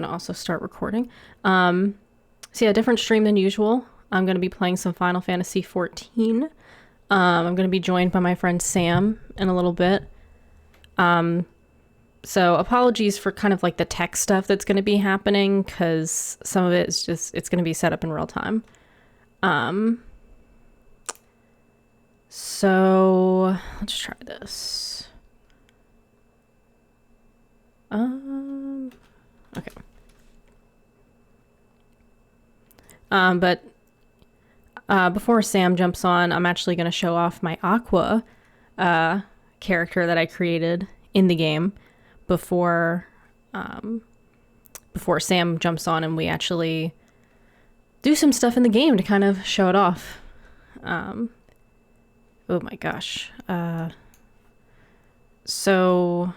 gonna also start recording. So yeah, different stream than usual. I'm gonna be playing some Final Fantasy XIV. I'm gonna be joined by my friend Sam in a little bit. So apologies for kind of like the tech stuff that's gonna be happening, because some of it is just, it's gonna be set up in real time. So let's try this. Okay. But before Sam jumps on, I'm actually going to show off my Aqua character that I created in the game before Sam jumps on and we actually do some stuff in the game to kind of show it off. Oh my gosh. So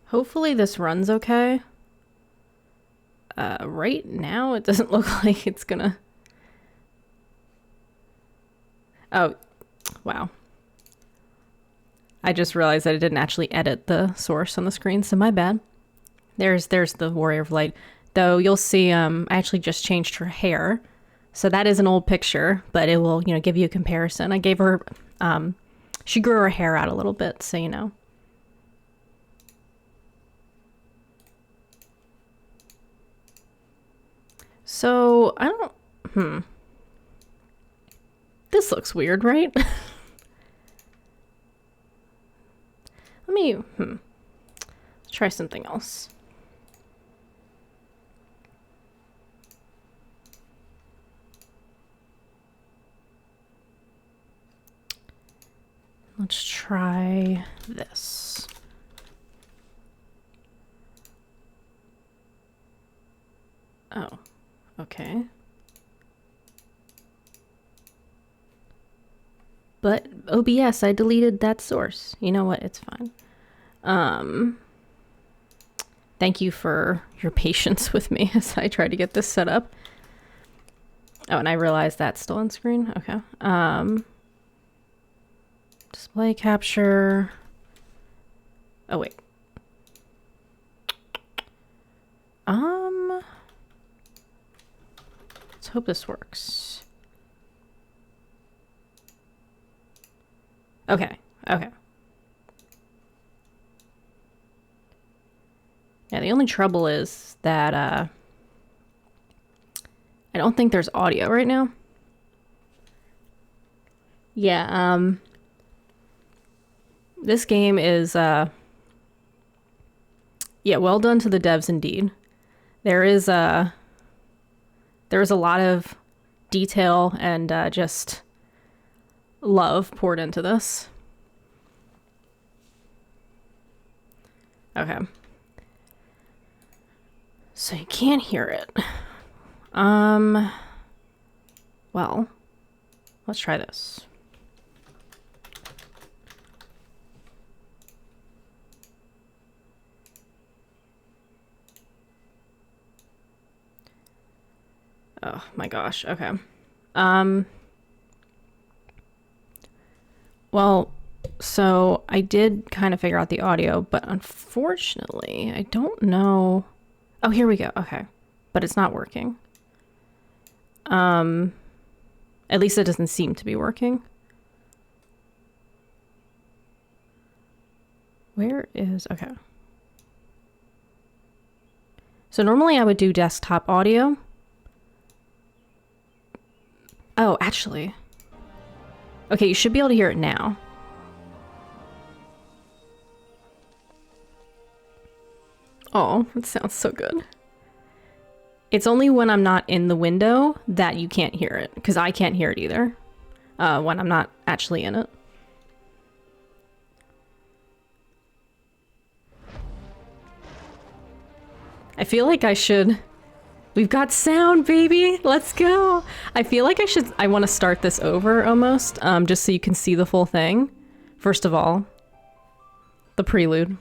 hopefully this runs okay. Right now it doesn't look like it's gonna... Oh, wow. I just realized that I didn't actually edit the source on the screen, so my bad. There's the Warrior of Light. Though you'll see, I actually just changed her hair. So that is an old picture, but it will, give you a comparison. I gave her, she grew her hair out a little bit, so you know. So, I don't, This looks weird, right? Let's try something else. Let's try this. Oh, okay. But OBS, I deleted that source. You know what? It's fine. Thank you for your patience with me as I try to get this set up. Oh, and I realized that's still on screen. Okay. Display capture. Oh, wait. Let's hope this works. Okay. Okay. Yeah, the only trouble is that, I don't think there's audio right now. Yeah, this game is, yeah, well done to the devs indeed. There is a lot of detail and, just love poured into this. Okay. So you can't hear it. Well, let's try this. Oh my gosh, okay. Well, so I did kind of figure out the audio, but unfortunately, I don't know. Oh, here we go. Okay. But it's not working. At least it doesn't seem to be working. Where is... Okay. So normally I would do desktop audio. Oh, actually. Okay, you should be able to hear it now. Oh, it sounds so good. It's only when I'm not in the window that you can't hear it, because I can't hear it either when I'm not actually in it. I feel like I should... We've got sound, baby! Let's go! I feel like I want to start this over, almost, just so you can see the full thing. First of all, the prelude.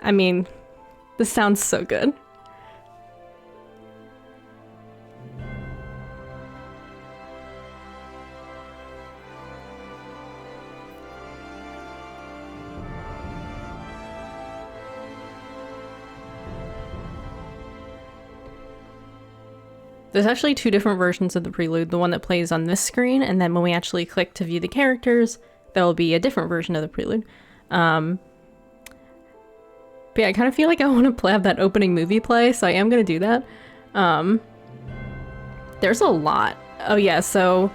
I mean, this sounds so good. There's actually two different versions of the prelude, the one that plays on this screen, and then when we actually click to view the characters, there will be a different version of the prelude. But yeah, I kind of feel like I want to have that opening movie play, so I am going to do that. There's a lot. Oh yeah, so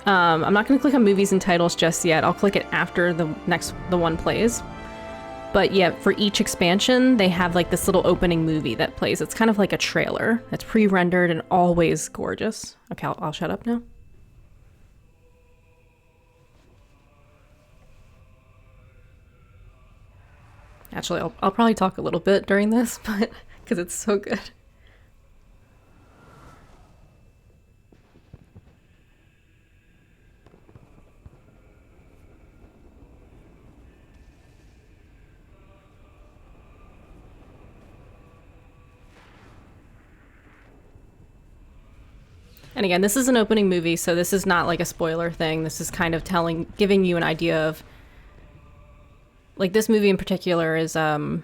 I'm not going to click on movies and titles just yet. I'll click it after the one plays. But yeah, for each expansion, they have like this little opening movie that plays. It's kind of like a trailer that's pre-rendered and always gorgeous. Okay, I'll shut up now. Actually, I'll probably talk a little bit during this, but because it's so good. And again, this is an opening movie, so this is not like a spoiler thing. This is kind of giving you an idea of, like, this movie in particular is showing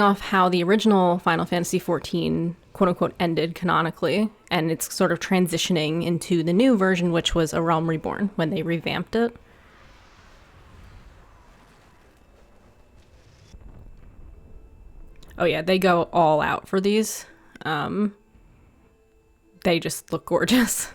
off how the original Final Fantasy XIV quote-unquote ended canonically, and it's sort of transitioning into the new version, which was A Realm Reborn, when they revamped it. Oh yeah, they go all out for these. They just look gorgeous.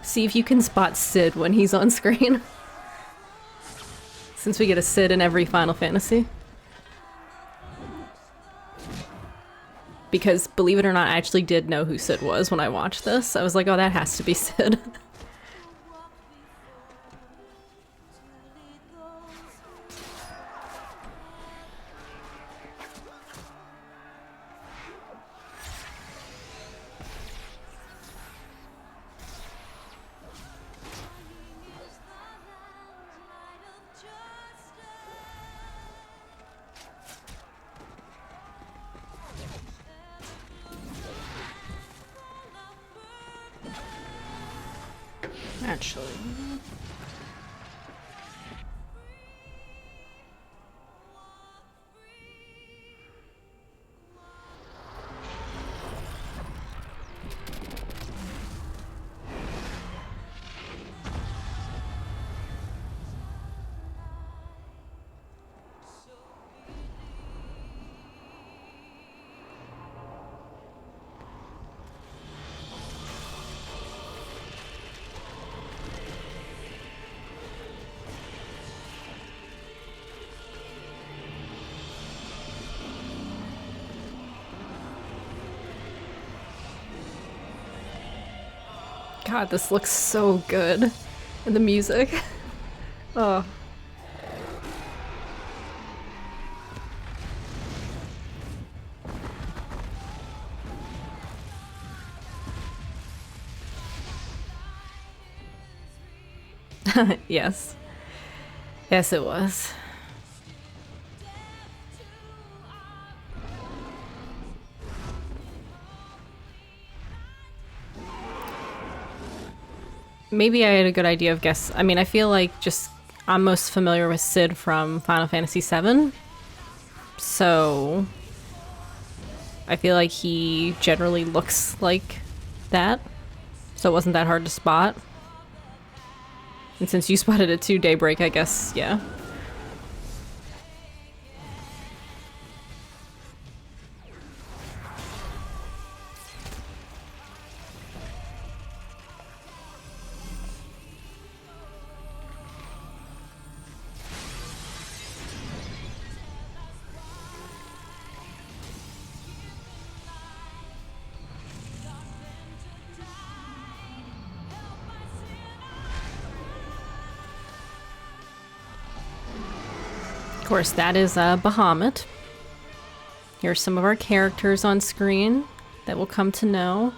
See if you can spot Cid when he's on screen. Since we get a Cid in every Final Fantasy. Because, believe it or not, I actually did know who Cid was when I watched this. I was like, oh, that has to be Cid. Actually. God, this looks so good. And the music. Oh. Yes. Yes, it was. Maybe I had a good idea of guess. I mean, I feel like I'm most familiar with Cid from Final Fantasy VII. So I feel like he generally looks like that. So it wasn't that hard to spot. And since you spotted it too, Daybreak, I guess, yeah. Of course, that is Bahamut. Here's some of our characters on screen that we'll come to know.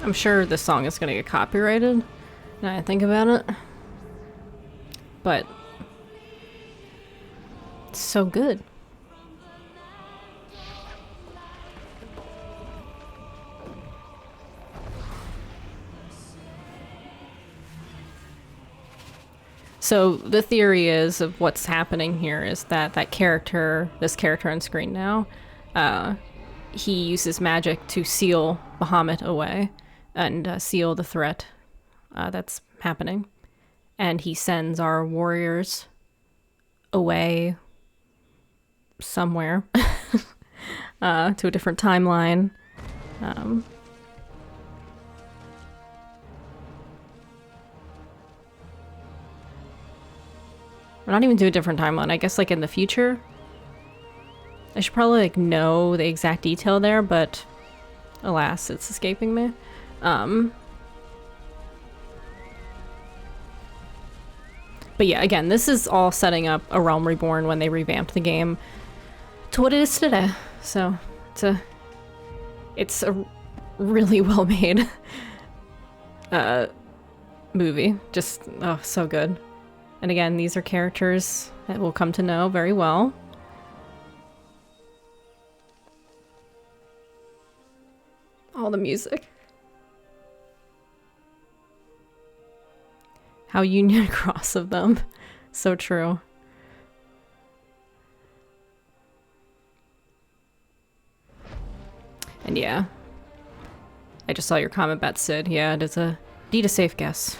I'm sure this song is gonna get copyrighted, now I think about it. But it's so good. So the theory is of what's happening here is that this character on screen now, he uses magic to seal Bahamut away and seal the threat that's happening. And he sends our warriors away somewhere to a different timeline. Or not even to a different timeline. I guess like in the future. I should probably like know the exact detail there, but alas, it's escaping me. But yeah, again, this is all setting up a Realm Reborn when they revamped the game to what it is today. So it's a really well made movie. Just so good. And again, these are characters that we'll come to know very well. All the music. How Union Cross of them. So true. And yeah. I just saw your comment about Sid. Yeah, it is indeed a safe guess.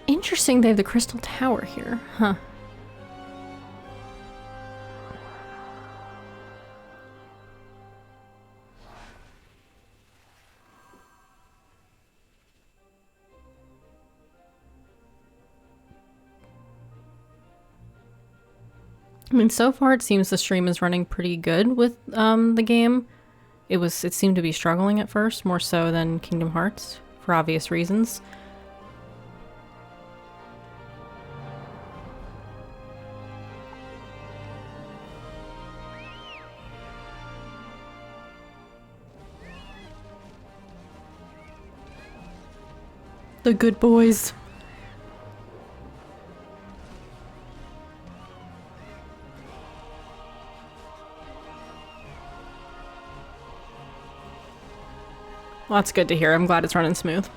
Interesting, they have the Crystal Tower here, huh? I mean, so far it seems the stream is running pretty good with the game. It seemed to be struggling at first, more so than Kingdom Hearts, for obvious reasons. The good boys. Well, that's good to hear. I'm glad it's running smooth.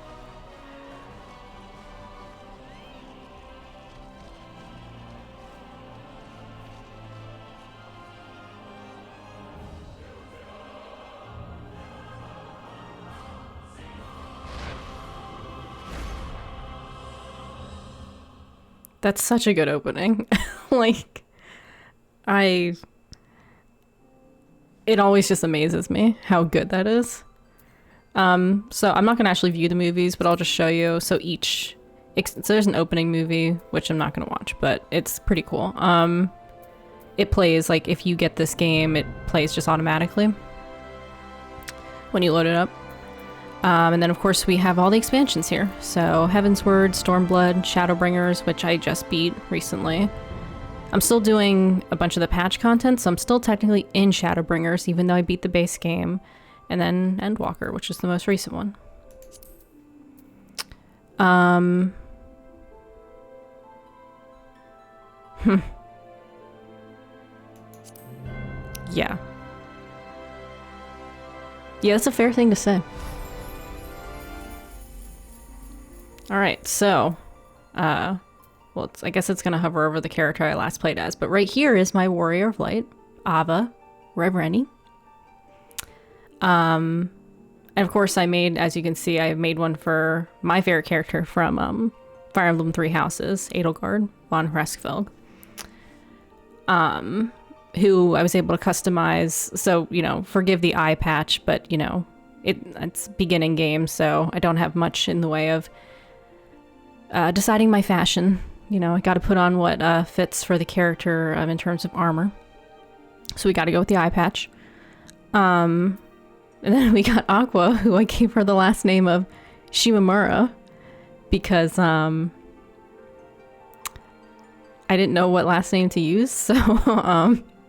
That's such a good opening. Like, it always just amazes me how good that is. So I'm not going to actually view the movies, but I'll just show you. So there's an opening movie, which I'm not going to watch, but it's pretty cool. It plays, like, if you get this game, it plays just automatically when you load it up. And then, of course, we have all the expansions here. So, Heaven's Word, Stormblood, Shadowbringers, which I just beat recently. I'm still doing a bunch of the patch content, so I'm still technically in Shadowbringers, even though I beat the base game. And then Endwalker, which is the most recent one. Yeah. Yeah, that's a fair thing to say. Alright, so, well, I guess it's gonna hover over the character I last played as, but right here is my Warrior of Light, Ahvah, Reborn. And of course I made, as you can see, I made one for my favorite character from, Fire Emblem Three Houses, Edelgard von Hreskvelg, who I was able to customize, so, you know, forgive the eye patch, but, you know, it's beginning game, so I don't have much in the way of deciding my fashion. You know, I got to put on what fits for the character in terms of armor. So we got to go with the eye patch. And then we got Aqua, who I gave her the last name of Shimamura because I didn't know what last name to use, so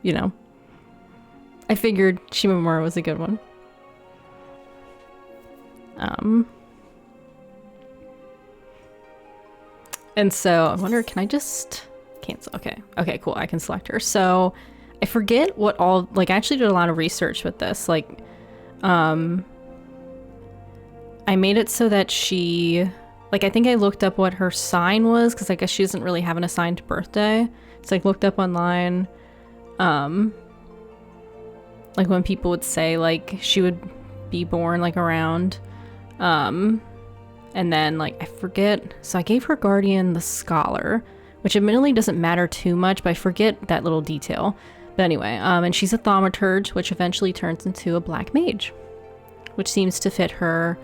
you know, I figured Shimamura was a good one. And so I wonder, can I just cancel? Okay, cool, I can select her. So I forget what all, like, I actually did a lot of research with this. Like, I made it so that she, like, I think I looked up what her sign was, because I guess she doesn't really have an assigned birthday. So I looked up online, like when people would say, like, she would be born, like, around, and then, like, I forget, so I gave her guardian the scholar, which admittedly doesn't matter too much, but I forget that little detail. But anyway, and she's a thaumaturge, which eventually turns into a black mage, which seems to fit her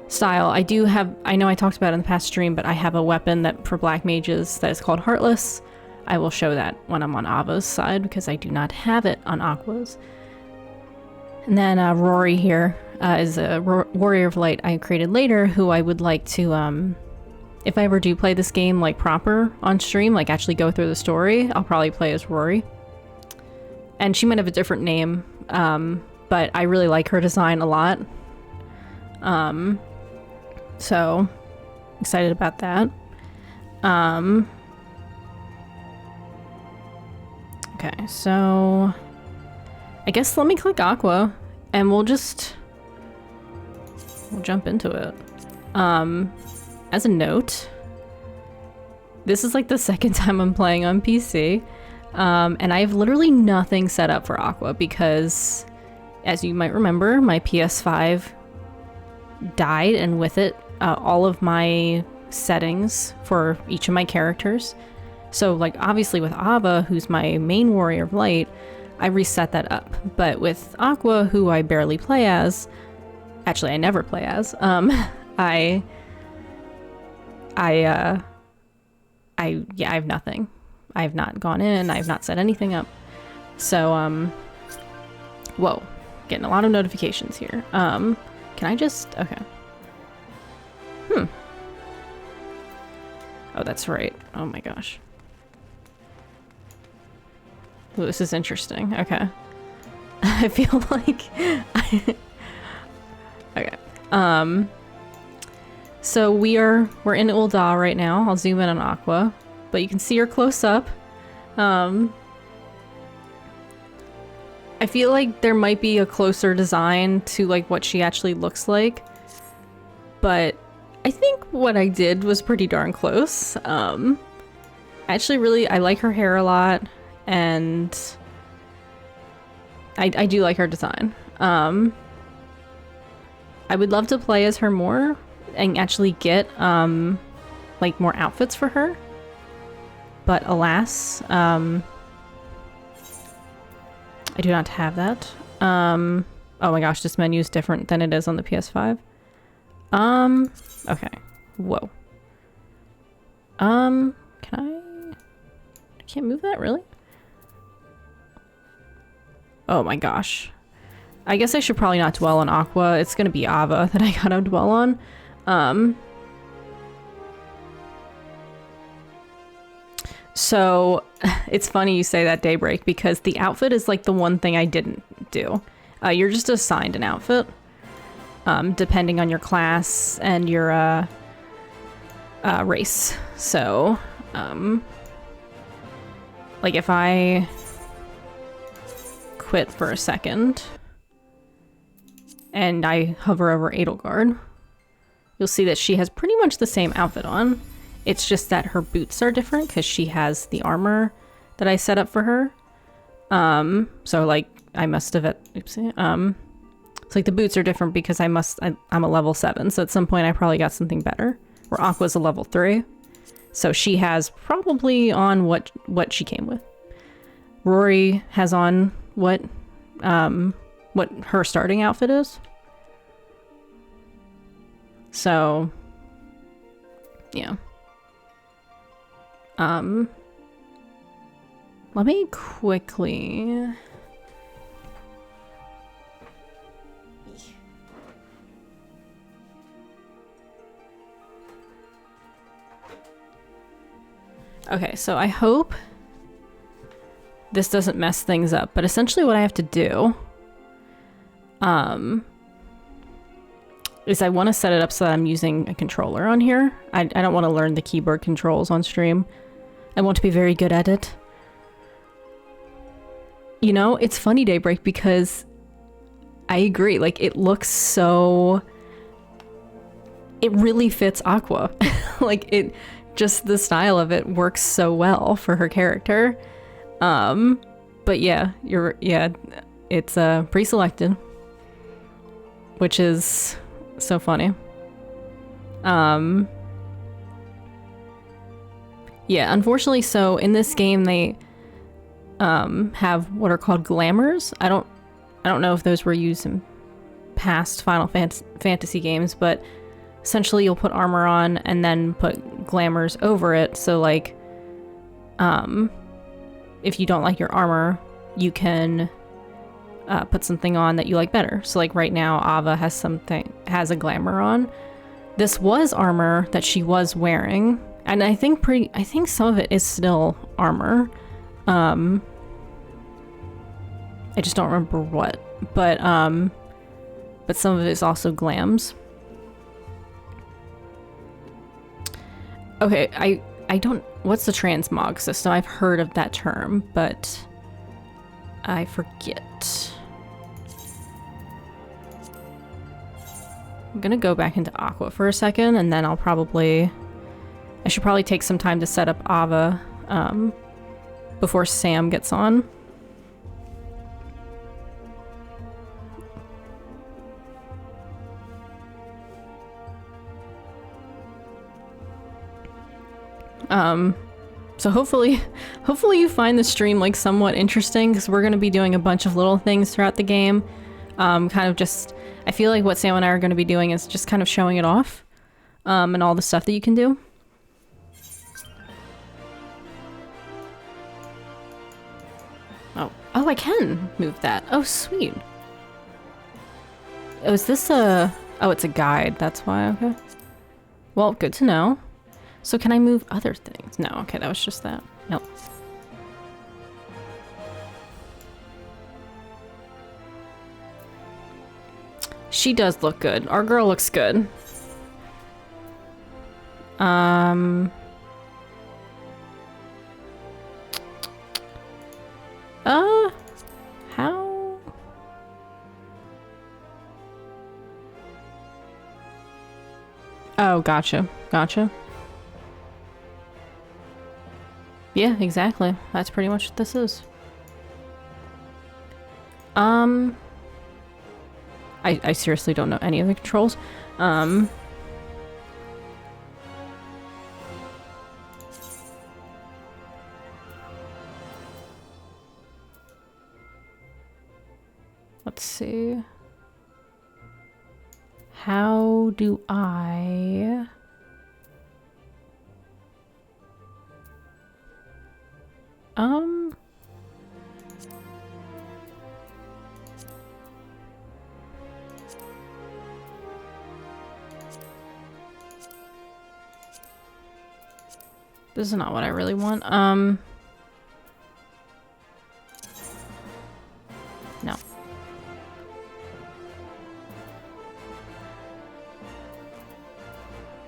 style. I do have, I know I talked about it in the past stream, but I have a weapon that for black mages that is called Heartless. I will show that when I'm on Ahvah's side, because I do not have it on Aqua's. And then Rory here is a warrior of light I created later, who I would like to, if I ever do play this game like proper on stream, like actually go through the story, I'll probably play as Rory. And she might have a different name, but I really like her design a lot. So excited about that. Okay, so I guess let me click Aqua and we'll jump into it. As a note, this is like the second time I'm playing on PC, and I have literally nothing set up for Aqua because, as you might remember, my PS5 died, and with it, all of my settings for each of my characters. So, like, obviously with Ahvah, who's my main warrior of light, I reset that up. But with Aqua, who I barely play as, actually I never play as, I have nothing. I have not gone in, I have not set anything up. So, whoa, getting a lot of notifications here. Can I just, okay. Oh, that's right. Oh my gosh. Ooh, this is interesting. Okay. I feel like okay. So we're in Ul'dah right now. I'll zoom in on Aqua, but you can see her close up. I feel like there might be a closer design to like what she actually looks like, but I think what I did was pretty darn close. Actually, I like her hair a lot, and I do like her design. I would love to play as her more and actually get like more outfits for her, but alas, I do not have that. Oh my gosh, this menu is different than it is on the PS5. Okay. Whoa. Can I can't move that, really? Oh my gosh. I guess I should probably not dwell on Aqua. It's gonna be Ahvah that I gotta dwell on. So it's funny you say that, Daybreak, because the outfit is like the one thing I didn't do. You're just assigned an outfit, depending on your class and your race. So, like if I quit for a second and I hover over Edelgard, you'll see that she has pretty much the same outfit on. It's just that her boots are different because she has the armor that I set up for her. So like I must have oopsie. It's like the boots are different because I'm a level 7, so at some point I probably got something better. Where Aqua's a level 3. So she has probably on what she came with. Rory has on what her starting outfit is. So yeah. Let me quickly Okay, so I hope this doesn't mess things up, but essentially what I have to do is I want to set it up so that I'm using a controller on here. I don't want to learn the keyboard controls on stream. I want to be very good at it. You know, it's funny, Daybreak, because I agree. Like, it looks so... It really fits Aqua. Like, it... Just the style of it works so well for her character. But yeah, it's pre-selected, which is so funny. Yeah, unfortunately, so in this game they have what are called glamours. I don't know if those were used in past Final Fantasy games, but essentially you'll put armor on and then put glamours over it. So like, if you don't like your armor, you can put something on that you like better. So like right now, Ahvah has a glamour on. This was armor that she was wearing, and I think some of it is still armor. I just don't remember what, but some of it is also glams. Okay, I don't... What's the transmog system? I've heard of that term, but I forget. I'm gonna go back into Aqua for a second, and then I should probably take some time to set up Ahvah before Sam gets on. So hopefully you find the stream like somewhat interesting, because we're going to be doing a bunch of little things throughout the game. Kind of just, I feel like what Sam and I are going to be doing is just kind of showing it off, and all the stuff that you can do. Oh, I can move that. Oh, sweet. Oh, is this a... Oh, it's a guide. That's why. Okay. Well, good to know. So can I move other things? No, okay, that was just that. Nope. She does look good. Our girl looks good. How? Oh, gotcha. Gotcha. Yeah, exactly. That's pretty much what this is. I seriously don't know any of the controls. Let's see. How do I... This is not what I really want. No.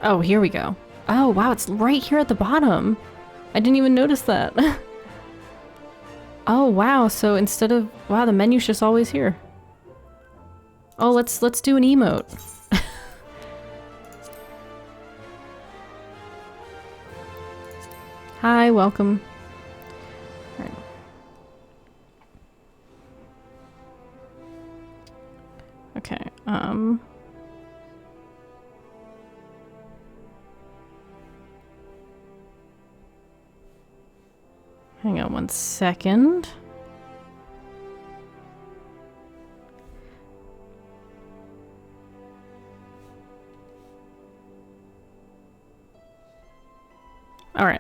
Oh, here we go. Oh, wow, it's right here at the bottom. I didn't even notice that. Oh, wow, so instead of... Wow, the menu's just always here. Oh, let's do an emote. Hi, welcome. All right. Okay, hang on one second. All right.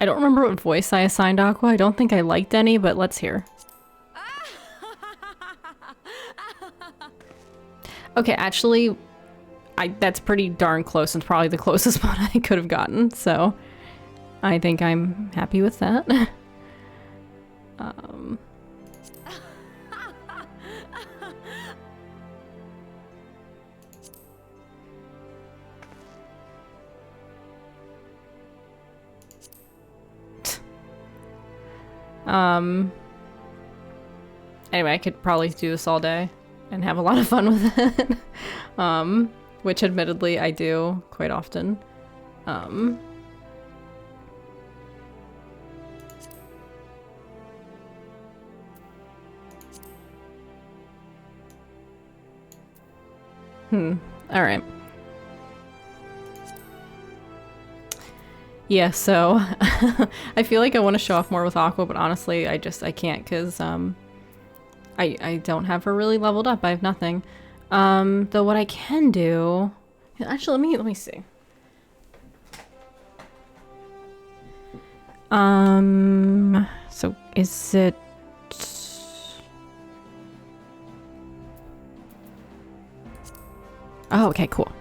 I don't remember what voice I assigned Aqua. I don't think I liked any, but let's hear. Okay, actually, that's pretty darn close, and probably the closest one I could have gotten, so I think I'm happy with that. Anyway, I could probably do this all day and have a lot of fun with it. Which admittedly I do quite often. Alright. Yeah, so I feel like I want to show off more with Aqua, but honestly, I can't, because I don't have her really leveled up. I have nothing. Though what I can do, actually, let me see. So is it? Oh, okay, cool.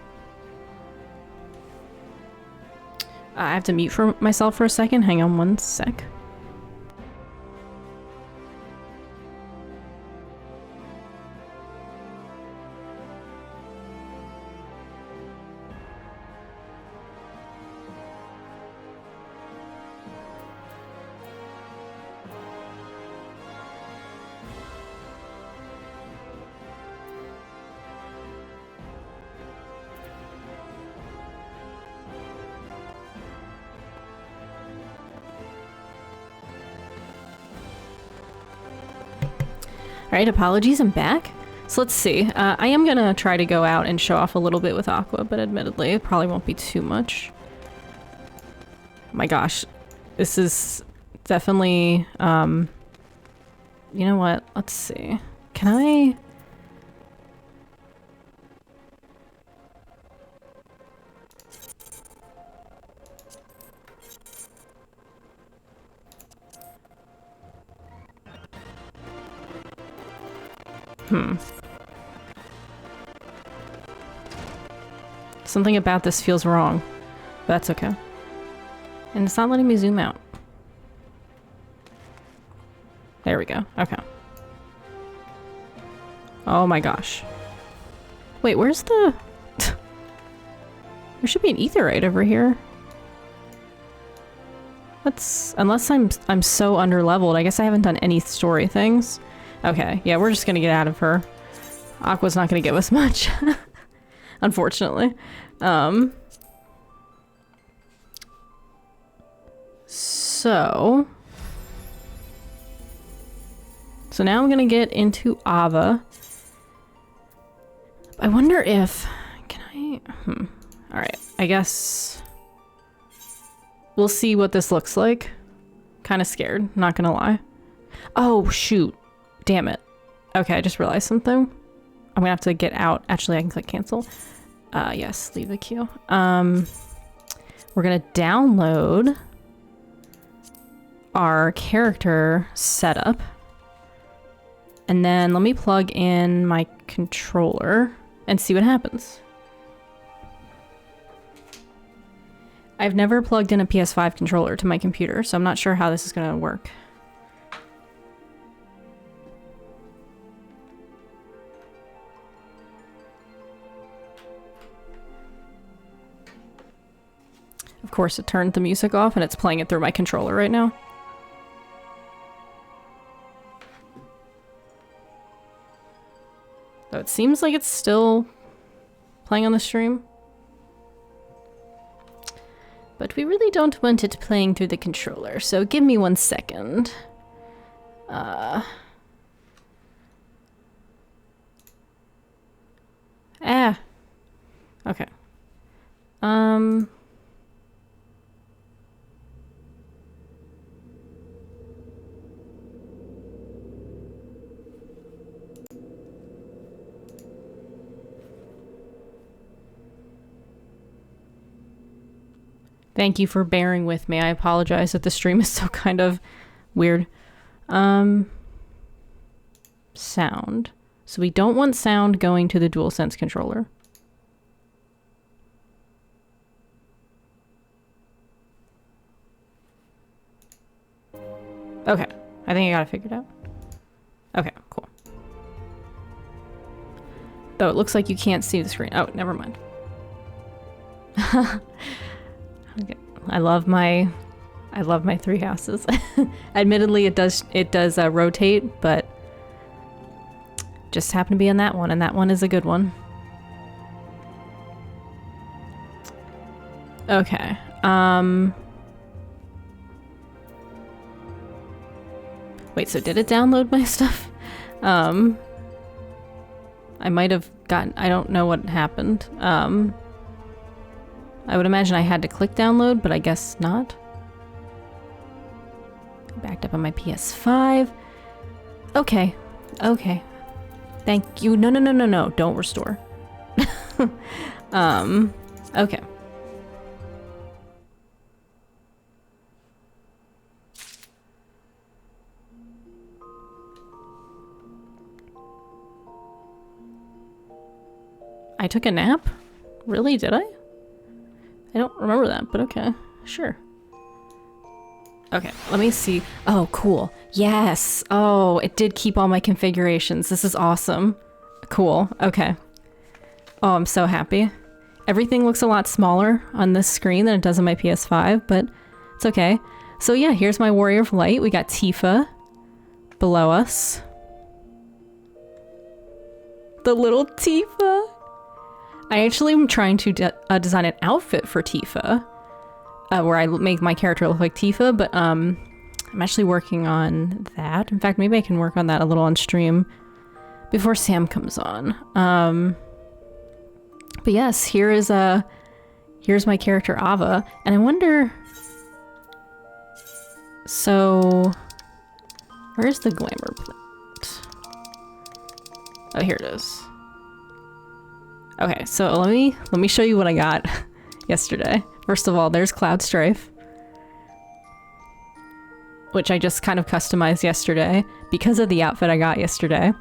I have to mute for myself for a second. Hang on one sec. Alright, apologies, I'm back. So let's see. I am gonna try to go out and show off a little bit with Aqua, but admittedly, it probably won't be too much. My gosh. This is definitely, you know what? Let's see. Can I... Something about this feels wrong. But that's okay. And it's not letting me zoom out. There we go. Okay. Oh my gosh. Wait, where's the... There should be an etherite over here. That's... Unless I'm so underleveled. I guess I haven't done any story things. Okay, yeah, we're just gonna get out of her. Aqua's not gonna give us much. Unfortunately. So now I'm gonna get into Ahvah. I wonder if... Can I... Alright, I guess... We'll see what this looks like. Kinda scared, not gonna lie. Oh, shoot. Damn it. Okay, I just realized something. I'm gonna have to get out. Actually, I can click cancel. Yes, leave the queue. We're gonna download our character setup. And then let me plug in my controller and see what happens. I've never plugged in a PS5 controller to my computer, so I'm not sure how this is gonna work. Of course, it turned the music off and it's playing it through my controller right now. Though it seems like it's still playing on the stream. But we really don't want it playing through the controller, so give me 1 second. Okay. Thank you for bearing with me. I apologize that the stream is so kind of weird. Sound. So we don't want sound going to the DualSense controller. Okay, I think I got it figured out. Okay, cool. Though it looks like you can't see the screen. Oh, never mind. Okay. I love my 3 houses. Admittedly, it does rotate, but just happen to be in that one, and that one is a good one. Okay. Wait, so did it download my stuff? I might have gotten, I don't know what happened. I would imagine I had to click download, but I guess not. Backed up on my PS5. Okay. Okay. Thank you. No, no, no, no, no. Don't restore. Okay. I took a nap? Really? Did I? I don't remember that, but okay. Sure. Okay, let me see. Oh, cool. Yes! Oh, it did keep all my configurations. This is awesome. Cool. Okay. Oh, I'm so happy. Everything looks a lot smaller on this screen than it does on my PS5, but it's okay. So yeah, here's my Warrior of Light. We got Tifa below us. The little Tifa! I actually am trying to design an outfit for Tifa, where I make my character look like Tifa, but I'm actually working on that. In fact, maybe I can work on that a little on stream before Sam comes on. But yes, here's my character Ahvah, and I wonder. So, where's the glamour plate? Oh, here it is. Okay, so let me show you what I got yesterday. First of all, there's Cloud Strife, which I just kind of customized yesterday because of the outfit I got yesterday.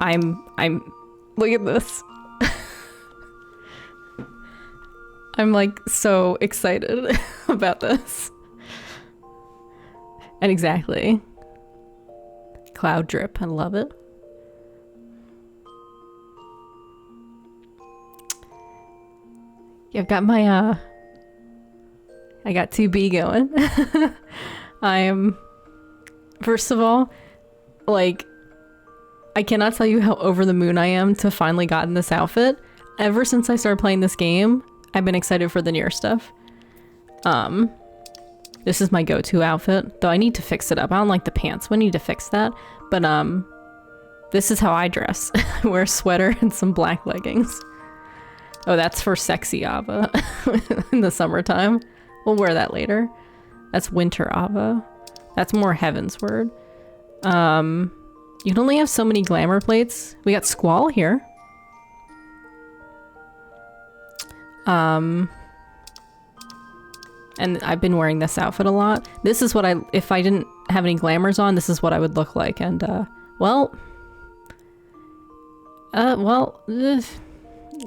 Look at this. I'm like so excited about this. And exactly. Cloud drip, I love it. Yeah, I've got my, I got 2B going. First of all, like, I cannot tell you how over the moon I am to finally gotten this outfit. Ever since I started playing this game, I've been excited for the Nier stuff. This is my go-to outfit, though I need to fix it up. I don't like the pants, we need to fix that. But, this is how I dress. I wear a sweater and some black leggings. Oh, that's for sexy Ahvah in the summertime. We'll wear that later. That's winter Ahvah. That's more Heavensward. You can only have so many glamour plates. We got Squall here. And I've been wearing this outfit a lot. This is what if I didn't have any glamours on, this is what I would look like. And, well,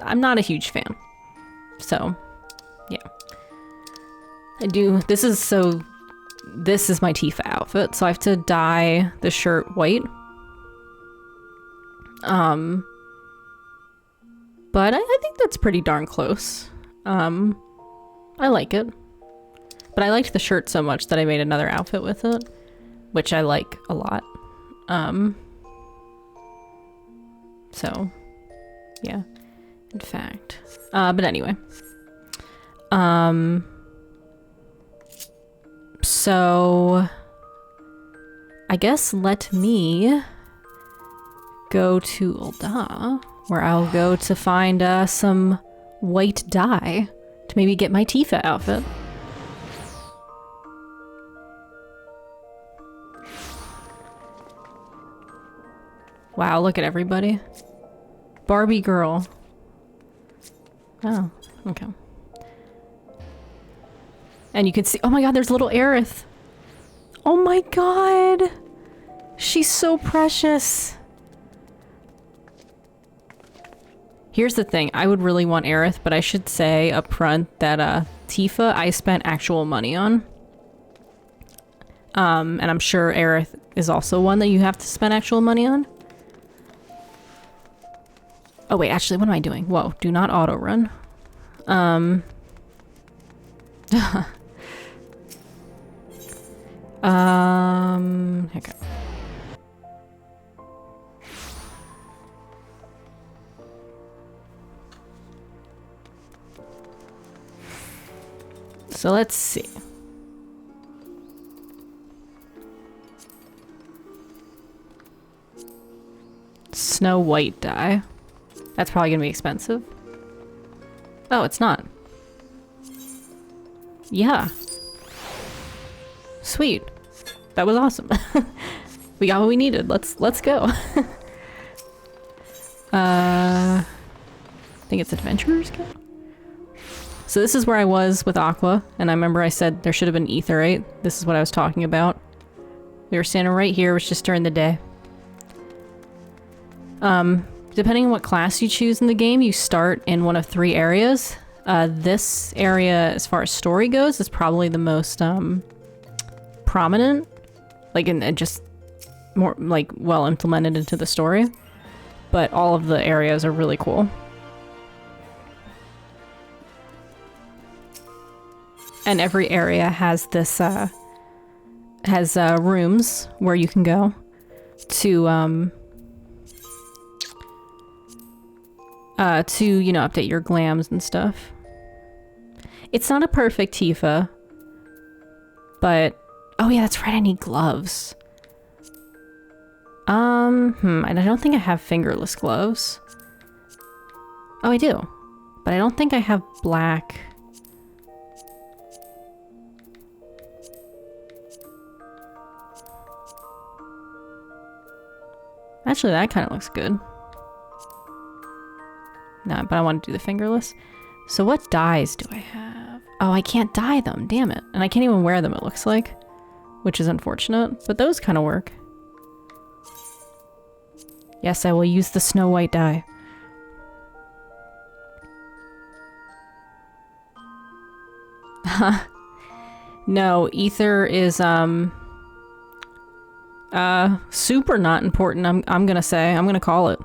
I'm not a huge fan. So, yeah. This is my Tifa outfit, so I have to dye the shirt white. But I think that's pretty darn close. I like it. But I liked the shirt so much that I made another outfit with it, which I like a lot. So, yeah. In fact. But anyway. So I guess let me go to Ul'dah, where I'll go to find some white dye to maybe get my Tifa outfit. Wow, look at everybody. Barbie girl. Oh, okay. And you can see, oh my god, there's little Aerith. Oh my god. She's so precious. Here's the thing, I would really want Aerith, but I should say up front that Tifa I spent actual money on. And I'm sure Aerith is also one that you have to spend actual money on. Oh wait, actually, what am I doing? Whoa, do not auto run. Okay. So let's see. Snow White dye. That's probably gonna be expensive. Oh, it's not. Yeah. Sweet. That was awesome. We got what we needed. Let's go. I think it's Adventurers Guild. So this is where I was with Aqua, and I remember I said there should have been Aetherite. This is what I was talking about. We were standing right here, it was just during the day. Depending on what class you choose in the game, you start in one of 3 areas. This area, as far as story goes, is probably the most prominent, like and just more like well implemented into the story. But all of the areas are really cool. And every area has this rooms where you can go to you know, update your glams and stuff. It's not a perfect Tifa, but oh yeah, that's right, I need gloves. And I don't think I have fingerless gloves. Oh, I do, but I don't think I have black. Actually, that kind of looks good. No, but I want to do the fingerless. So what dyes do I have? Oh, I can't dye them, damn it. And I can't even wear them, it looks like. Which is unfortunate, but those kind of work. Yes, I will use the Snow White dye. No, ether is, super not important, I'm gonna say. I'm gonna call it.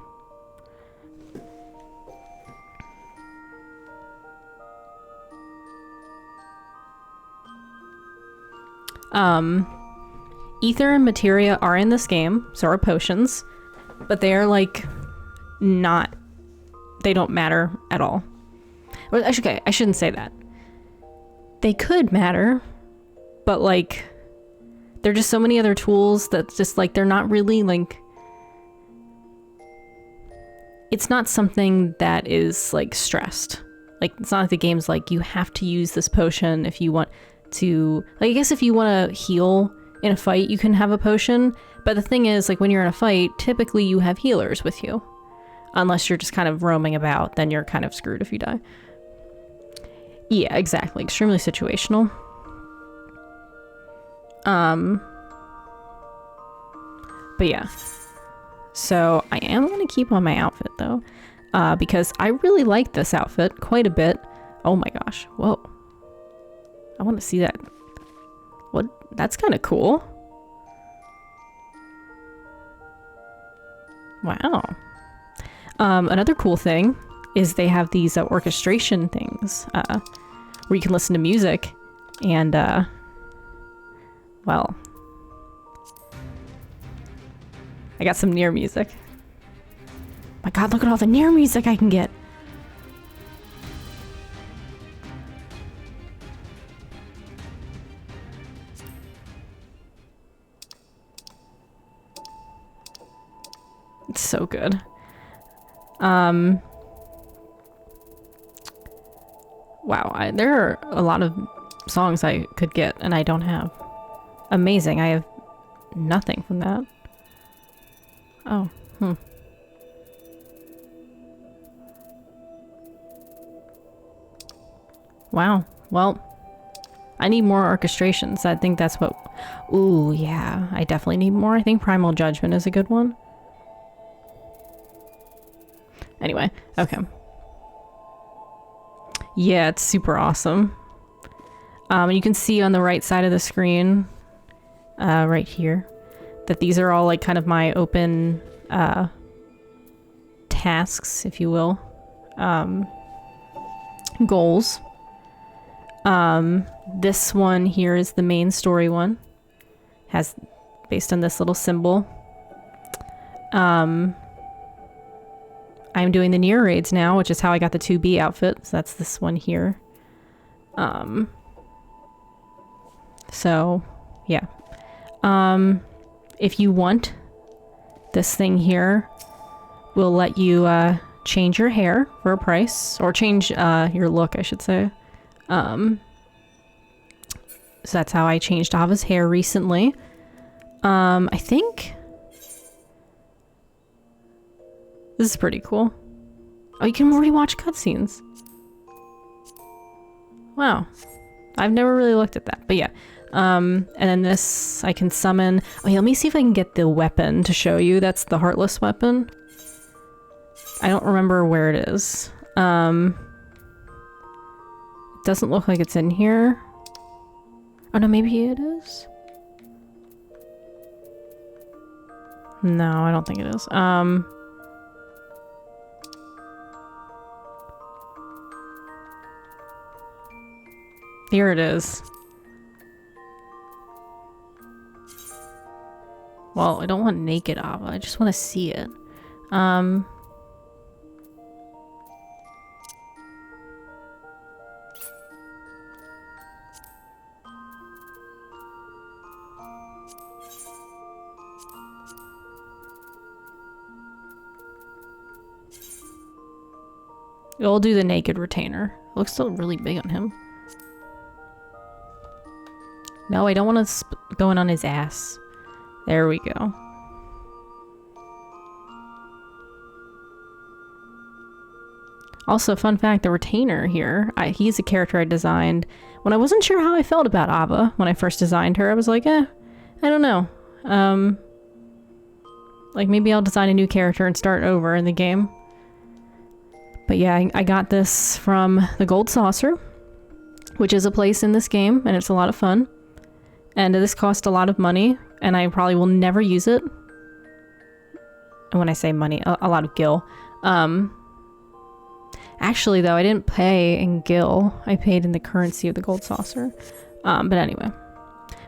Ether and materia are in this game, so are potions, but they are like not, they don't matter at all. Well, okay, I shouldn't say that. They could matter, but like, there are just so many other tools that just like, they're not really like, it's not something that is like stressed. Like, it's not like the game's like, you have to use this potion if you want to, like, I guess if you want to heal in a fight, you can have a potion, but the thing is, like, when you're in a fight, typically you have healers with you. Unless you're just kind of roaming about, then you're kind of screwed if you die. Yeah, exactly. Extremely situational. But yeah. So I am going to keep on my outfit, though, because I really like this outfit quite a bit. Oh my gosh. Whoa. I want to see that. What? That's kind of cool. Wow. Another cool thing is they have these orchestration things where you can listen to music and, well, I got some Nier music. My god, look at all the Nier music I can get. It's so good. Wow, there are a lot of songs I could get and I don't have. Amazing, I have nothing from that. Oh, Wow, well, I need more orchestrations. I think that's what... Ooh, yeah, I definitely need more. I think Primal Judgment is a good one. Anyway, okay. Yeah, it's super awesome. You can see on the right side of the screen, right here. That these are all like kind of my open tasks, if you will. Goals. This one here is the main story one. Has based on this little symbol. I'm doing the Nier Raids now, which is how I got the 2B outfit. So that's this one here. So yeah. If you want, this thing here will let you change your hair for a price, or change your look, I should say. So that's how I changed Ahvah's hair recently. I think this is pretty cool. Oh, you can already watch cutscenes. Wow. I've never really looked at that, but yeah. And then this, I can summon. Oh yeah, let me see if I can get the weapon to show you. That's the Heartless weapon. I don't remember where it is. It doesn't look like it's in here. Oh no, maybe it is. No, I don't think it is. Here it is. Well, I don't want naked Ahvah. I just want to see it. We'll do the naked retainer. It looks still really big on him. No, I don't want to go in on his ass. There we go. Also, fun fact, the retainer here, he's a character I designed when I wasn't sure how I felt about Ahvah. When I first designed her, I was like, I don't know. Like, maybe I'll design a new character and start over in the game. But yeah, I got this from the Gold Saucer, which is a place in this game, and it's a lot of fun. And this cost a lot of money, and I probably will never use it. And when I say money, a lot of gil. Actually, though, I didn't pay in gil. I paid in the currency of the Gold Saucer. But anyway.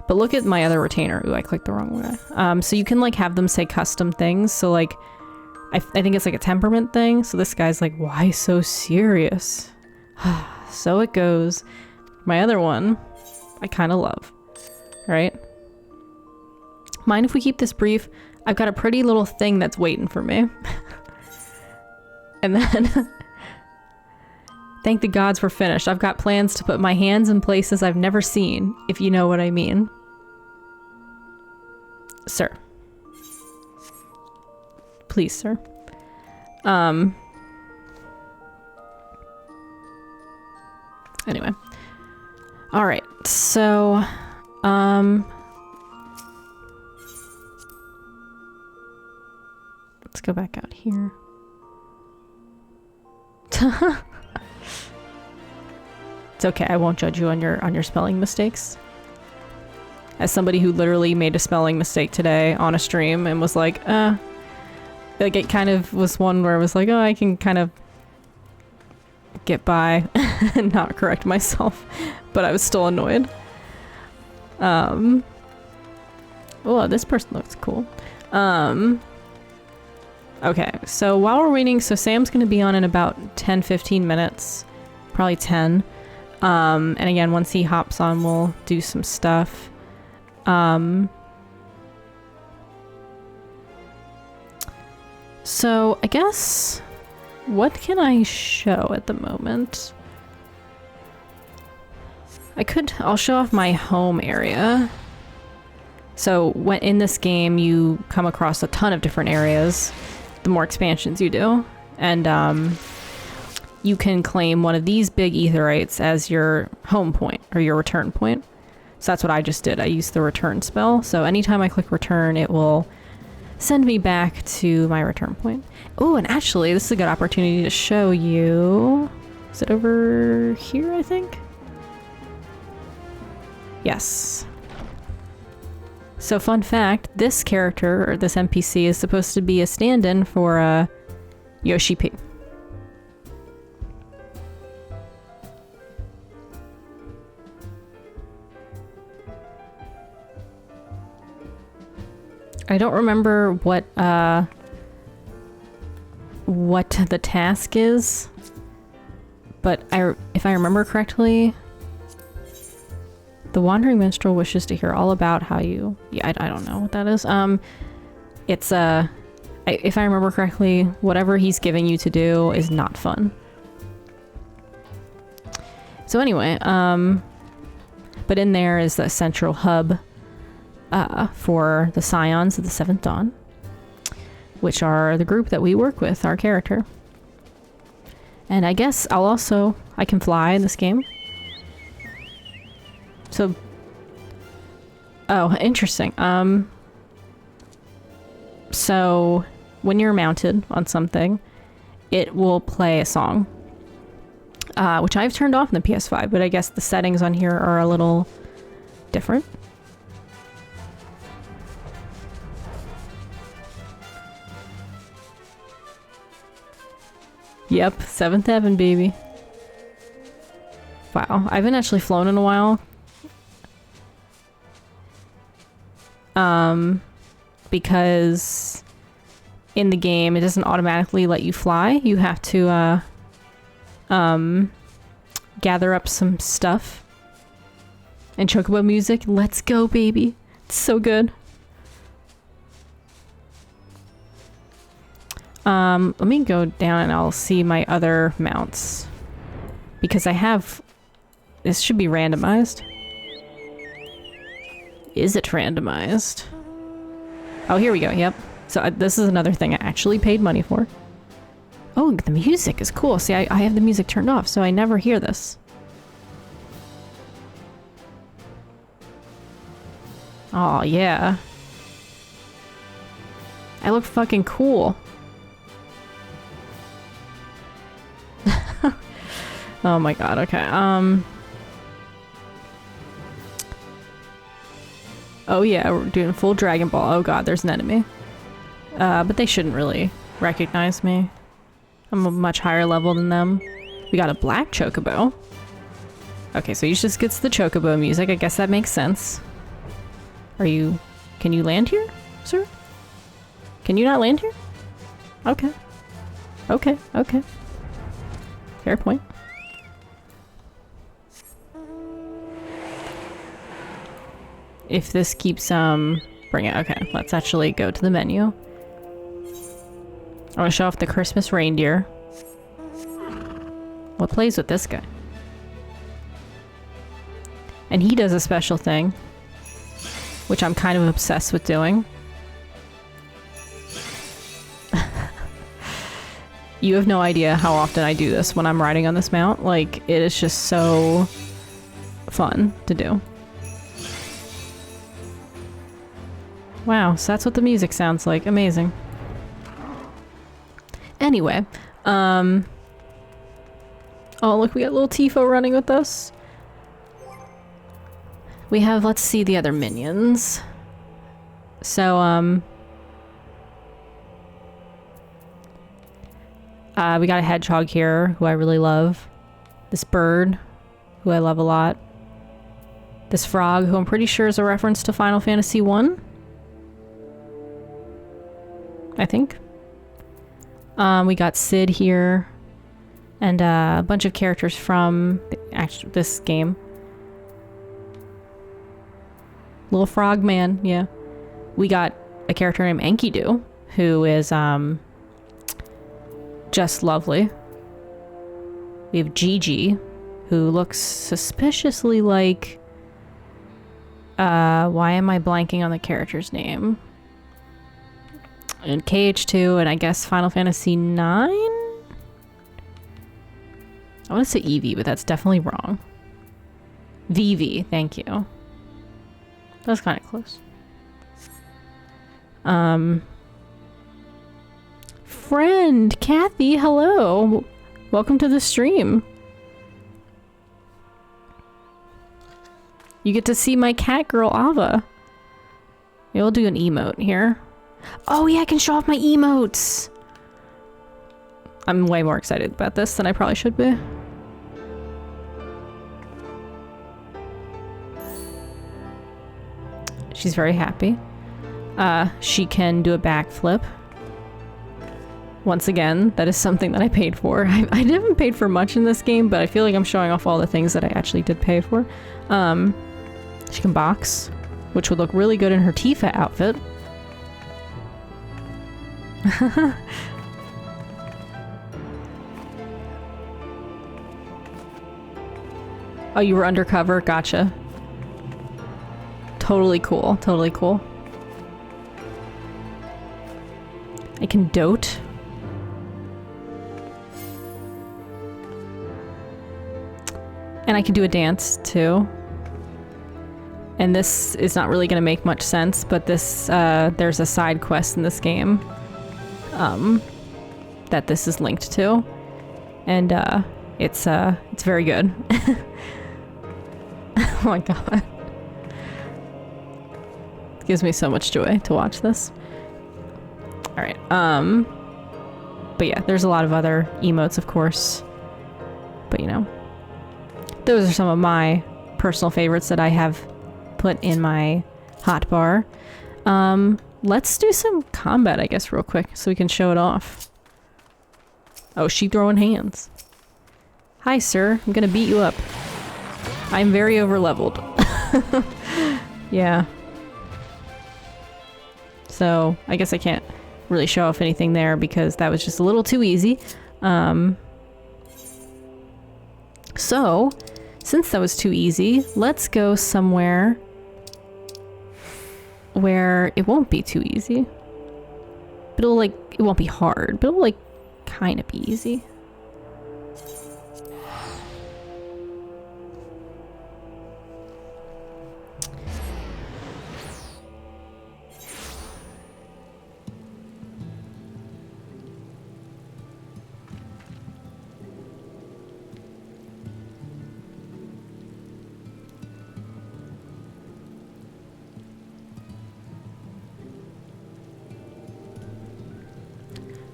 But look at my other retainer. Ooh, I clicked the wrong way. So you can, like, have them say custom things. So, like, I think it's, like, a temperament thing. So this guy's like, why so serious? So it goes. My other one, I kind of love. Right? Mind if we keep this brief? I've got a pretty little thing that's waiting for me. And then... Thank the gods we're finished. I've got plans to put my hands in places I've never seen, if you know what I mean. Sir. Please, sir. Anyway. Alright, so... let's go back out here. It's okay, I won't judge you on your spelling mistakes. As somebody who literally made a spelling mistake today on a stream and was like, like it kind of was one where I was like, oh, I can kind of get by and not correct myself, but I was still annoyed. Oh, this person looks cool. Okay, so while we're waiting, so Sam's gonna be on in about 10-15 minutes, probably 10. And again, once he hops on, we'll do some stuff. So I guess, what can I show at the moment? I'll show off my home area. So when in this game, you come across a ton of different areas, the more expansions you do. And, you can claim one of these big aetherites as your home point, or your return point. So that's what I just did. I used the return spell. So anytime I click return, it will send me back to my return point. Oh, and actually, this is a good opportunity to show you... Is it over here, I think? Yes. So fun fact, this character, or this NPC, is supposed to be a stand-in for Yoshi P. I don't remember what the task is, but if I remember correctly, the Wandering Minstrel wishes to hear all about how you... Yeah, I don't know what that is. It's if I remember correctly, whatever he's giving you to do is not fun. So anyway, but in there is the central hub for the Scions of the Seventh Dawn, which are the group that we work with, our character. And I guess I can fly in this game. So, oh, interesting. So when you're mounted on something, it will play a song, which I've turned off in the PS5, but I guess the settings on here are a little different. Yep, 7th heaven, baby. Wow, I haven't actually flown in a while. Because in the game, it doesn't automatically let you fly. You have to, gather up some stuff. And Chocobo music, let's go, baby. It's so good. Let me go down and I'll see my other mounts. Because I have... This should be randomized. Is it randomized? Oh, here we go, yep. So this is another thing I actually paid money for. Oh, the music is cool. See, I have the music turned off, so I never hear this. Oh, yeah. I look fucking cool. Oh my god, okay, oh yeah, we're doing full Dragon Ball. Oh god, there's an enemy. But they shouldn't really recognize me. I'm a much higher level than them. We got a black Chocobo. Okay, so he just gets the Chocobo music. I guess that makes sense. Can you land here, sir? Can you not land here? Okay. Okay, okay. Fair point. If this keeps, bring it. Okay, let's actually go to the menu. I want to show off the Christmas reindeer. What plays with this guy? And he does a special thing, which I'm kind of obsessed with doing. You have no idea how often I do this when I'm riding on this mount. Like, it is just so fun to do. Wow, so that's what the music sounds like. Amazing. Anyway, oh look, we got little Tifo running with us. We have, let's see the other minions. So, we got a hedgehog here, who I really love. This bird, who I love a lot. This frog, who I'm pretty sure is a reference to Final Fantasy I. I think. We got Sid here. And a bunch of characters from this game. Little frog man, yeah. We got a character named Enkidu, who is just lovely. We have Gigi, who looks suspiciously like... why am I blanking on the character's name? And KH2, and I guess Final Fantasy IX? I want to say Eevee, but that's definitely wrong. Vivi, thank you. That's kind of close. Friend, Kathy, hello. Welcome to the stream. You get to see my cat girl, Ahvah. We'll do an emote here. Oh yeah, I can show off my emotes! I'm way more excited about this than I probably should be. She's very happy. She can do a backflip. Once again, that is something that I paid for. I haven't paid for much in this game, but I feel like I'm showing off all the things that I actually did pay for. She can box, which would look really good in her Tifa outfit. Oh, you were undercover? Gotcha. Totally cool. Totally cool. I can dote. And I can do a dance, too. And this is not really going to make much sense, but this, there's a side quest in this game, that this is linked to. And, it's very good. Oh my god. It gives me so much joy to watch this. Alright, but yeah, there's a lot of other emotes, of course. But, you know, those are some of my personal favorites that I have put in my hotbar. Let's do some combat, I guess, real quick, so we can show it off. Oh, she throwing hands. Hi, sir. I'm gonna beat you up. I'm very over-leveled. Yeah. So, I guess I can't really show off anything there because that was just a little too easy. So, since that was too easy, let's go somewhere where it won't be too easy. But it'll, like, it won't be hard, but it'll, like, kind of be easy.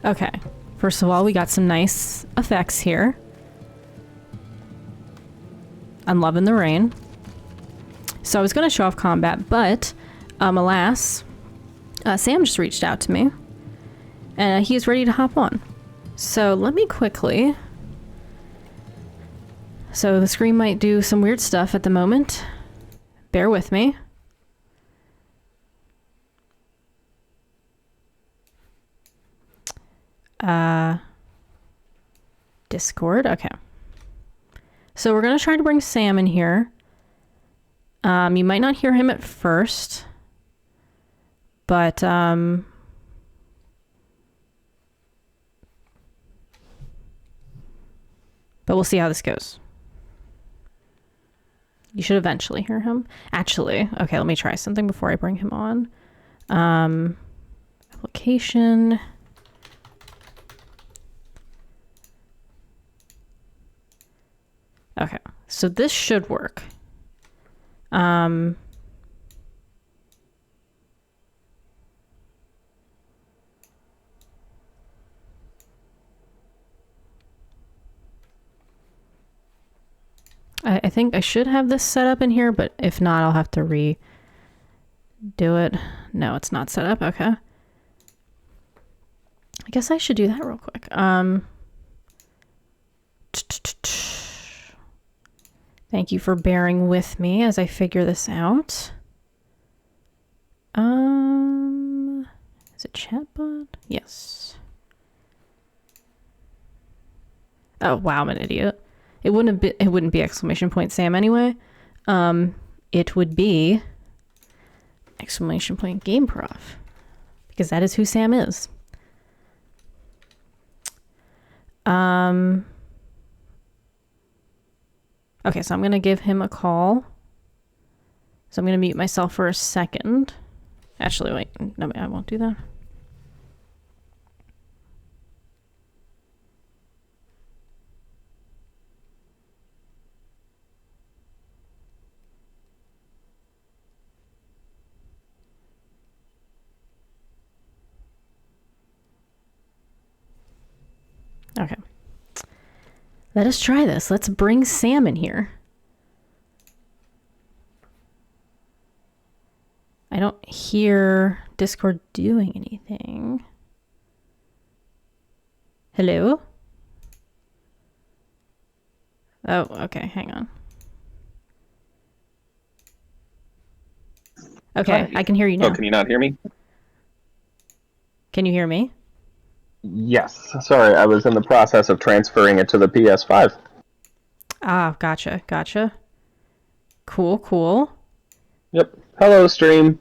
Okay, first of all, we got some nice effects here. I'm loving the rain. So I was going to show off combat, but alas, Sam just reached out to me, and he's ready to hop on. So let me quickly... So the screen might do some weird stuff at the moment. Bear with me. Discord, okay. So we're gonna try to bring Sam in here. You might not hear him at first, but we'll see how this goes. You should eventually hear him. Actually, okay, let me try something before I bring him on. Application. Okay, so this should work. I think I should have this set up in here, but if not, I'll have to redo it. No, it's not set up. Okay. I guess I should do that real quick. Thank you for bearing with me as I figure this out. Is it chatbot? Yes. Oh wow, I'm an idiot. It wouldn't be exclamation point Sam anyway. It would be exclamation point game prof, because that is who Sam is. Okay, so I'm gonna give him a call. So I'm gonna mute myself for a second. Actually, wait, no, I won't do that. Okay. Let us try this. Let's bring Sam in here. I don't hear Discord doing anything. Hello? Oh, okay, hang on. Okay, I can hear you now. Oh, can you not hear me? Can you hear me? Yes. Sorry, I was in the process of transferring it to the PS5. Ah, gotcha. Cool. Yep. Hello, stream.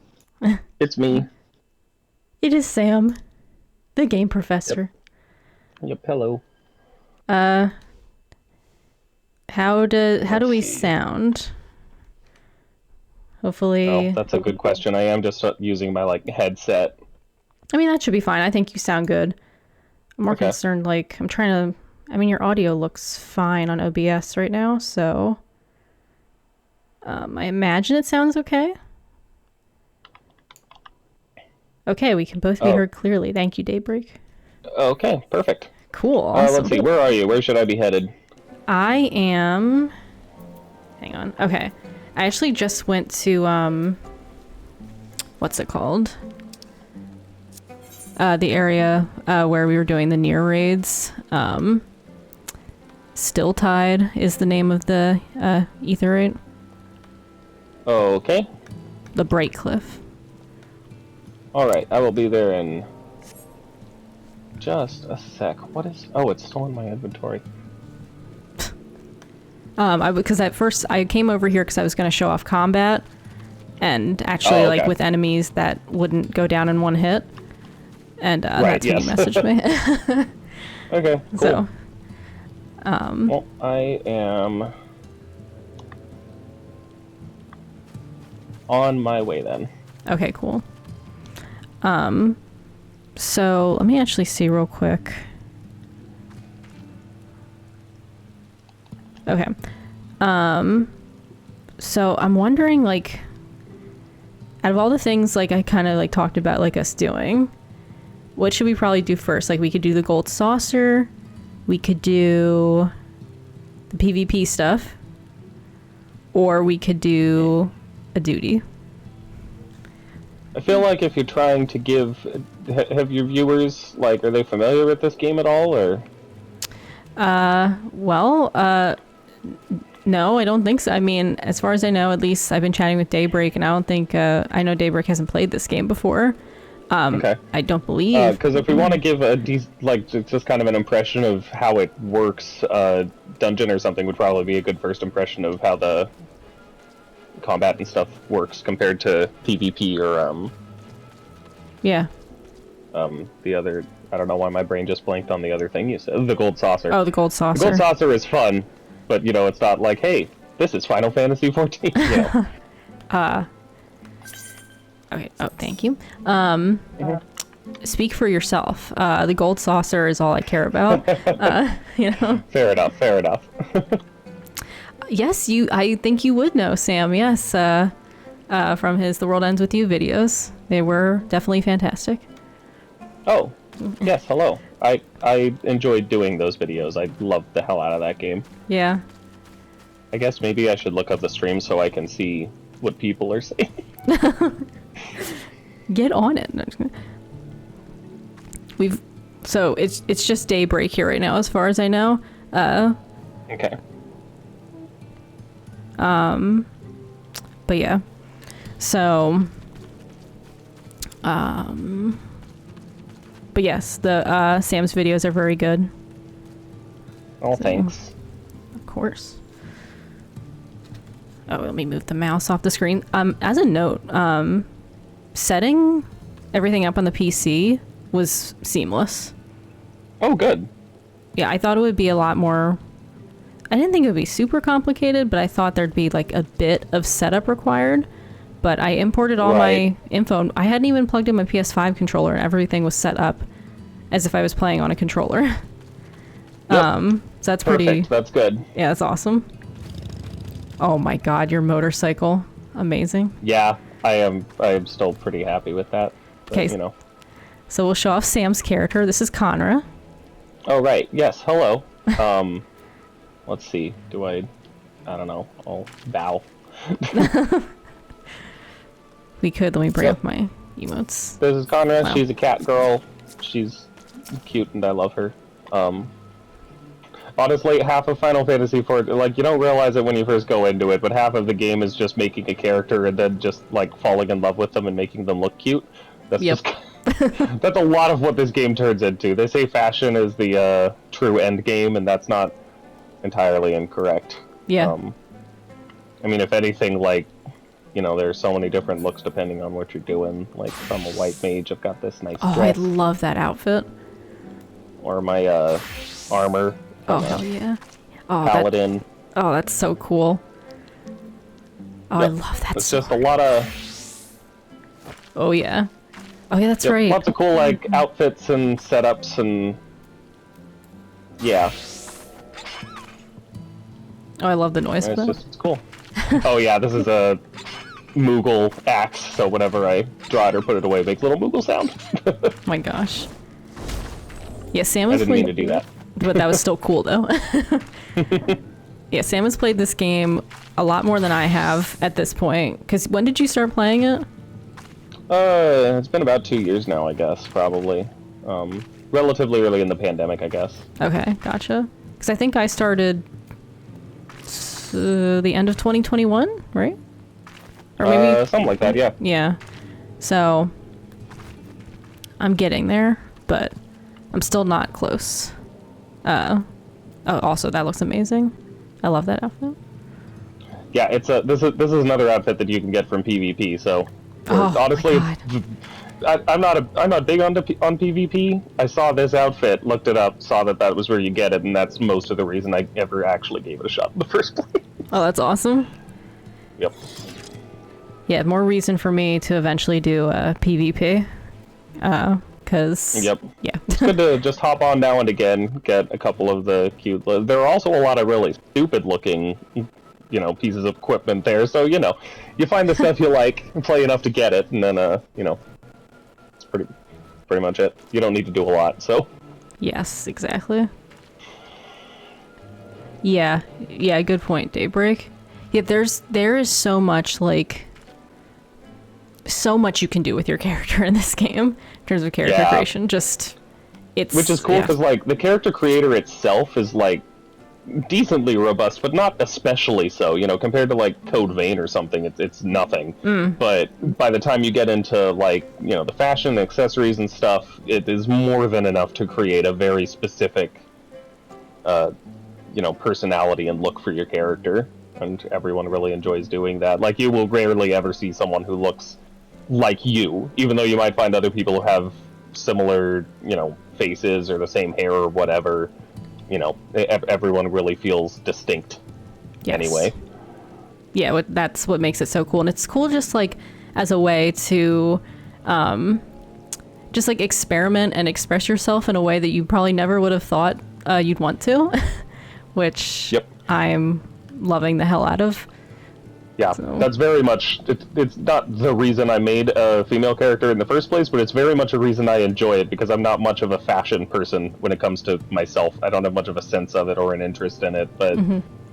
It's me. It is Sam, the game professor. Yep, hello. How do we sound? Hopefully. Oh, that's a good question. I am just using my headset. I mean, that should be fine. I think you sound good. I'm more concerned, I'm trying to... I mean, your audio looks fine on OBS right now, so... I imagine it sounds okay. Okay, we can both be heard clearly. Thank you, Daybreak. Okay, perfect. Cool, awesome. Let's see, where are you? Where should I be headed? I am... Hang on. Okay. I actually just went to, what's it called? The area where we were doing the Nier Raids. Still Tide is the name of the ether raid. Okay. The Bright Cliff. Alright, I will be there in just a sec. What is... Oh, it's still in my inventory. Because at first I came over here because I was going to show off combat. And actually, with enemies that wouldn't go down in one hit. And that's when you messaged me. Okay, cool. So, well, I am on my way then. Okay, cool. So let me actually see real quick. Okay. So I'm wondering, out of all the things, I kind of, talked about, us doing, what should we probably do first? We could do the gold saucer, we could do the PvP stuff, or we could do a duty. I feel like if you're trying to give... Have your viewers, are they familiar with this game at all, or...? No, I don't think so. I mean, as far as I know, at least I've been chatting with Daybreak, and I don't think... I know Daybreak hasn't played this game before. Okay. I don't believe... Because if we want to give just kind of an impression of how it works, Dungeon or something would probably be a good first impression of how the combat and stuff works compared to PvP or, Yeah. The other... I don't know why my brain just blanked on the other thing you said. The gold saucer. Oh, the gold saucer. The gold saucer is fun, but, it's not like, hey, this is Final Fantasy XIV. Okay, oh, thank you. Speak for yourself. The gold saucer is all I care about. Fair enough. Yes, I think you would know, Sam, yes. From his The World Ends With You videos. They were definitely fantastic. Oh, yes, hello. I enjoyed doing those videos. I loved the hell out of that game. Yeah. I guess maybe I should look up the stream so I can see what people are saying. Get on it. So it's just Daybreak here right now, as far as I know. Okay. But yeah. So, but yes, the Sam's videos are very good. Oh, thanks. Of course. Oh, let me move the mouse off the screen. As a note, setting everything up on the PC was seamless. Oh, good. Yeah, I thought it would be a lot more... I didn't think it would be super complicated, but I thought there'd be a bit of setup required. But I imported all my info. I hadn't even plugged in my PS5 controller, and everything was set up as if I was playing on a controller. Yep. So that's pretty... That's good. Yeah, that's awesome. Oh my god, your motorcycle. Amazing. Yeah, I am still pretty happy with that. Okay, so we'll show off Sam's character. This is Conra. Oh, right. Yes, hello. Let's see. I don't know. I'll bow. We could. Let me bring Yep. up my emotes. This is Conrad. Wow. She's a cat girl. She's cute and I love her. Honestly, half of Final Fantasy IV, like, you don't realize it when you first go into it, but half of the game is just making a character and then just, like, falling in love with them and making them look cute. That's Yep. just... that's a lot of what this game turns into. They say fashion is the, true end game, and that's not entirely incorrect. Yeah. I mean, if anything, like, you know, there's so many different looks depending on what you're doing. Like, from a white mage, I've got this nice Oh, dress. I love that outfit. Or my, armor. Oh, hell yeah. Oh, Paladin. that's so cool. Oh, Yep. I love that It's sword. just a lot of... Oh, yeah. Oh, yeah, that's Yep, right. lots of cool, like, outfits and setups and... Yeah. Oh, I love the noise of that. It's cool. Oh yeah, this is a Moogle axe, so whenever I draw it or put it away, it makes a little Moogle sound. Oh my gosh. Yeah, Sam I has didn't mean to played... do that. But that was still cool, though. Yeah, Sam has played this game a lot more than I have at this point. Because when did you start playing it? It's been about 2 years now, I guess, probably. Relatively early in the pandemic, I guess. Okay, gotcha. Because I think I started the end of 2021, right? Or maybe... Something like that, yeah. Yeah. So, I'm getting there, but I'm still not close. Oh, also, that looks amazing. I love that outfit. Yeah, it's a this is another outfit that you can get from PvP. So Oh, honestly, my God. I'm not big on PvP. I saw this outfit, looked it up, saw that was where you get it, and that's most of the reason I ever actually gave it a shot in the first place. Oh, that's awesome. Yep. Yeah, more reason for me to eventually do a PvP. Because... Yep. Yeah. It's good to just hop on now and again, get a couple of the cute... There are also a lot of really stupid-looking, you know, pieces of equipment there, so, you know, you find the stuff you like, play enough to get it, and then, you know, it's pretty much it. You don't need to do a lot, so... Yes, exactly. Yeah, good point, Daybreak. Yeah, there is so much, like... So much you can do with your character in this game, in terms of character creation. Just... It's... Which is cool, because, like, the character creator itself is, like, decently robust, but not especially so. You know, compared to, like, Code Vein or something, it's nothing. But by the time you get into, like, you know, the fashion, the accessories and stuff, it is more than enough to create a very specific, you know, personality and look for your character. And everyone really enjoys doing that. Like, you will rarely ever see someone who looks like you, even though you might find other people who have similar, you know, faces or the same hair or whatever. You know, everyone really feels distinct. Yes. Anyway. Yeah, that's what makes it so cool. And it's cool just, like, as a way to just, like, experiment and express yourself in a way that you probably never would have thought you'd want to. Which I'm loving the hell out of. Yeah, So. That's very much... It's not the reason I made a female character in the first place, but it's very much a reason I enjoy it, because I'm not much of a fashion person when it comes to myself. I don't have much of a sense of it or an interest in it, but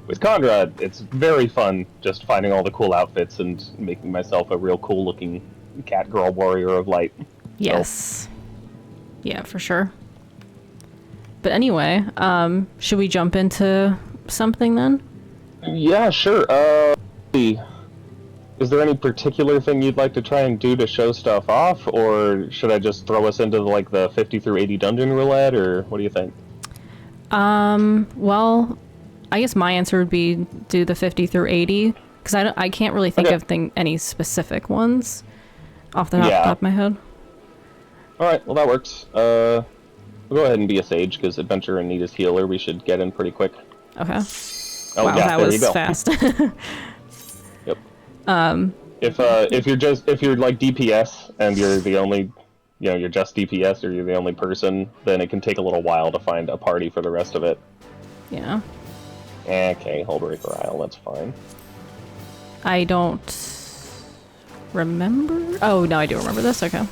with Conrad, it's very fun just finding all the cool outfits and making myself a real cool-looking cat girl warrior of light. Yes. So. Yeah, for sure. But anyway, should we jump into something then? Yeah, sure. Is there any particular thing you'd like to try and do to show stuff off, or should I just throw us into like the 50 through 80 dungeon roulette, or what do you think? Well, I guess my answer would be do the 50 through 80, because I can't really think of any specific ones off the top of my head. All right, well that works. We'll go ahead and be a sage, because adventure and need is healer. We should get in pretty quick. Okay. Oh, wow, yeah, that there was you go. fast. Yep. If you're like DPS and you're the only, you know, you're just DPS or you're the only person, then it can take a little while to find a party for the rest of it. Yeah. Okay, Hullbreaker Isle, that's fine. I don't remember. Oh no, I do remember this. Okay.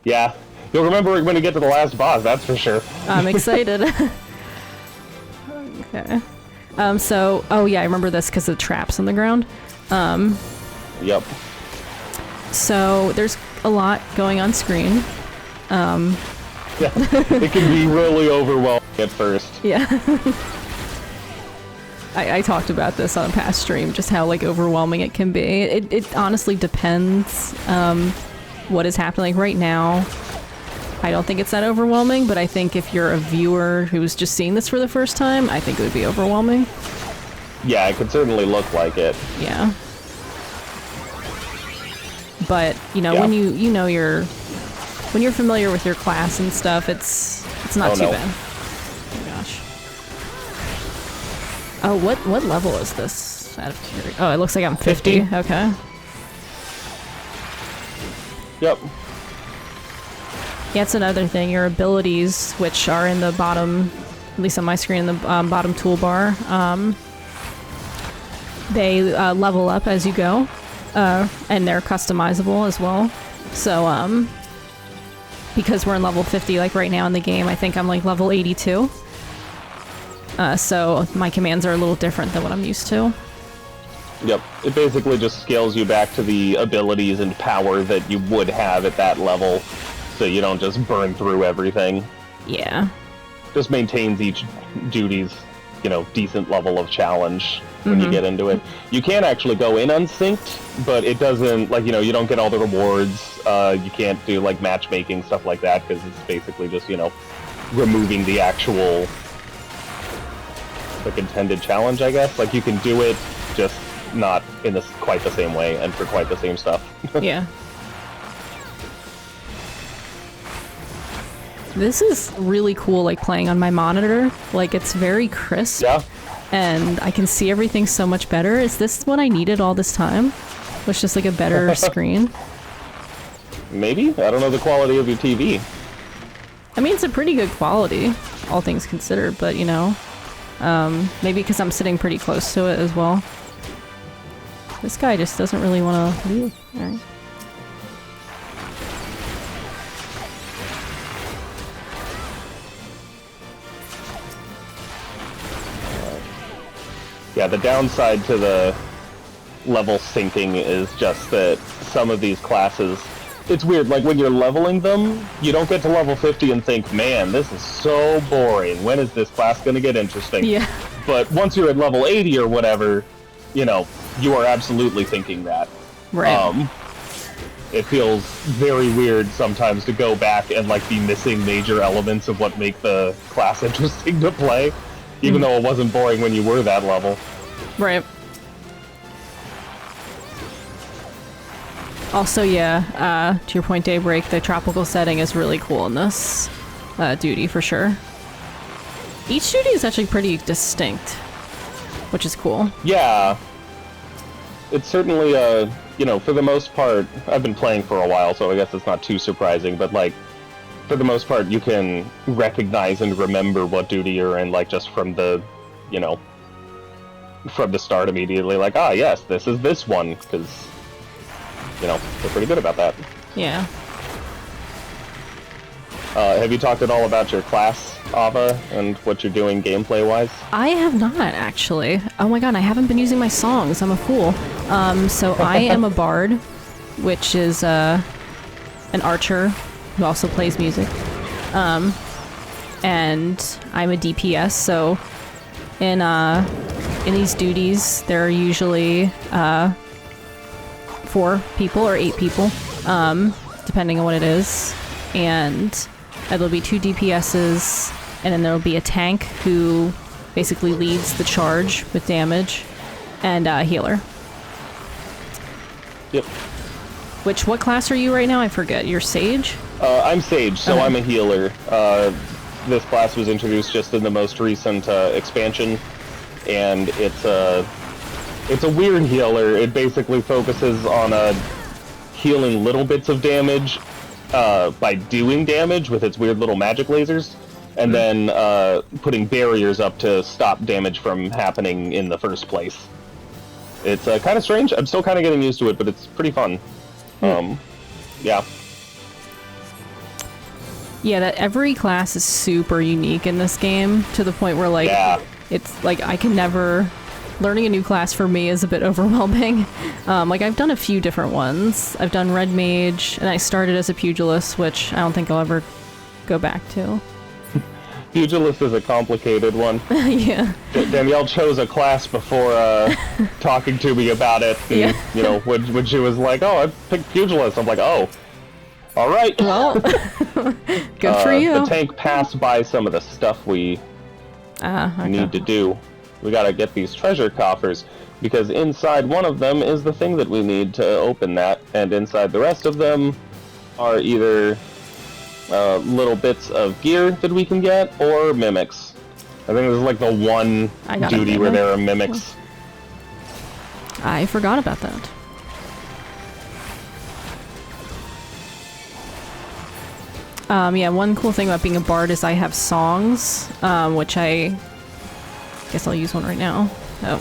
Yeah, You'll remember it when you get to the last boss, that's for sure. I'm excited. Okay. So, oh yeah, I remember this because of the traps on the ground. Yep. So, there's a lot going on screen. Yeah, it can be really overwhelming at first. Yeah. I talked about this on a past stream, just how like overwhelming it can be. It honestly depends what is happening. Like right now, I don't think it's that overwhelming, but I think if you're a viewer who's just seeing this for the first time, I think it would be overwhelming. Yeah, it could certainly look like it. Yeah. But, you know, Yeah. when when you're familiar with your class and stuff, it's not too bad. Oh my gosh. Oh, what level is this? Out of curiosity. Oh, it looks like I'm 50. 50. Okay. Yep. Yeah, it's another thing. Your abilities, which are in the bottom, at least on my screen, in the bottom toolbar, they level up as you go, and they're customizable as well. So, because we're in level 50, like right now in the game, I think I'm like level 82. So my commands are a little different than what I'm used to. Yep. It basically just scales you back to the abilities and power that you would have at that level, so you don't just burn through everything. Yeah. Just maintains each duty's, decent level of challenge when you get into it. You can actually go in unsynced, but it doesn't, you don't get all the rewards. You can't do, matchmaking, stuff like that, because it's basically just, removing the actual, intended challenge, I guess. You can do it, just not in quite the same way and for quite the same stuff. Yeah. This is really cool, playing on my monitor. It's very crisp. Yeah. And I can see everything so much better. Is this what I needed all this time? Was just, a better screen? Maybe? I don't know the quality of your TV. I mean, it's a pretty good quality, all things considered, but, maybe because I'm sitting pretty close to it as well. This guy just doesn't really want to leave. Alright. Yeah, the downside to the level syncing is just that some of these classes, it's weird, when you're leveling them, you don't get to level 50 and think, man, this is so boring, when is this class gonna get interesting? Yeah. But once you're at level 80 or whatever, you are absolutely thinking that. Right. It feels very weird sometimes to go back and, be missing major elements of what make the class interesting to play. Even though it wasn't boring when you were that level. Right. Also, yeah, to your point, Daybreak, the tropical setting is really cool in this duty, for sure. Each duty is actually pretty distinct, which is cool. Yeah. It's certainly, for the most part, I've been playing for a while, so I guess it's not too surprising, but, for the most part, you can recognize and remember what duty you're in, just from the, from the start immediately. Yes, this is this one, because, they're pretty good about that. Yeah. Have you talked at all about your class, Ahvah, and what you're doing gameplay-wise? I have not, actually. Oh my god, I haven't been using my songs. I'm a fool. So I am a bard, which is an archer who also plays music. And I'm a DPS, so in these duties, there are usually 4 people or 8 people, depending on what it is. And there'll be 2 DPSs, and then there'll be a tank who basically leads the charge with damage, and a healer. Yep. What class are you right now? I forget. You're Sage? I'm Sage, so I'm a healer. This class was introduced just in the most recent expansion, and it's a weird healer. It basically focuses on healing little bits of damage by doing damage with its weird little magic lasers, and then putting barriers up to stop damage from happening in the first place. It's kind of strange. I'm still kind of getting used to it, but it's pretty fun. Yeah. Yeah, that every class is super unique in this game to the point where, like, Yeah. it's like I can never... Learning a new class for me is a bit overwhelming. Like, I've done a few different ones. I've done Red Mage, and I started as a Pugilist, which I don't think I'll ever go back to. Pugilist is a complicated one. Yeah. Danielle chose a class before talking to me about it. And, Yeah. you know, when she was like, "Oh, I picked Pugilist," I'm like, "Oh, all right." Well, good for you. The tank passed by some of the stuff we Okay. need to do. We gotta get these treasure coffers, because inside one of them is the thing that we need to open that, and inside the rest of them are either little bits of gear that we can get, or mimics. I think this is like the one I got a duty where mimic. there are mimics. I forgot about that. Yeah, one cool thing about being a bard is I have songs, which I guess I'll use one right now. Oh,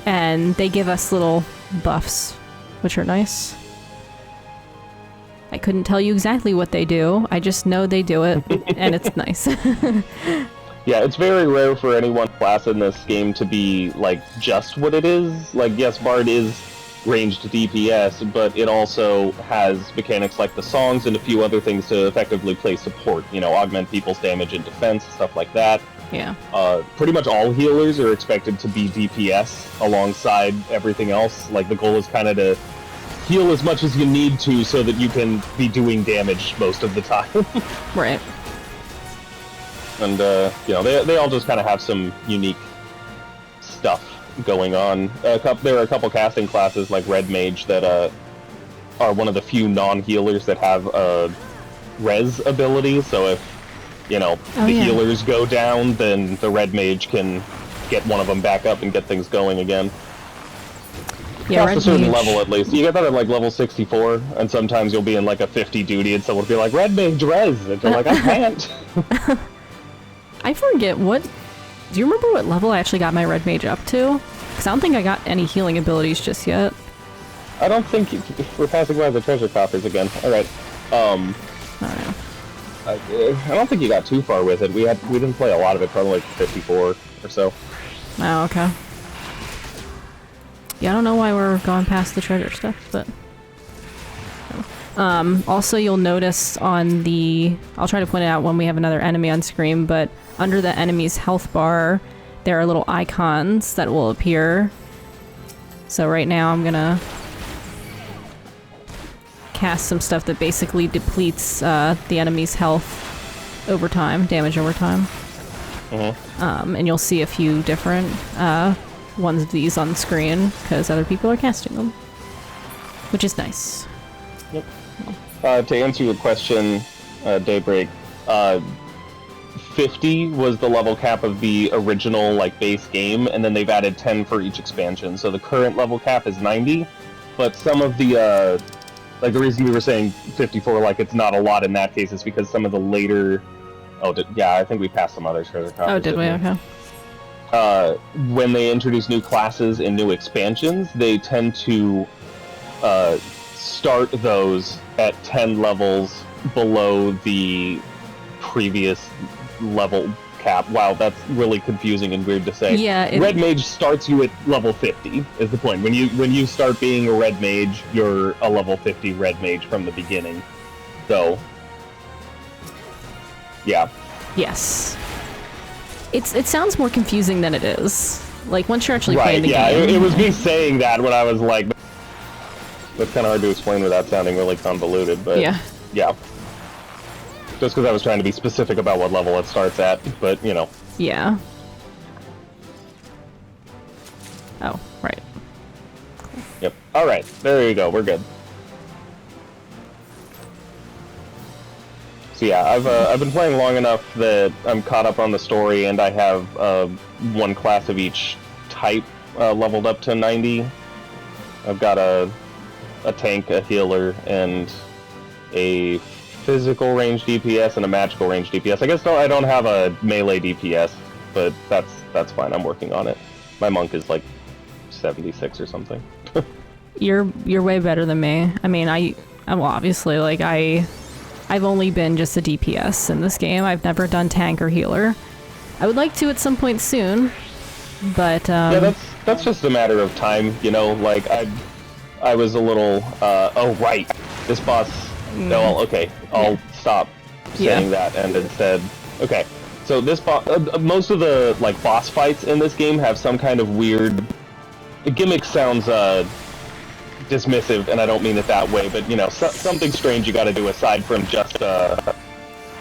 and they give us little buffs, which are nice. I couldn't tell you exactly what they do. I just know they do it, and it's nice. Yeah, it's very rare for any one class in this game to be, like, just what it is. Like, yes, Bard is ranged DPS, but it also has mechanics like the songs and a few other things to effectively play support. You know, augment people's damage and defense, stuff like that. Yeah. Pretty much all healers are expected to be DPS alongside everything else. Like, the goal is kind of to heal as much as you need to so that you can be doing damage most of the time. Right. And, you know, they all just kind of have some unique stuff going on. There are a couple casting classes like Red Mage that are one of the few non-healers that have a res ability, so if, you know, the healers go down, then the Red Mage can get one of them back up and get things going again. Yeah, Past Red a certain Mage. level, at least. You get that at, like, level 64, and sometimes you'll be in, like, a 50 duty, and someone will be like, Red Mage res! And you're like, I can't! I forget what... Do you remember what level I actually got my Red Mage up to? Because I don't think I got any healing abilities just yet. I don't think we're passing by the treasure coffers again. Alright. Alright. I don't think you got too far with it. We didn't play a lot of it, probably like 54 or so. Oh, okay. Yeah, I don't know why we're going past the treasure stuff, but... also, you'll notice on the... I'll try to point it out when we have another enemy on screen, but under the enemy's health bar, there are little icons that will appear. So right now I'm gonna cast some stuff that basically depletes the enemy's health over time, damage over time. And you'll see a few different ones of these on screen, because other people are casting them. Which is nice. Yep. To answer your question, Daybreak, 50 was the level cap of the original, like, base game, and then they've added 10 for each expansion. So the current level cap is 90, but some of the, like, the reason we were saying 54, like, it's not a lot in that case is because some of the later... yeah, I think we passed some other treasure coffers. Oh, did we? Okay. When they introduce new classes and new expansions, they tend to start those at 10 levels below the previous level cap. Wow, that's really confusing and weird to say. Yeah, Red Mage starts you at level 50, is the point. When you start being a Red Mage, you're a level 50 Red Mage from the beginning. So, yeah. Yes. It sounds more confusing than it is. Like, once you're actually playing the yeah, game. it was me saying that when I was like... That's kind of hard to explain without sounding really convoluted, but... Yeah. Yeah. Just because I was trying to be specific about what level it starts at, but, you know. Yeah. Oh, right. Yep. Alright, there you go, we're good. So yeah, I've been playing long enough that I'm caught up on the story, and I have one class of each type leveled up to 90. I've got a tank, a healer, and a physical range DPS and a magical range DPS. I guess I don't have a melee DPS, but that's fine. I'm working on it. My monk is like 76 or something. You're way better than me. I mean, well, obviously, like, I I've only been just a DPS in this game. I've never done tank or healer. I would like to at some point soon, but yeah, that's just a matter of time, you know. Like I was a little. Oh right, this boss. No, okay, I'll stop saying that and instead. Okay, so this boss. Most of the like boss fights in this game have some kind of weird. Gimmick sounds dismissive, and I don't mean it that way, but you know, something strange you got to do aside from just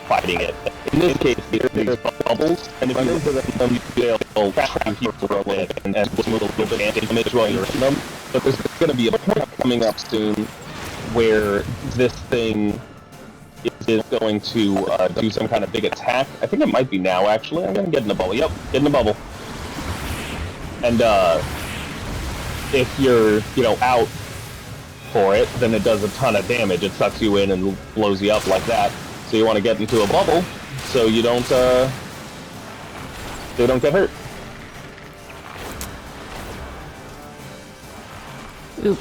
fighting it. In this case, there's bubbles, and if you go to them, they'll trap you for a bit and move a little bit of damage while you're in them. But there's going to be a point coming up soon where this thing is going to do some kind of big attack. I think it might be now, actually. I'm going to get in the bubble. Yep, get in the bubble. And if you're, you know, out for it, then it does a ton of damage. It sucks you in and blows you up like that. So you want to get into a bubble so you don't get hurt. Oop.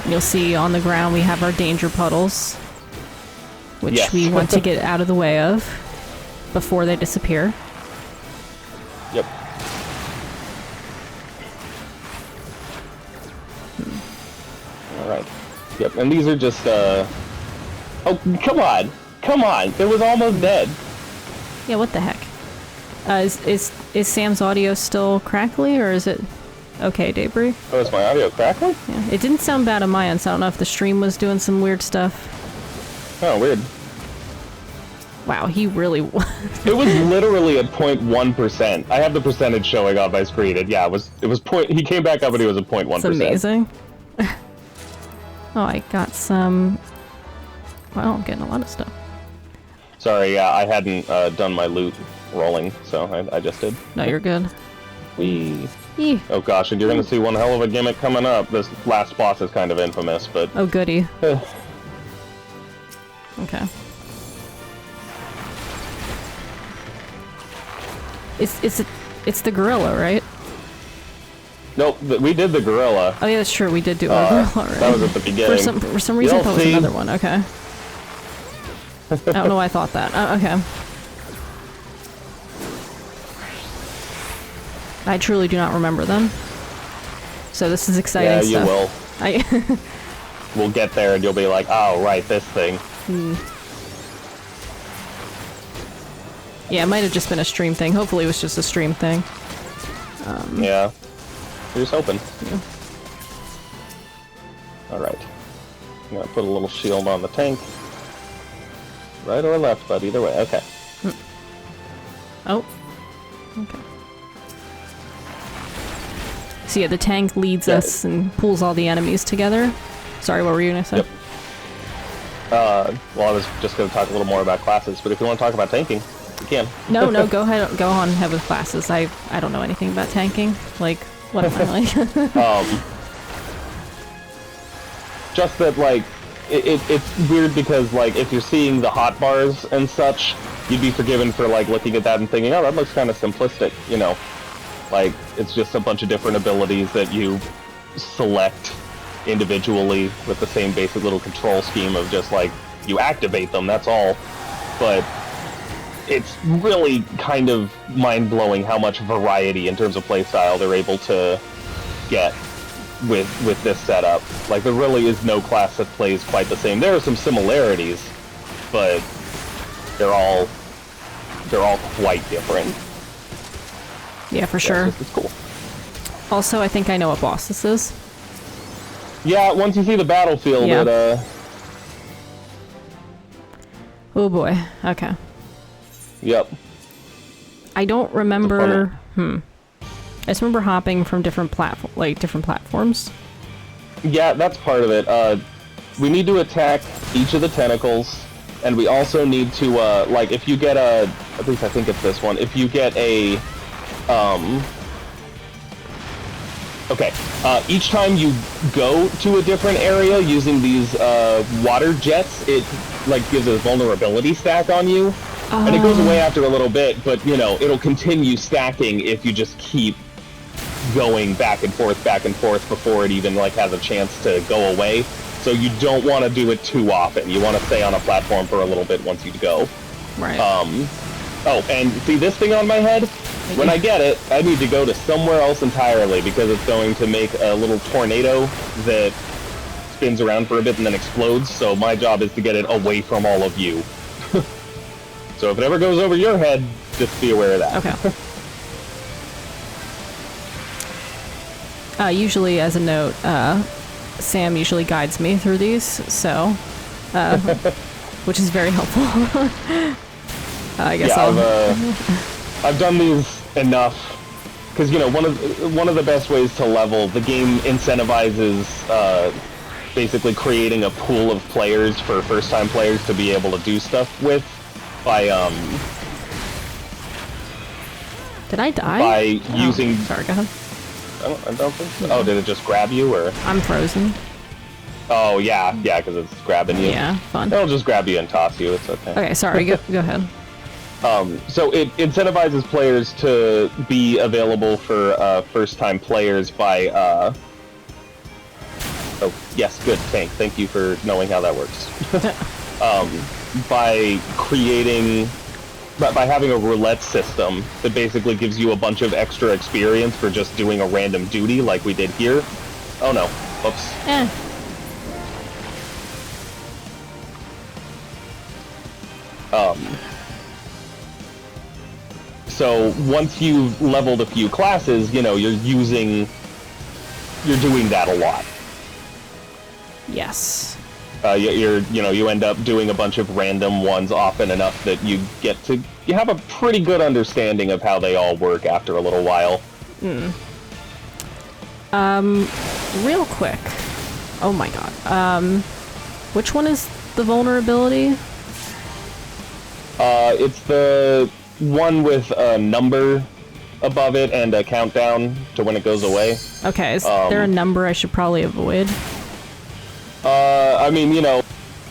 You'll see on the ground we have our danger puddles, which we want to get out of the way of before they disappear. Yep. Alright. Yep, and these are just, Oh, come on! Come on! It was almost dead! Yeah, what the heck? Is Sam's audio still crackly, or is it okay, Daybreak? Oh, is my audio crackling? Yeah, it didn't sound bad on my end, so I don't know if the stream was doing some weird stuff. Oh, weird. Wow, he really was. It was literally at 0.1%. I have the percentage showing on my screen, and yeah, it was point. He came back up and he was at 0.1%. It's amazing. Oh, I got some. Wow, I'm getting a lot of stuff. Sorry, yeah, I hadn't done my loot rolling, so I just did. No, you're good. Whee. Eeh. Oh gosh, and you're gonna see one hell of a gimmick coming up. This last boss is kind of infamous, but... Oh, goody. Okay. It's the gorilla, right? Nope, we did the gorilla. Oh yeah, that's true. We did do a gorilla, right? That was at the beginning. For some reason, I thought it was another one. Okay. I don't know why I thought that. Okay. I truly do not remember them. So this is exciting stuff. Yeah, you will. We'll get there and you'll be like, oh, right, this thing. Yeah, it might have just been a stream thing. Hopefully it was just a stream thing. Yeah. We're just hoping. Yeah. Alright. I'm gonna put a little shield on the tank. Right or left, but either way. Okay. Oh. Okay. So yeah, the tank leads us and pulls all the enemies together. Sorry, what were you gonna say? Yep. Well, I was just gonna talk a little more about classes, but if you want to talk about tanking, you can. No, go ahead, go on ahead with classes. I don't know anything about tanking. Like, what am I like? Just that, like, it's weird because, like, if you're seeing the hotbars and such, you'd be forgiven for, like, looking at that and thinking, oh, that looks kind of simplistic, you know? Like, it's just a bunch of different abilities that you select individually with the same basic little control scheme of just, like, you activate them, that's all. But it's really kind of mind-blowing how much variety in terms of playstyle they're able to get with this setup. Like, there really is no class that plays quite the same. There are some similarities, but they're all quite different. Yeah, for sure. It's cool. Also, I think I know what boss this is. Yeah, once you see the battlefield, Oh boy. Okay. Yep. I don't remember. I just remember hopping from different platforms. Yeah, that's part of it. We need to attack each of the tentacles, and we also need to, like, if you get at least I think it's this one, if you get a, okay, each time you go to a different area using these, water jets, it, like, gives a vulnerability stack on you. And it goes away after a little bit, but, you know, it'll continue stacking if you just keep going back and forth before it even, like, has a chance to go away. So you don't want to do it too often. You want to stay on a platform for a little bit once you go. Right. Oh, and see this thing on my head? When I get it, I need to go to somewhere else entirely because it's going to make a little tornado that spins around for a bit and then explodes. So my job is to get it away from all of you. So if it ever goes over your head, just be aware of that. Okay. Usually, as a note, Sam usually guides me through these, so, which is very helpful. I guess I've done these enough because, you know, one of the best ways to level, the game incentivizes basically creating a pool of players for first-time players to be able to do stuff with by Did I die? by using. Sorry, go ahead. I don't think so. Oh, did it just grab you, or? I'm frozen. Oh, yeah, because it's grabbing you. Yeah, fun. It'll just grab you and toss you, it's okay. Okay, sorry, go ahead. So it incentivizes players to be available for first-time players by, oh, yes, good, Tank. Thank you for knowing how that works. By having a roulette system that basically gives you a bunch of extra experience for just doing a random duty like we did here. Oh no. Oops. So once you've leveled a few classes, you know, you're doing that a lot. Yes. You end up doing a bunch of random ones often enough that you have a pretty good understanding of how they all work after a little while. Real quick. Oh my god. Which one is the vulnerability? It's the one with a number above it and a countdown to when it goes away. Okay, is there a number I should probably avoid? I mean, you know,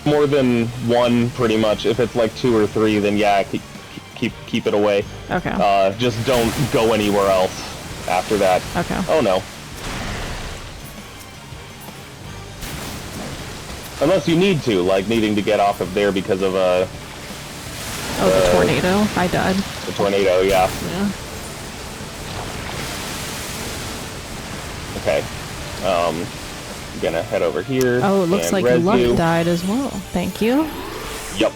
more than one, pretty much. If it's like 2 or 3, then yeah, keep it away. Okay. Just don't go anywhere else after that. Okay. Oh no. Unless you need to, like needing to get off of there because of oh, the tornado. I died. The tornado, yeah. Yeah. Okay. I'm gonna head over here. Oh, it looks like Luck died as well. Thank you. Yep.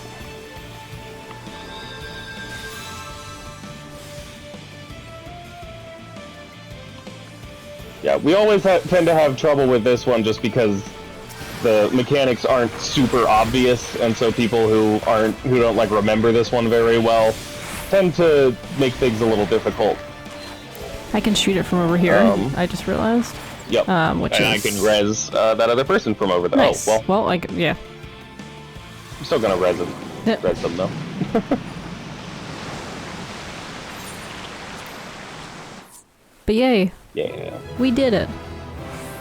Yeah, we always tend to have trouble with this one just because the mechanics aren't super obvious, and so people who don't like remember this one very well tend to make things a little difficult. I can shoot it from over here. I just realized. Yep. I can res that other person from over there. Nice. Oh, well. Well, yeah. I'm still gonna res them. Yep. Res them though. But yay. Yeah. We did it.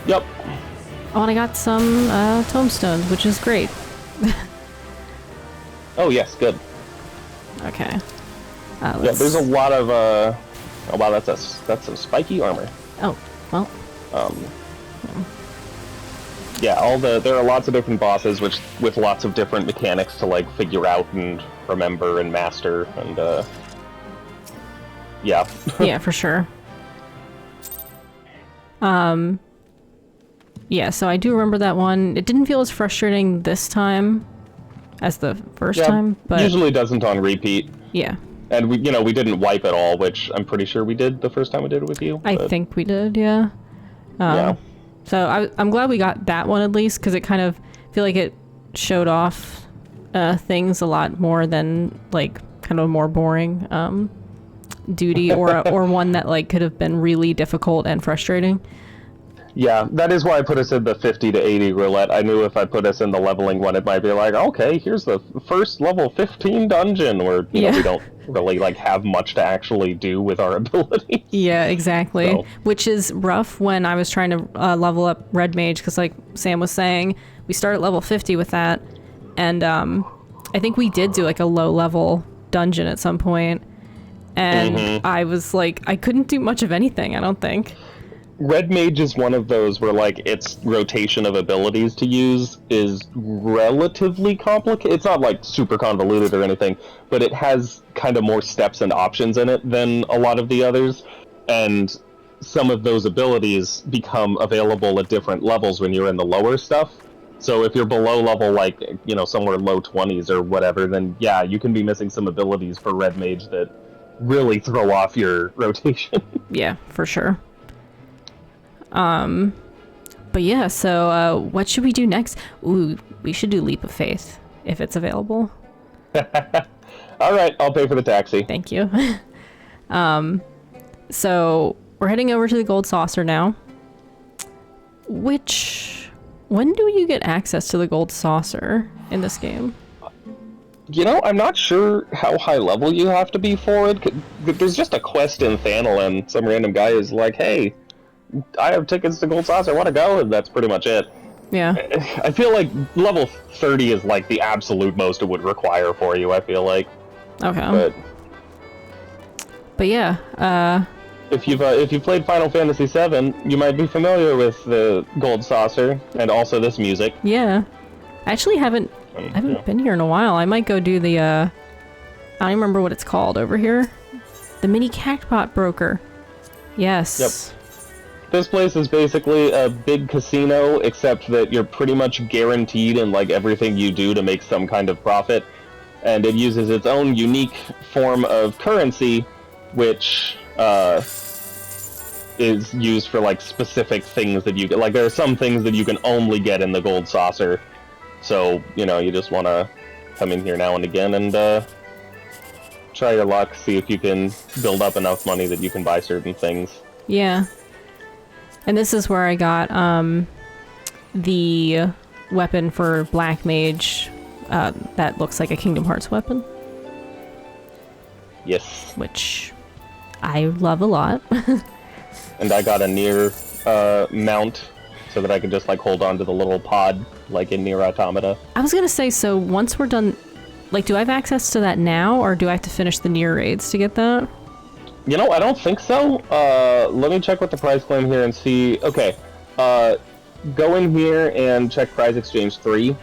Yep. Oh, and I got some tombstones, which is great. Oh yes, good. Okay. Yeah, there's a lot of oh wow, that's some spiky armor. Oh, well. Yeah, there are lots of different bosses with lots of different mechanics to like figure out and remember and master, and yeah. Yeah, for sure. Yeah, so I do remember that one. It didn't feel as frustrating this time as the first time, but usually doesn't on repeat. Yeah. And we didn't wipe at all, which I'm pretty sure we did the first time we did it with you. I think we did, yeah. Yeah. So I'm glad we got that one at least, because it kind of feel like it showed off things a lot more than like kind of a more boring duty or one that like could have been really difficult and frustrating. Yeah, that is why I put us in the 50 to 80 roulette. I knew if I put us in the leveling one, it might be like, okay, here's the first level 15 dungeon where you know, we don't really like have much to actually do with our abilities. Yeah, exactly. So. Which is rough when I was trying to level up Red Mage, because like Sam was saying, we started level 50 with that, and I think we did do like a low level dungeon at some point, and I was like, I couldn't do much of anything, I don't think. Red Mage is one of those where, like, its rotation of abilities to use is relatively complicated. It's not, like, super convoluted or anything, but it has kind of more steps and options in it than a lot of the others, and some of those abilities become available at different levels when you're in the lower stuff. So if you're below level, like, you know, somewhere low 20s or whatever, then, yeah, you can be missing some abilities for Red Mage that really throw off your rotation. Yeah, for sure. But yeah, so what should we do next? Ooh, we should do Leap of Faith if it's available. All right, I'll pay for the taxi. Thank you. So we're heading over to the Gold Saucer now. When do you get access to the Gold Saucer in this game? You know, I'm not sure how high level you have to be for it. There's just a quest in Thanalin. Some random guy is like, hey, I have tickets to Gold Saucer, I want to go, and that's pretty much it. Yeah. I feel like level 30 is like the absolute most it would require for you, I feel like. Okay. But yeah, if you've played Final Fantasy VII, you might be familiar with the Gold Saucer and also this music. Yeah. I actually haven't been here in a while. I might go do the I don't even remember what it's called over here. The mini cactpot broker. Yes. Yep. This place is basically a big casino, except that you're pretty much guaranteed in like everything you do to make some kind of profit, and it uses its own unique form of currency, which is used for like specific things that you get. Like there are some things that you can only get in the Gold Saucer, so you know you just want to come in here now and again and try your luck, see if you can build up enough money that you can buy certain things. Yeah. And this is where I got the weapon for Black Mage that looks like a Kingdom Hearts weapon. Yes. Which I love a lot. And I got a Nier mount so that I can just like hold on to the little pod like in Nier Automata. I was gonna say, so once we're done, like, do I have access to that now, or do I have to finish the Nier Raids to get that? You know, I don't think so. Let me check with the prize claim here and see. Okay, go in here and check Prize Exchange 3.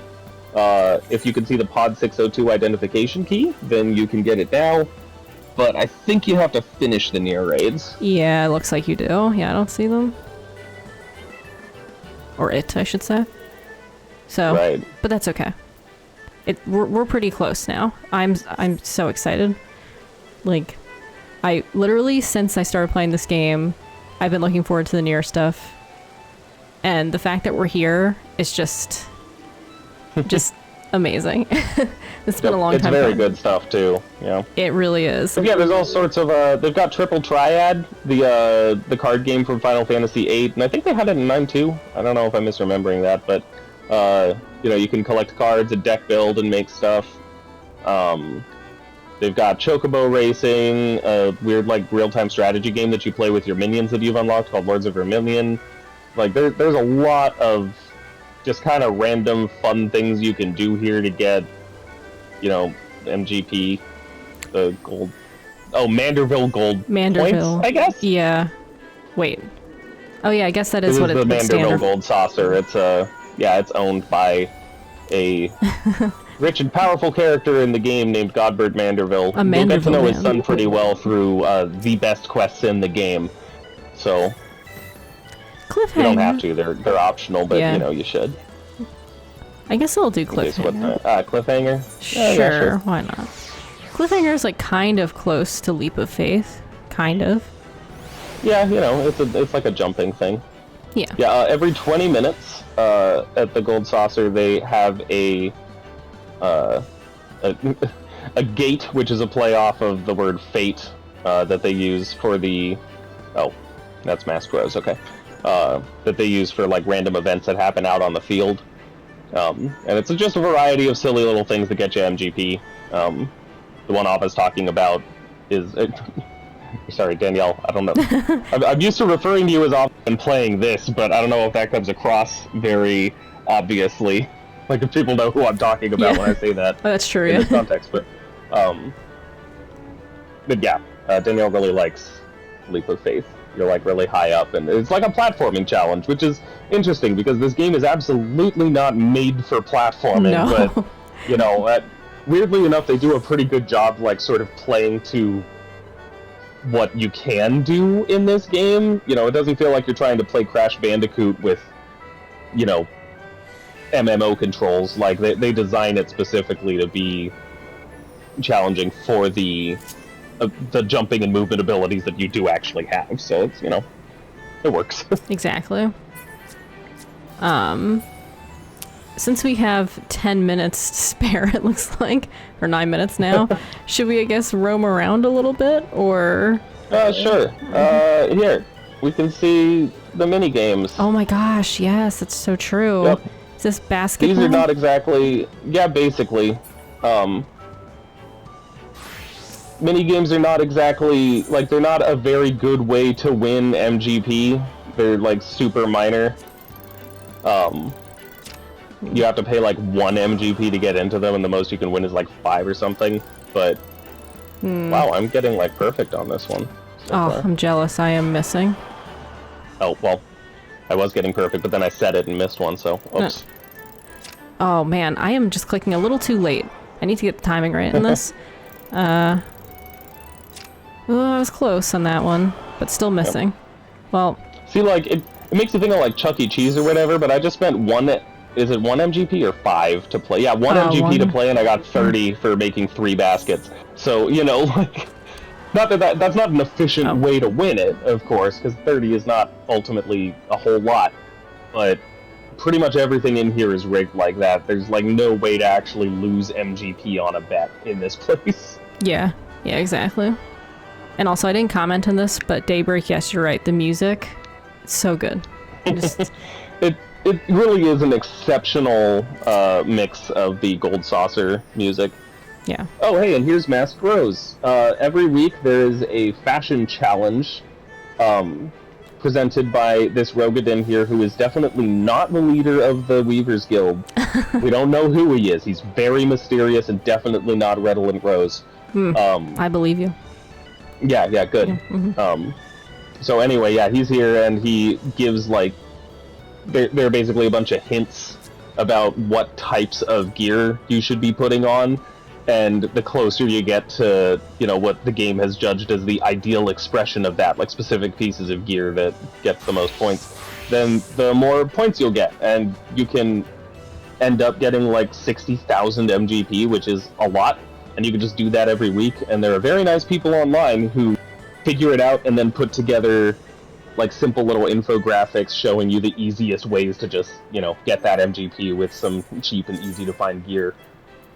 If you can see the Pod 602 identification key, then you can get it now. But I think you have to finish the Nier Raids. Yeah, it looks like you do. Yeah, I don't see them. Or it, I should say. So, right. But that's okay. We're pretty close now. I'm so excited. Like, I literally, since I started playing this game, I've been looking forward to the Nier stuff. And the fact that we're here is just amazing. It's been a long time. It's very good stuff too. Yeah. It really is. But yeah, there's all sorts of. They've got Triple Triad, the card game from Final Fantasy VIII, and I think they had it in 9 too. I don't know if I'm misremembering that, but you know, you can collect cards and deck build and make stuff. They've got Chocobo Racing, a weird like real-time strategy game that you play with your minions that you've unlocked called Lords of Vermilion. Like there's a lot of just kind of random fun things you can do here to get, you know, MGP, the gold. Oh, Manderville gold points, I guess? Yeah. Wait. Oh yeah, I guess that is what it's the Manderville standard. Gold Saucer. It's it's owned by a rich and powerful character in the game named Godbert Manderville. You'll get to know his son pretty well through the best quests in the game. So Cliffhanger. you don't have to. They're optional, but yeah. You know you should. I guess I'll do Cliffhanger. Cliffhanger? Sure, yeah, sure, why not? Cliffhanger is like kind of close to Leap of Faith. Kind of. Yeah, you know, it's like a jumping thing. Yeah. Yeah, every 20 minutes at the Gold Saucer, they have a gate, which is a play off of the word fate that they use for the... Oh, that's Masked Rose, okay. That they use for like random events that happen out on the field. And it's just a variety of silly little things that get you MGP. The one Ahvah's talking about is... Sorry, Danielle, I don't know. I'm used to referring to you as Ahvah and playing this, but I don't know if that comes across very obviously. Like, if people know who I'm talking about when I say that. Oh, that's true, in yeah. this context, but yeah, Danielle really likes Leap of Faith. you're like really high up, and it's like a platforming challenge, which is interesting because this game is absolutely not made for platforming. No. But you know, weirdly enough, they do a pretty good job, like sort of playing to what you can do in this game. You know, it doesn't feel like you're trying to play Crash Bandicoot with, you know, MMO controls. Like they design it specifically to be challenging for the jumping and movement abilities that you do actually have. So it's, you know, it works. Exactly. Since we have 10 minutes to spare, it looks like, or 9 minutes now, should we, I guess, roam around a little bit, or? Sure. Here, we can see the mini games. Oh my gosh, yes, it's so true. Yep. Is this basketball? These are not exactly, yeah, basically. Mini games are not exactly, like, they're not a very good way to win MGP. They're, like, super minor. You have to pay, like, 1 MGP to get into them, and the most you can win is, like, 5 or something. But, wow, I'm getting, like, perfect on this one. So far. I'm jealous. I am missing. Oh, well, I was getting perfect, but then I said it and missed one, so, oops. Oh, man, I am just clicking a little too late. I need to get the timing right in this. Oh, I was close on that one, but still missing. Yep. Well... See, like, it makes you think of, like, Chuck E. Cheese or whatever, but I just spent 1... Is it 1 MGP or 5 to play? Yeah, 1 MGP to play, and I got 30 for making 3 baskets. So, you know, like... Not that's not an efficient way to win it, of course, because 30 is not ultimately a whole lot. But pretty much everything in here is rigged like that. There's, like, no way to actually lose MGP on a bet in this place. Yeah, exactly. And also, I didn't comment on this, but Daybreak, yes, you're right. The music, so good. It really is an exceptional mix of the Gold Saucer music. Yeah. Oh, hey, and here's Masked Rose. Every week there is a fashion challenge presented by this Rogadin here, who is definitely not the leader of the Weavers Guild. We don't know who he is. He's very mysterious and definitely not Redolent Rose. I believe you. Yeah, good. Yeah, mm-hmm. So anyway, yeah, he's here, and he gives, like, there are basically a bunch of hints about what types of gear you should be putting on, and the closer you get to, you know, what the game has judged as the ideal expression of that, like specific pieces of gear that gets the most points, then the more points you'll get, and you can end up getting like 60,000 MGP, which is a lot, and you can just do that every week, and there are very nice people online who figure it out and then put together like simple little infographics showing you the easiest ways to just, you know, get that MGP with some cheap and easy to find gear.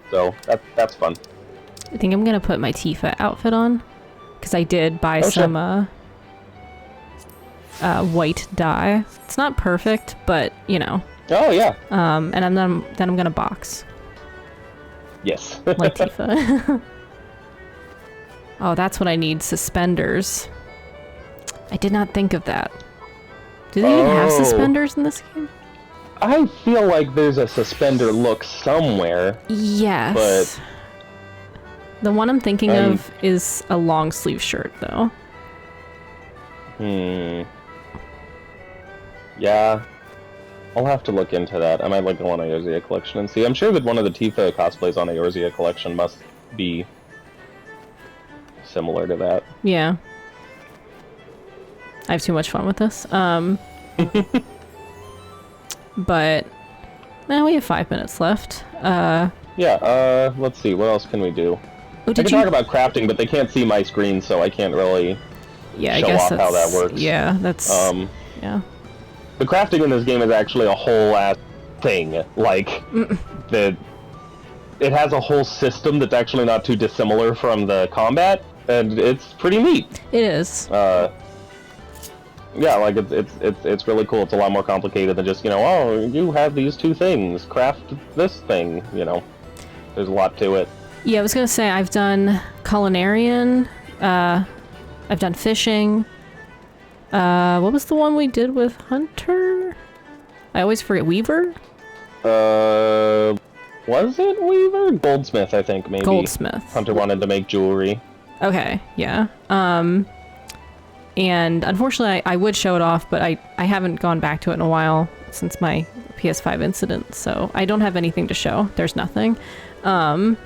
So that's fun. I think I'm gonna put my Tifa outfit on, because I did buy some white dye. It's not perfect, but you know. Oh yeah. And then I'm gonna box. Yes. Like Tifa. Oh, that's what I need. Suspenders. I did not think of that. Do they even have suspenders in this game? I feel like there's a suspender look somewhere. Yes. But the one I'm thinking of is a long sleeve shirt, though. Yeah. I'll have to look into that. I might look at one Eorzea collection and see. I'm sure that one of the Tifa cosplays on Eorzea collection must be similar to that. Yeah. I have too much fun with this. But we have 5 minutes left. Let's see. What else can we do? I can talk about crafting, but they can't see my screen, so I can't really show off how that works. Yeah, that's... yeah. The crafting in this game is actually a whole ass thing. Like, it has a whole system that's actually not too dissimilar from the combat, and it's pretty neat. It is. Yeah, like it's really cool. It's a lot more complicated than just, you know, oh, you have these 2 things, craft this thing, you know. There's a lot to it. Yeah, I was gonna say I've done culinarian, I've done fishing. What was the one we did with Hunter? I always forget. Weaver? Was it Weaver? Goldsmith, I think, maybe. Goldsmith. Hunter wanted to make jewelry. Okay, yeah. And unfortunately, I would show it off, but I haven't gone back to it in a while since my PS5 incident, so I don't have anything to show. There's nothing. But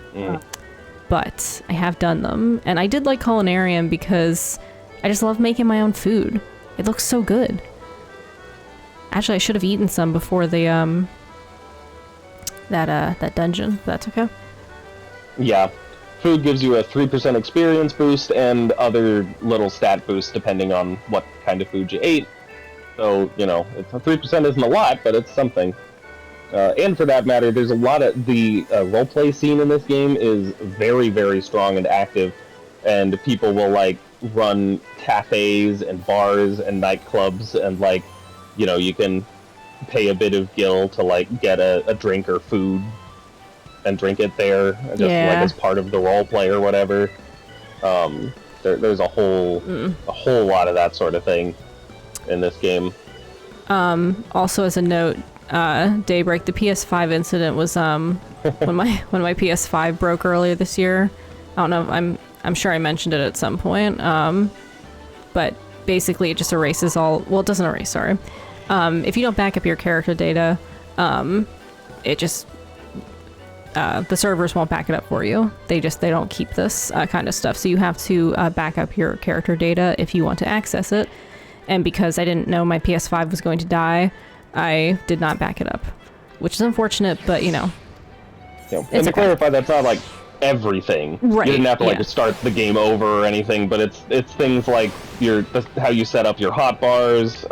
I have done them, and I did like Culinarium because I just love making my own food. It looks so good. Actually, I should have eaten some before the that dungeon. But that's okay. Yeah. Food gives you a 3% experience boost and other little stat boosts depending on what kind of food you ate. So, you know, 3% isn't a lot, but it's something. And for that matter, there's a lot of... The roleplay scene in this game is very, very strong and active. And people will, like, run cafes and bars and nightclubs and, like, you know, you can pay a bit of gil to, like, get a drink or food and drink it there, just like as part of the roleplay or whatever. There's a whole lot of that sort of thing in this game. Also, as a note, Daybreak, the PS5 incident was when my PS5 broke earlier this year. I don't know. I'm sure I mentioned it at some point. But basically, it just erases all. Well, it doesn't erase. Sorry. If you don't back up your character data, it just the servers won't back it up for you. They don't keep this kind of stuff. So you have to back up your character data if you want to access it. And because I didn't know my PS5 was going to die, I did not back it up, which is unfortunate, but you know. Yeah. And to clarify, that's not like everything. Right. You didn't have to like start the game over or anything, but it's things like how you set up your hotbars,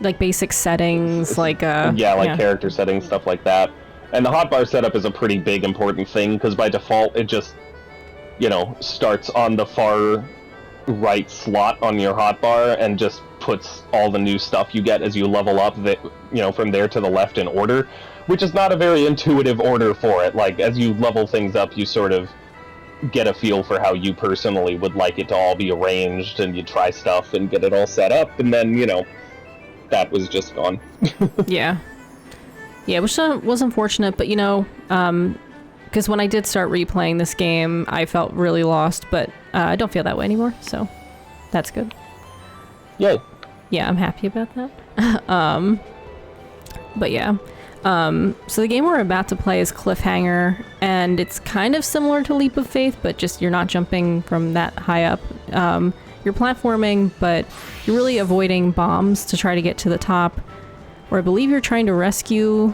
like basic settings, like character settings, stuff like that. And the hotbar setup is a pretty big important thing because by default it just, you know, starts on the far right slot on your hotbar and just puts all the new stuff you get as you level up, that, you know, from there to the left in order, which is not a very intuitive order for it. Like, as you level things up, you sort of get a feel for how you personally would like it to all be arranged, and you try stuff and get it all set up, and then, you know, that was just gone. Yeah, which was unfortunate, but you know, because when I did start replaying this game, I felt really lost, but I don't feel that way anymore, so that's good. Yay. Yeah, I'm happy about that. But yeah. So the game we're about to play is Cliffhanger, and it's kind of similar to Leap of Faith, but just you're not jumping from that high up. You're platforming, but you're really avoiding bombs to try to get to the top, where I believe you're trying to rescue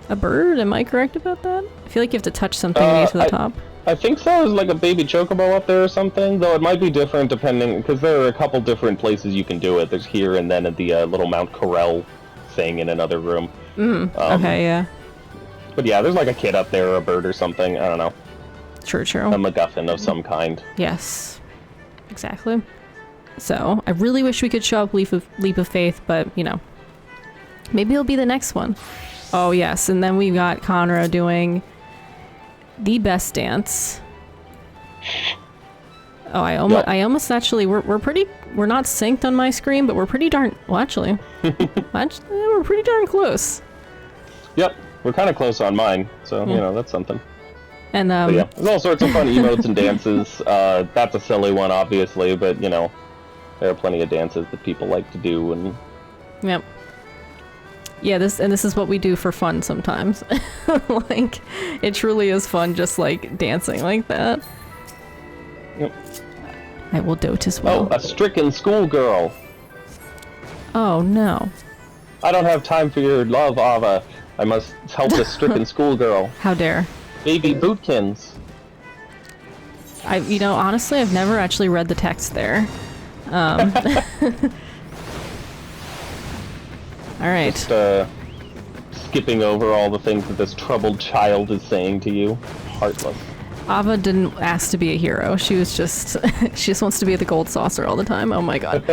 a bird. Am I correct about that? I feel like you have to touch something to get to the top. I think so. There's like a baby chocobo up there or something, though it might be different depending, because there are a couple different places you can do it. There's here and then at the little Mount Corel thing in another room. Okay, yeah. But yeah, there's like a kid up there or a bird or something. I don't know. True. A MacGuffin of some kind. Yes. Exactly. So, I really wish we could show up Leap of Faith, but, you know, maybe it'll be the next one. Oh, yes, and then we've got Conra doing the best dance. Oh, I almost actually, we're not synced on my screen, but we're pretty darn, well, actually, we're pretty darn close. Yep, we're kind of close on mine, so, you know, that's something. And, but yeah, there's all sorts of fun emotes and dances. That's a silly one, obviously, but, you know, there are plenty of dances that people like to do, and... Yep. Yeah, this is what we do for fun sometimes. Like, it truly is fun just, like, dancing like that. Yep. I will dote as well. Oh, a stricken schoolgirl! Oh, no. I don't have time for your love, Ahvah. I must help this stricken schoolgirl. How dare. Baby bootkins. You know, honestly, I've never actually read the text there. Alright. Just, skipping over all the things that this troubled child is saying to you. Heartless. Ahvah didn't ask to be a hero. She was just... she just wants to be the gold saucer all the time. Oh my god.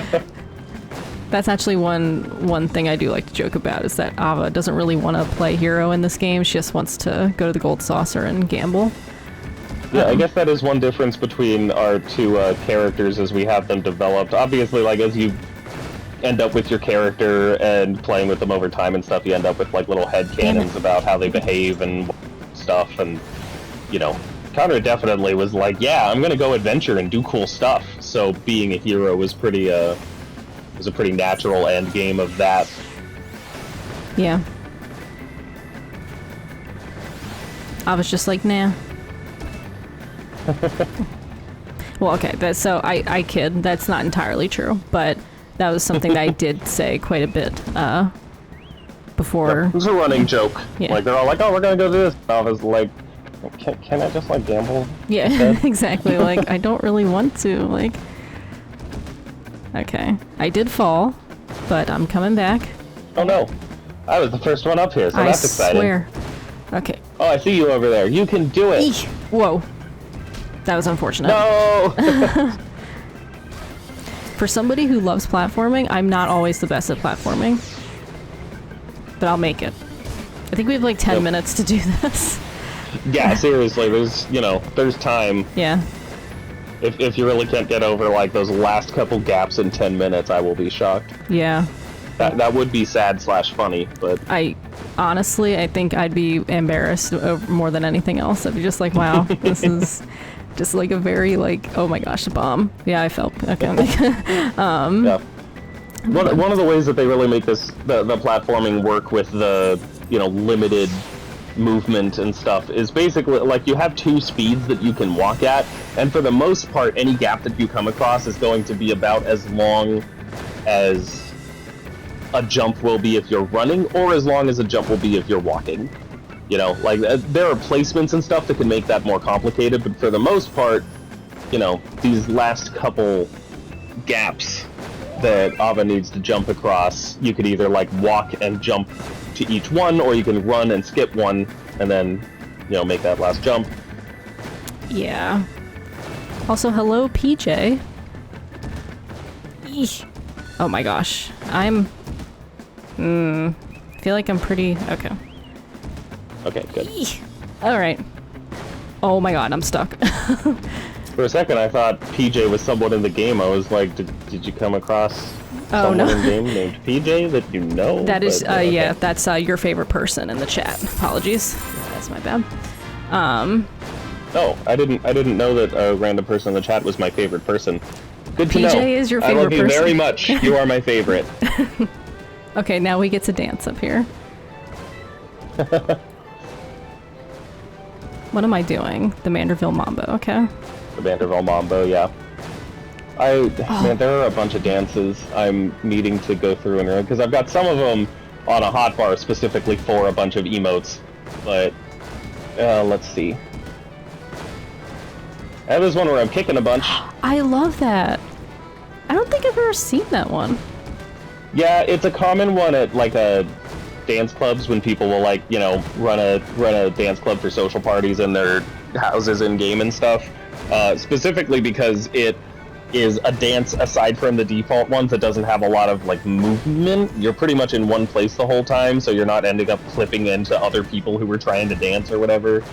That's actually one thing I do like to joke about, is that Ahvah doesn't really want to play hero in this game. She just wants to go to the gold saucer and gamble. Yeah, I guess that is one difference between our two characters as we have them developed. Obviously, like, as you end up with your character and playing with them over time and stuff, you end up with, like, little headcanons about how they behave and stuff, and, you know, Connor definitely was like, yeah, I'm gonna go adventure and do cool stuff, so being a hero was pretty was a pretty natural end game of that. Yeah. I was just like, nah. Well, okay, so I kid. That's not entirely true, but that was something that I did say quite a bit before. It was a running joke. Yeah. Like, they're all like, oh, we're gonna go do this. And I was like, can I just, like, gamble? Yeah, exactly. Like, I don't really want to. Like, okay. I did fall, but I'm coming back. Oh, no. I was the first one up here, so that's exciting. I swear. Okay. Oh, I see you over there. You can do it. Eesh. Whoa. That was unfortunate. No! For somebody who loves platforming, I'm not always the best at platforming. But I'll make it. I think we have like 10 minutes to do this. Yeah, seriously, there's time. Yeah. If you really can't get over, like, those last couple gaps in 10 minutes, I will be shocked. Yeah. That would be sad/funny, but... Honestly, I think I'd be embarrassed more than anything else. I'd be just like, wow, this is just like a very, like, oh my gosh, a bomb. Yeah, I felt... Okay. Yeah. One of the ways that they really make the platforming work with the, limited movement and stuff is basically, like, you have 2 speeds that you can walk at, and for the most part, any gap that you come across is going to be about as long as a jump will be if you're running, or as long as a jump will be if you're walking. Like, there are placements and stuff that can make that more complicated, but for the most part, these last couple gaps that Ahvah needs to jump across, you could either, like, walk and jump to each one, or you can run and skip one, and then, make that last jump. Yeah. Also, hello, PJ. Eesh. Oh my gosh. I feel like I'm pretty... Okay. Okay, good. Alright. Oh my god, I'm stuck. For a second, I thought PJ was someone in the game. I was like, did you come across someone in the game named PJ that you know? That is, okay. Yeah, that's your favorite person in the chat. Apologies. That's my bad. No, I didn't know that a random person in the chat was my favorite person. Good to know. PJ is your favorite person. I love you very much. You are my favorite. Okay, now we get to dance up here. What am I doing? The Manderville Mambo, okay. The Manderville Mambo, yeah. Man, there are a bunch of dances I'm needing to go through and around, because I've got some of them on a hotbar specifically for a bunch of emotes, but let's see. I have this one where I'm kicking a bunch. I love that. I don't think I've ever seen that one. Yeah, it's a common one at, like, dance clubs when people will, like, run a dance club for social parties in their houses in game and stuff. Specifically because it is a dance aside from the default ones that doesn't have a lot of, like, movement. You're pretty much in one place the whole time, so you're not ending up clipping into other people who were trying to dance or whatever.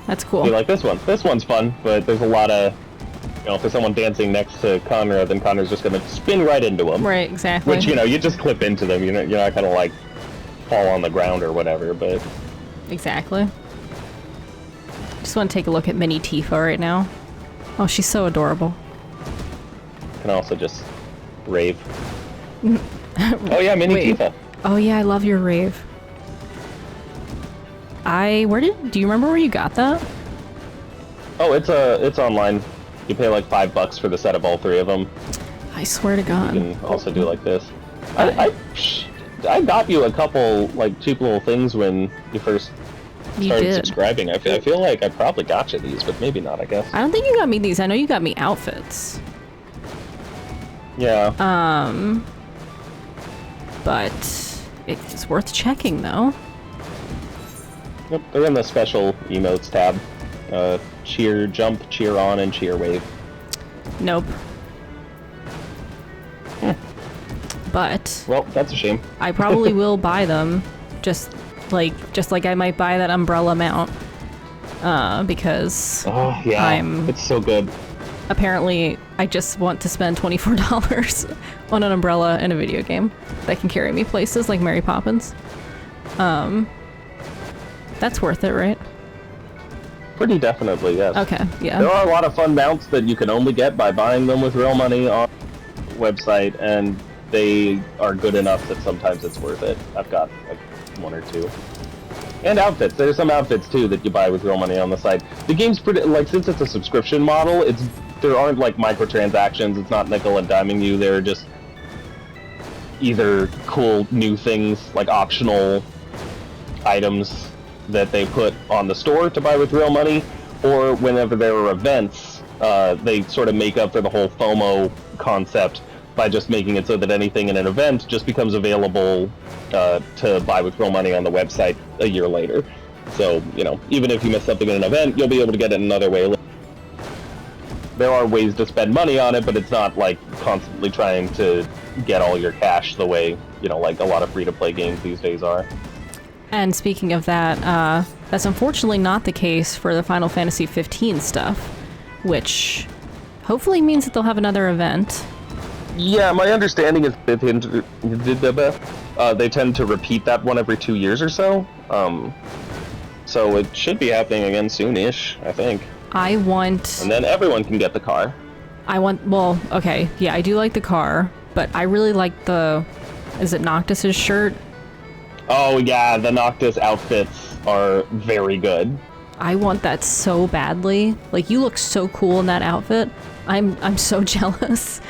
That's cool. You like this one? This one's fun, but there's a lot of, if there's someone dancing next to Conrad, then Connor's just gonna spin right into him. Right, exactly. Which, you just clip into them. You're not gonna, like, fall on the ground or whatever, but... Exactly. Just want to take a look at Mini Tifa right now. Oh, she's so adorable. Can also just rave. Oh yeah, Mini Tifa. Oh yeah, I love your rave. Do you remember where you got that? Oh, it's online. You pay like $5 for the set of all 3 of them. I swear to God. You can also do like this. I got you a couple, like, cheap little things when you first started subscribing. I feel like I probably got you these, but maybe not, I guess. I don't think you got me these. I know you got me outfits. Yeah. But it's worth checking, though. Yep, they're in the special emotes tab. Cheer jump, cheer on, and cheer wave. Nope. But... Well, that's a shame. I probably will buy them, just like I might buy that umbrella mount. Because... Oh, yeah, it's so good. Apparently, I just want to spend $24 on an umbrella in a video game that can carry me places like Mary Poppins. That's worth it, right? Pretty definitely, yes. Okay, yeah. There are a lot of fun mounts that you can only get by buying them with real money on the website, and they are good enough that sometimes it's worth it. I've got like 1 or 2. And outfits. There's some outfits too that you buy with real money on the site. The game's pretty, like, since it's a subscription model, there aren't like microtransactions. It's not nickel and diming you. They're just either cool new things, like optional items that they put on the store to buy with real money, or whenever there are events, they sort of make up for the whole FOMO concept by just making it so that anything in an event just becomes available to buy with real money on the website a year later. So, you know, even if you miss something in an event, you'll be able to get it another way. There are ways to spend money on it, but it's not like constantly trying to get all your cash the way, you know, like a lot of free-to-play games these days are. And speaking of that, that's unfortunately not the case for the Final Fantasy XV stuff, which hopefully means that they'll have another event. Yeah, my understanding is they tend to repeat that one every 2 years or so. So it should be happening again soon-ish, I think. I want... And then everyone can get the car. Well, okay, yeah, I do like the car, but I really like the... Is it Noctis's shirt? Oh yeah, the Noctis outfits are very good. I want that so badly. Like, you look so cool in that outfit. I'm so jealous.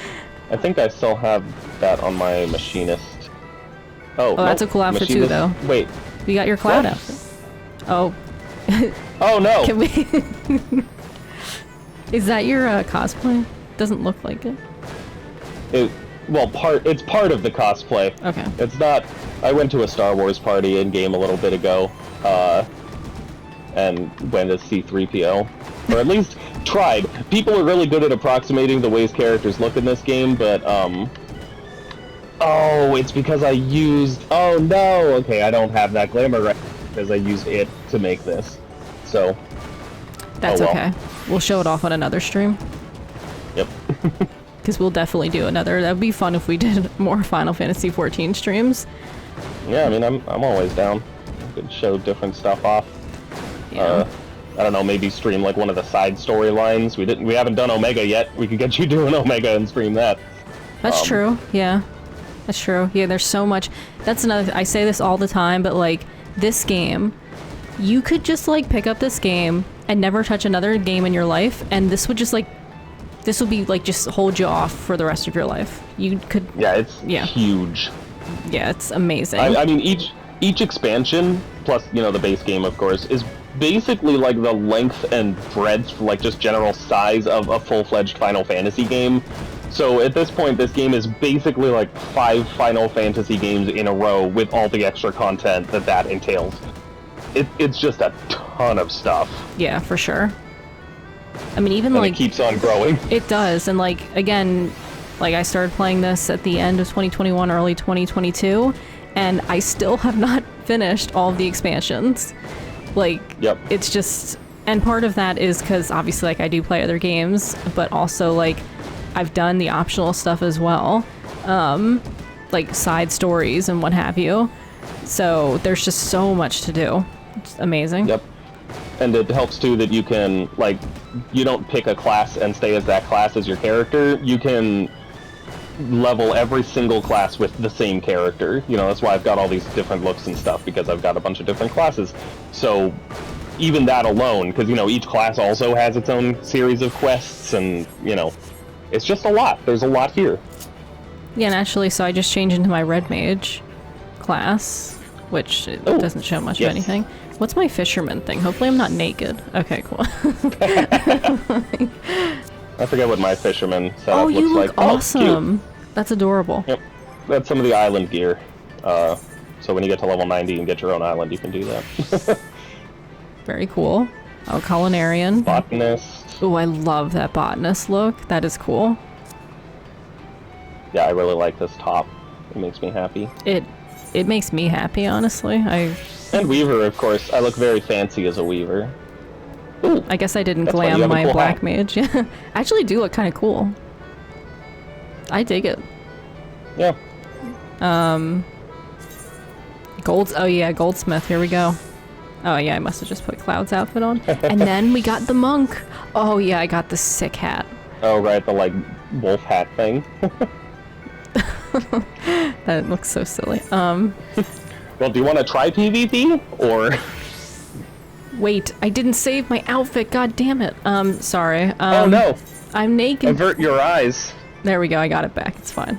I think I still have that on my Machinist. Oh, that's a cool outfit too, though. Wait. You got your Cloud outfit. Oh. Oh no! Can we... Is that your cosplay? Doesn't look like it. It's part of the cosplay. Okay. It's not... I went to a Star Wars party in-game a little bit ago, and went as C-3PO. Or at least tried. People are really good at approximating the ways characters look in this game, but, oh, it's because I used... Oh no! Okay, I don't have that glamour right because I used it to make this. So... That's okay. We'll show it off on another stream. Yep. Because we'll definitely do another. That would be fun if we did more Final Fantasy XIV streams. Yeah, I mean, I'm always down. We could show different stuff off. Yeah. I don't know, maybe stream like one of the side storylines. We haven't done Omega yet. We could get you doing Omega and stream that. That's true. Yeah. That's true. Yeah, there's so much. That's another... I say this all the time, but like, this game, you could just like pick up this game and never touch another game in your life, and this would just like... This would be like just hold you off for the rest of your life. You could... Yeah, it's huge. Yeah, it's amazing. I mean, each expansion, plus, you know, the base game, of course, is basically like the length and breadth, like just general size of a full-fledged Final Fantasy game. So at this point, this game is basically like 5 Final Fantasy games in a row with all the extra content that entails. It's just a ton of stuff. Yeah, for sure. I mean, even and like... it keeps on growing. It does, and like, again, like I started playing this at the end of 2021, early 2022, and I still have not finished all of the expansions. Like, yep. It's just... And part of that is because, obviously, like, I do play other games, but also, like, I've done the optional stuff as well. Like, side stories and what have you. So, there's just so much to do. It's amazing. Yep. And it helps, too, that you can, like, you don't pick a class and stay as that class as your character. You can level every single class with the same character. You know, that's why I've got all these different looks and stuff, because I've got a bunch of different classes. So, even that alone, because, you know, each class also has its own series of quests, and, you know, it's just a lot. There's a lot here. Yeah, and actually, so I just changed into my Red Mage class, which doesn't show much of anything. What's my fisherman thing? Hopefully I'm not naked. Okay, cool. I forget what my fisherman setup looks like. Oh, you look awesome. Oh, that's adorable. Yep. That's some of the island gear. So when you get to level 90 and get your own island, you can do that. Very cool. Oh, Culinarian. Botanist. Oh, I love that botanist look. That is cool. Yeah, I really like this top. It makes me happy. It makes me happy, honestly. And Weaver, of course. I look very fancy as a Weaver. Ooh, I guess I didn't glam my cool Black Mage. I actually do look kind of cool. I dig it. Yeah. Oh yeah, Goldsmith. Here we go. Oh yeah, I must have just put Cloud's outfit on. And then we got the monk. Oh yeah, I got the sick hat. Oh right, the like wolf hat thing. That looks so silly. Well, do you want to try PvP or? Wait, I didn't save my outfit. God damn it. Sorry. Oh no. I'm naked. Avert your eyes. There we go. I got it back. It's fine.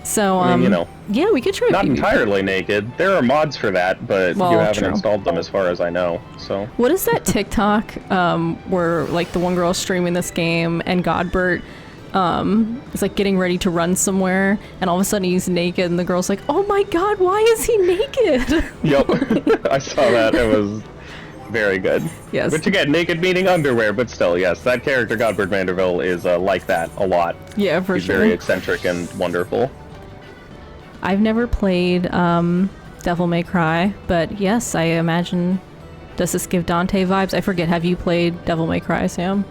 So I mean, you know, yeah, we could try. not PvP. entirely naked. There are mods for that, but Well, you haven't true. installed them as far as I know. So. What is that TikTok where like the one girl streaming this game and Godbert is like getting ready to run somewhere and all of a sudden he's naked and the girl's like, oh my god, why is he naked? Yep, I saw that. It was very good. Yes. Which again, naked meaning underwear, but still, yes, that character Godbert Vanderbilt is like that a lot. Yeah, for He's sure. very eccentric and wonderful. I've never played Devil May Cry, but yes, I imagine, does this give Dante vibes? I forget, have you played Devil May Cry, Sam?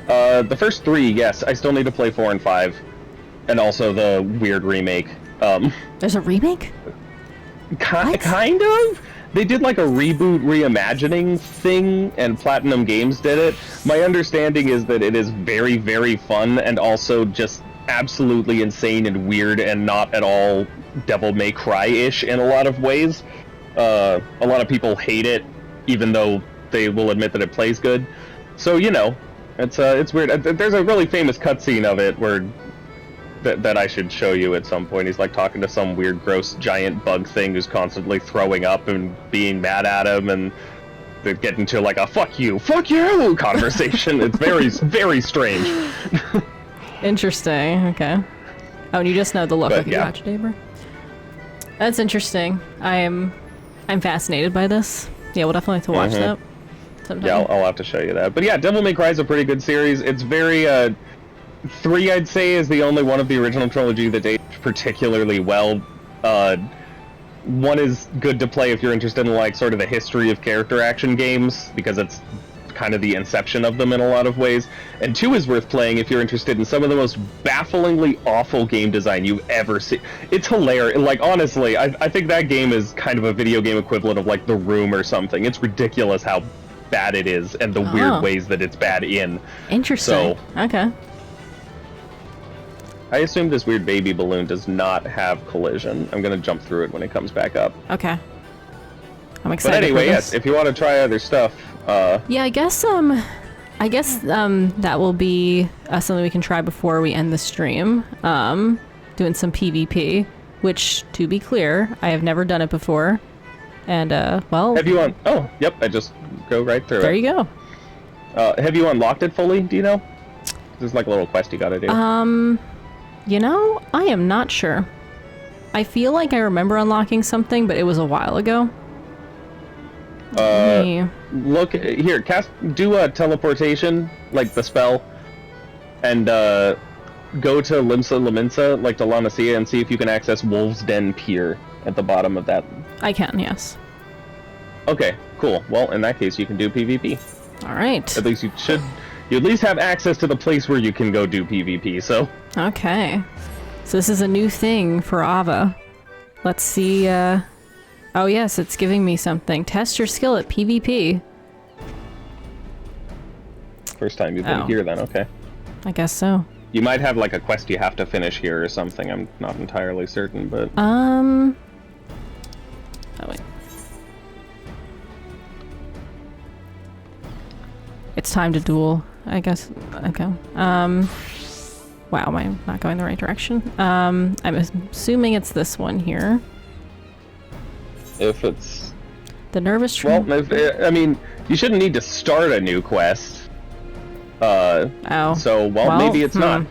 The first 3, yes. I still need to play 4 and 5, and also the weird remake. There's a remake? Kind of? They did like a reboot reimagining thing, and Platinum Games did it. My understanding is that it is very, very fun, and also just absolutely insane and weird, and not at all Devil May Cry-ish in a lot of ways. A lot of people hate it, even though they will admit that it plays good. So, you know, it's weird. There's a really famous cutscene of it where that I should show you at some point. He's like talking to some weird, gross, giant bug thing who's constantly throwing up and being mad at him, and they get into like a fuck you" conversation. It's very, very strange. Interesting, okay. Oh, and you just know the look But, like a yeah. gotcha neighbor. That's interesting. I'm fascinated by this. Yeah, we'll definitely have to watch that sometime. Yeah, I'll have to show you that. But yeah, Devil May Cry is a pretty good series. It's very, 3, I'd say, is the only one of the original trilogy that aged particularly well. 1 is good to play if you're interested in, like, sort of the history of character action games, because it's kind of the inception of them in a lot of ways. And 2 is worth playing if you're interested in some of the most bafflingly awful game design you've ever seen. It's hilarious. Like, honestly, I think that game is kind of a video game equivalent of, like, The Room or something. It's ridiculous how bad it is, and the weird ways that it's bad in. Interesting. So, okay. I assume this weird baby balloon does not have collision. I'm gonna jump through it when it comes back up. Okay. I'm excited. But anyway, for yes, this. if you want to try other stuff, Yeah, I guess that will be something we can try before we end the stream. Doing some PvP, which, to be clear, I have never done it before. And well, have you oh, yep, I just go right through there it. you go. Have you unlocked it fully? Do you know? There's like a little quest you gotta do. You know, I am not sure. I feel like I remember unlocking something, but it was a while ago. Look here, do a teleportation, like the spell, and go to Limsa Laminsa, like to Lanacia, and see if you can access Wolf's Den Pier at the bottom of that. I can, yes. Okay, cool. Well, in that case, you can do PvP. All right. At least you should. You at least have access to the place where you can go do PvP. So. Okay. So this is a new thing for Ahvah. Let's see. Oh yes, it's giving me something. Test your skill at PvP. First time you've been here, then. Okay. I guess so. You might have like a quest you have to finish here or something. I'm not entirely certain, but. Oh wait. It's time to duel, I guess. Okay. Wow, am I not going the right direction? I'm assuming it's this one here. If it's... The nervous tree. Well, I mean, you shouldn't need to start a new quest. So, well, maybe it's not.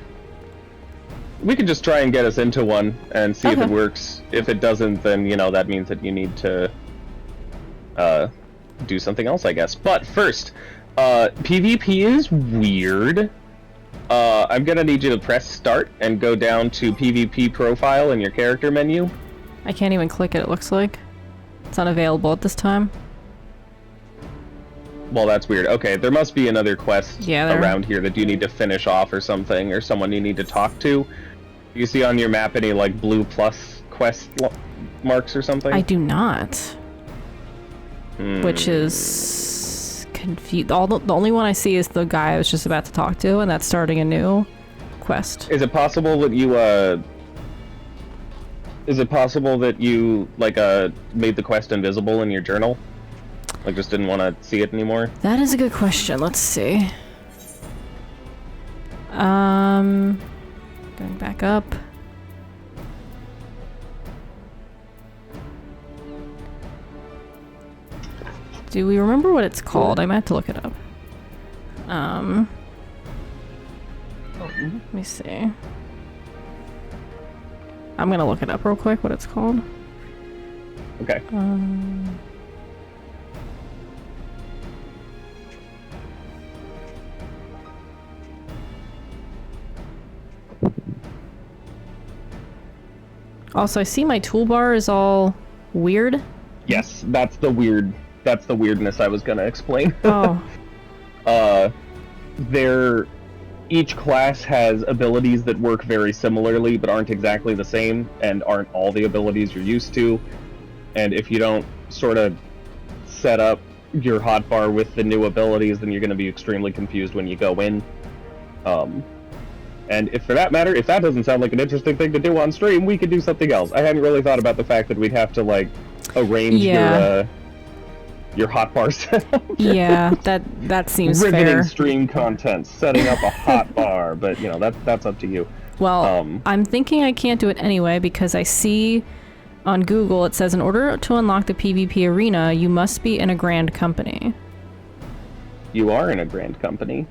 We could just try and get us into one and see if it works. If it doesn't, then, you know, that means that you need to do something else, I guess. But first, PvP is weird. I'm gonna need you to press start and go down to PvP profile in your character menu. I can't even click it, it looks like. It's unavailable at this time. Well, that's weird. Okay, there must be another quest around here that you need to finish off or something, or someone you need to talk to. You see on your map any, like, blue plus quest marks or something? I do not. which is confused. The only one I see is the guy I was just about to talk to, and that's starting a new quest. Is it possible that you like made the quest invisible in your journal? Like just didn't want to see it anymore? That is a good question. Let's see. Going back up. Do we remember what it's called? I might have to look it up. Let me see. I'm gonna look it up real quick, what it's called. Okay. Also, I see my toolbar is all weird. Yes, that's the weirdness I was gonna explain. Oh. Each class has abilities that work very similarly but aren't exactly the same and aren't all the abilities you're used to. And if you don't sort of set up your hotbar with the new abilities, then you're going to be extremely confused when you go in. And if for that matter, if that doesn't sound like an interesting thing to do on stream, we could do something else. I hadn't really thought about the fact that we'd have to like arrange your hotbar setup. Yeah, that seems riveting fair. Stream content, setting up a hotbar, but you know that's up to you. Well, I'm thinking I can't do it anyway because I see on Google it says in order to unlock the PvP arena, you must be in a grand company. You are in a grand company.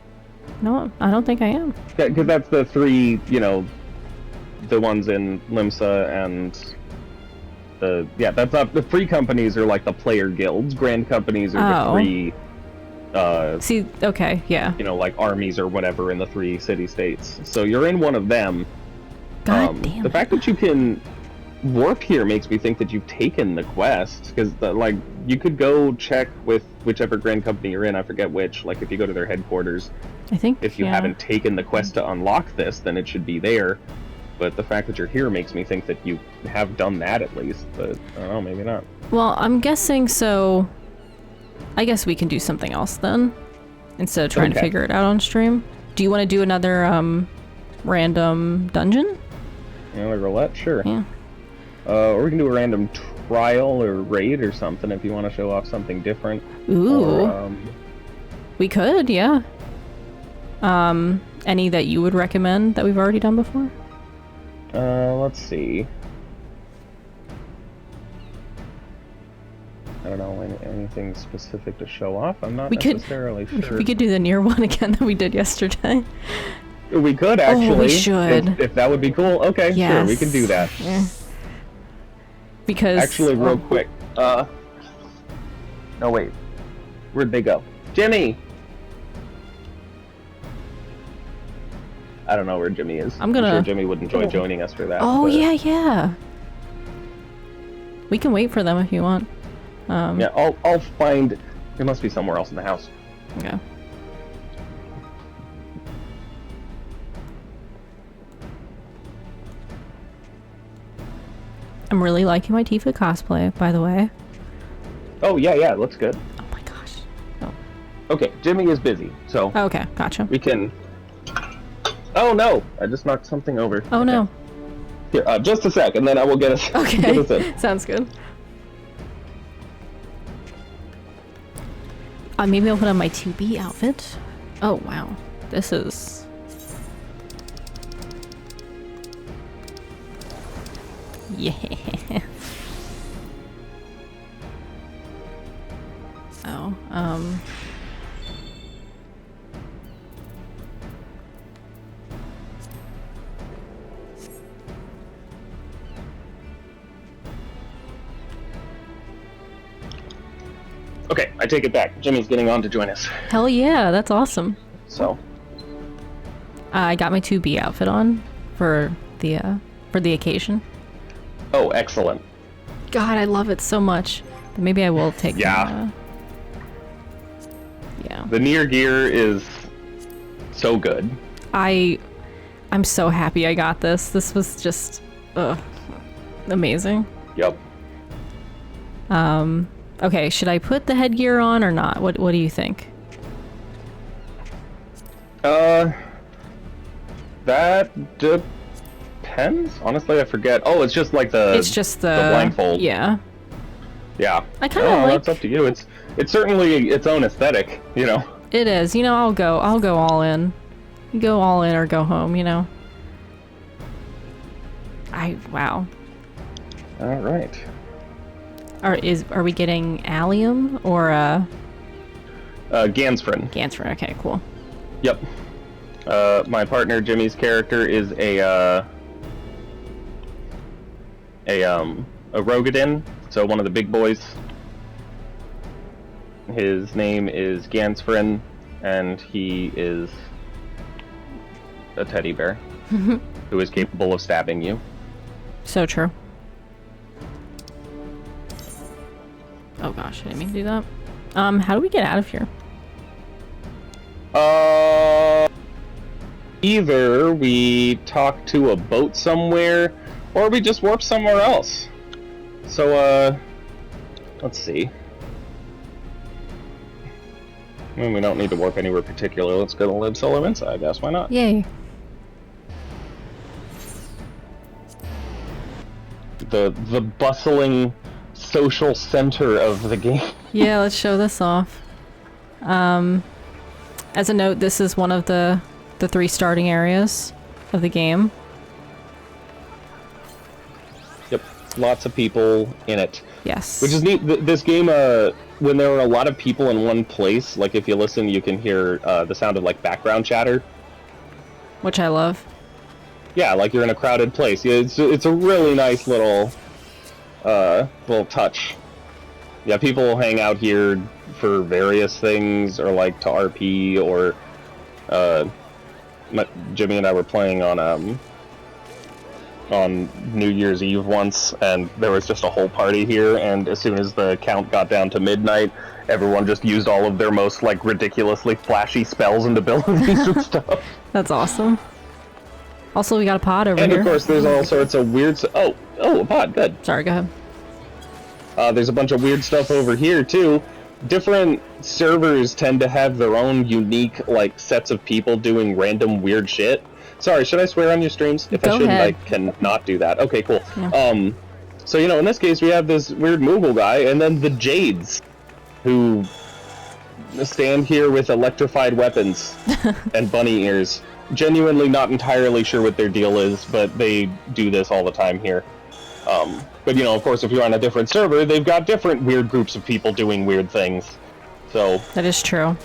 No, I don't think I am. Because that's the three, the ones in Limsa and that's not the free companies are like the player guilds. Grand companies are the three. See, okay, yeah. Like armies or whatever in the 3 city-states. So you're in one of them. God damn. The fact that you can warp here makes me think that you've taken the quest, because you could go check with whichever grand company you're in. I forget which. Like if you go to their headquarters, I think if you haven't taken the quest to unlock this, then it should be there. But the fact that you're here makes me think that you have done that at least. But I don't know, maybe not. Well, I'm guessing so. I guess we can do something else then, instead of trying to figure it out on stream. Do you want to do another random dungeon? Another roulette, sure. Yeah. Or we can do a random trial or raid or something if you want to show off something different. Ooh. Or, we could, yeah. Any that you would recommend that we've already done before? Let's see. I don't know, anything specific to show off? I'm not necessarily sure. We could do the Nier one again that we did yesterday. We could, actually. Oh, we should. If that would be cool. Okay, yes. Sure, we can do that. Yeah. Because... Actually, real quick. No, wait. Where'd they go? Jimmy! I don't know where Jimmy is. I'm sure Jimmy would enjoy joining us for that. Oh, but... yeah. We can wait for them if you want. Yeah, I'll find... There must be somewhere else in the house. Okay. I'm really liking my Tifa cosplay, by the way. Oh, yeah, it looks good. Oh my gosh. Oh. Okay, Jimmy is busy, so... Okay, gotcha. We can... Oh, no! I just knocked something over. Oh, no. Here, just a sec, and then I will get us, get us in. Sounds good. Maybe I'll put on my 2B outfit. Oh, wow. This is... Yeah. Oh, Okay, I take it back. Jimmy's getting on to join us. Hell yeah, that's awesome. So, I got my 2B outfit on for the occasion. Oh, excellent. God, I love it so much. But maybe I will take yeah. Yeah. The Nier gear is so good. I'm so happy I got this. This was just amazing. Yep. Okay, should I put the headgear on or not? What do you think? That depends. Honestly, I forget. Oh, it's just like the... It's just the blindfold. Yeah. Yeah. I kind of like... That's up to you. It's certainly its own aesthetic, you know? It is. You know, I'll go all in. You go all in or go home, you know? Wow. Alright. Are we getting allium or Gansfrin. Gansfrin, okay, cool. Yep. My partner Jimmy's character is a Rogadin, so one of the big boys. His name is Gansfrin, and he is a teddy bear who is capable of stabbing you. So true. Oh gosh, I didn't mean to do that. How do we get out of here? Either we talk to a boat somewhere, or we just warp somewhere else. So, let's see. I mean, we don't need to warp anywhere particular. Let's go to Lib Solo Inside, I guess. Why not? Yay. The bustling social center of the game. Yeah, let's show this off. As a note, this is one of the 3 starting areas of the game. Yep, lots of people in it. Yes. Which is neat. This game, when there are a lot of people in one place, like if you listen, you can hear the sound of like background chatter. Which I love. Yeah, like you're in a crowded place. It's a really nice little touch. Yeah, people hang out here for various things, or like to RP, or Jimmy and I were playing on New Year's Eve once, and there was just a whole party here, and as soon as the count got down to midnight, everyone just used all of their most like ridiculously flashy spells and abilities and stuff. That's awesome. Also, we got a pod over here. And of course, there's all sorts of weird... Oh, a pod, good. Sorry, go ahead. There's a bunch of weird stuff over here, too. Different servers tend to have their own unique, like, sets of people doing random weird shit. Sorry, should I swear on your streams? If Go I shouldn't, ahead. I can not do that. Okay, cool. Yeah. So, you know, in this case, we have this weird Moogle guy, and then the Jades, who stand here with electrified weapons and bunny ears. Genuinely not entirely sure what their deal is, but they do this all the time here. But, you know, of course, if you're on a different server, they've got different weird groups of people doing weird things. So... That is true.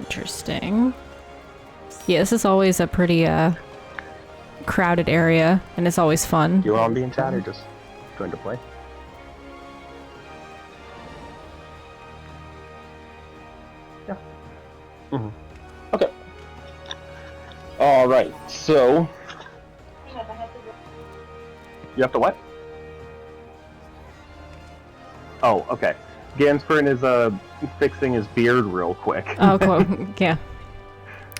Interesting. Yeah, this is always a pretty, crowded area, and it's always fun. You all being chat or just going to play? Yeah. Okay. Alright, so... You have to what? Oh, okay. Gansfern is fixing his beard real quick. Oh, cool. Yeah.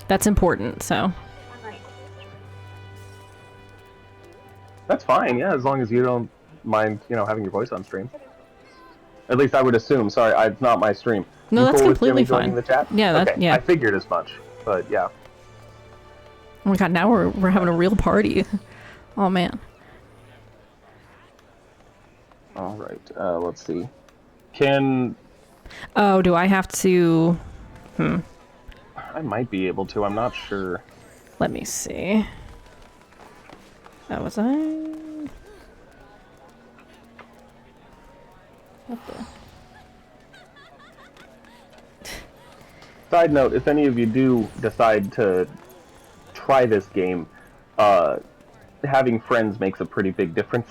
That's important, so... That's fine, yeah, as long as you don't mind, you know, having your voice on stream. At least I would assume. Sorry, it's not my stream. No, You that's cool with completely Jimmy joining fine. the chat? Yeah, that, okay. yeah. I figured as much, but yeah. Oh my god, now we're having a real party. Oh man. Alright, let's see. Can... Oh, do I have to... I might be able to, I'm not sure. Let me see. Was I... What the... Side note, if any of you do decide to try this game, having friends makes a pretty big difference.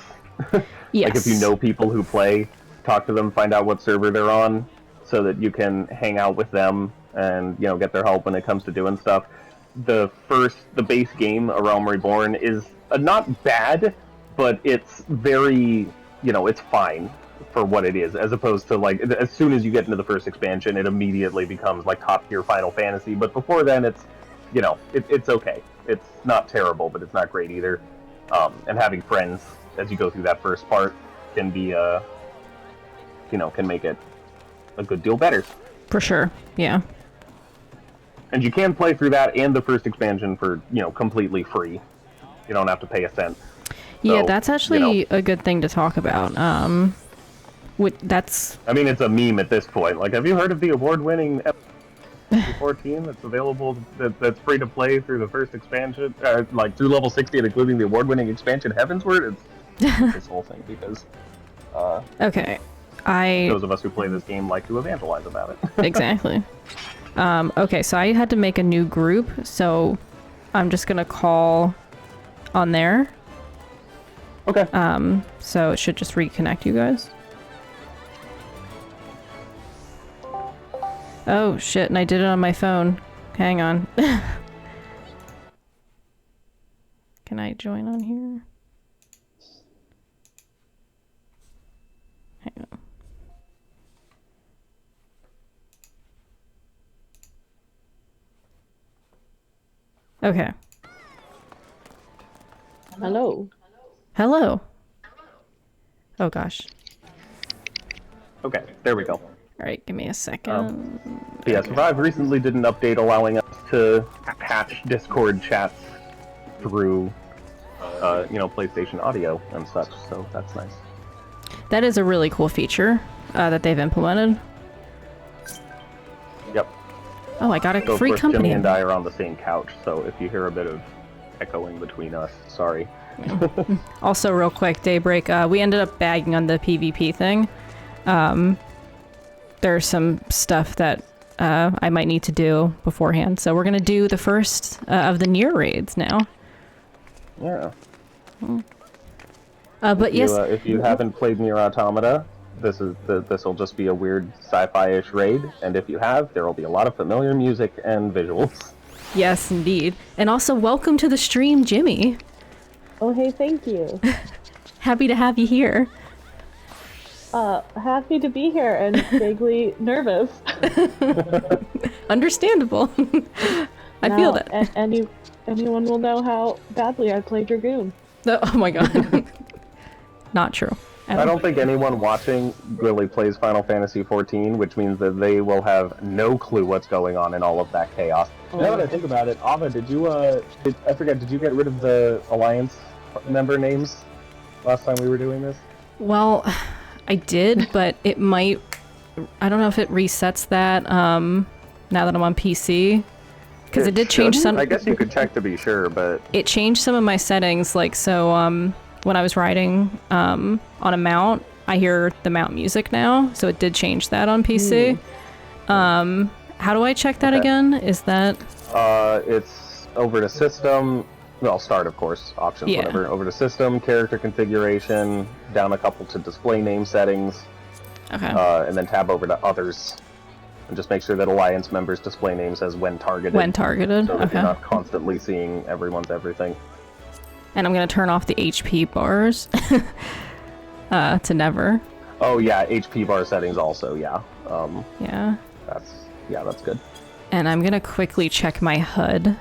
Yes. Like if you know people who play, talk to them, find out what server they're on, so that you can hang out with them and, you know, get their help when it comes to doing stuff. The base game, A Realm Reborn, is not bad, but it's very, you know, it's fine for what it is, as opposed to, like, as soon as you get into the first expansion, it immediately becomes, like, top-tier Final Fantasy, but before then, it's, you know, it's okay. It's not terrible, but it's not great either. And having friends as you go through that first part can be, can make it a good deal better. For sure, yeah. And you can play through that and the first expansion for, completely free. You don't have to pay a cent. Yeah, So, that's actually a good thing to talk about. That's... I mean, it's a meme at this point. Like, have you heard of the award-winning FFXIV that's available, that's free to play through the first expansion, through level 60 and including the award-winning expansion Heavensward? It's this whole thing because okay, those of us who play this game like to evangelize about it. Exactly. Okay, so I had to make a new group, so I'm just gonna call on there. Okay. So it should just reconnect you guys. Oh shit, and I did it on my phone. Hang on. Can I join on here? Hang on. Okay. Hello. Hello. Oh gosh. Okay, there we go. Alright, give me a second. FFXIV recently did an update allowing us to patch Discord chats through, PlayStation Audio and such, so that's nice. That is a really cool feature that they've implemented. Yep. Oh, I got a So free of course, company. Jimmy and I are on the same couch, so if you hear a bit of echoing between us, sorry. Also, real quick, Daybreak, we ended up bagging on the PvP thing. There's some stuff that I might need to do beforehand, so we're gonna do the first of the Nier Raids now. Yeah. But yes, If you haven't played Nier Automata, this will just be a weird sci-fi-ish raid, and if you have, there will be a lot of familiar music and visuals. yes, indeed. And also, welcome to the stream, Jimmy. Oh, hey, thank you. Happy to have you here. Happy to be here and vaguely nervous. Understandable. I feel that. Anyone will know how badly I played Dragoon. Oh my god. Not true. I don't think anyone watching really plays Final Fantasy XIV, which means that they will have no clue what's going on in all of that chaos. Now that I think about it, Ahvah, did you get rid of the Alliance member names last time we were doing this? Well, I did, but it might... I don't know if it resets that now that I'm on PC. Because it did change some... I guess you could check to be sure, but... It changed some of my settings, like, so, when I was riding on a mount, I hear the mount music now, so it did change that on PC. How do I check that again? Is that... It's over to System... Well, Start, of course, Options, Yeah. whatever. Over to System, Character Configuration, down a couple to Display Name Settings, Okay. and then tab over to Others. And just make sure that Alliance members' display names as when targeted. When targeted, So that okay. you're not constantly seeing everyone's everything. And I'm gonna turn off the HP bars to never. Oh yeah, HP bar settings also, yeah. Yeah. That's good. And I'm gonna quickly check my HUD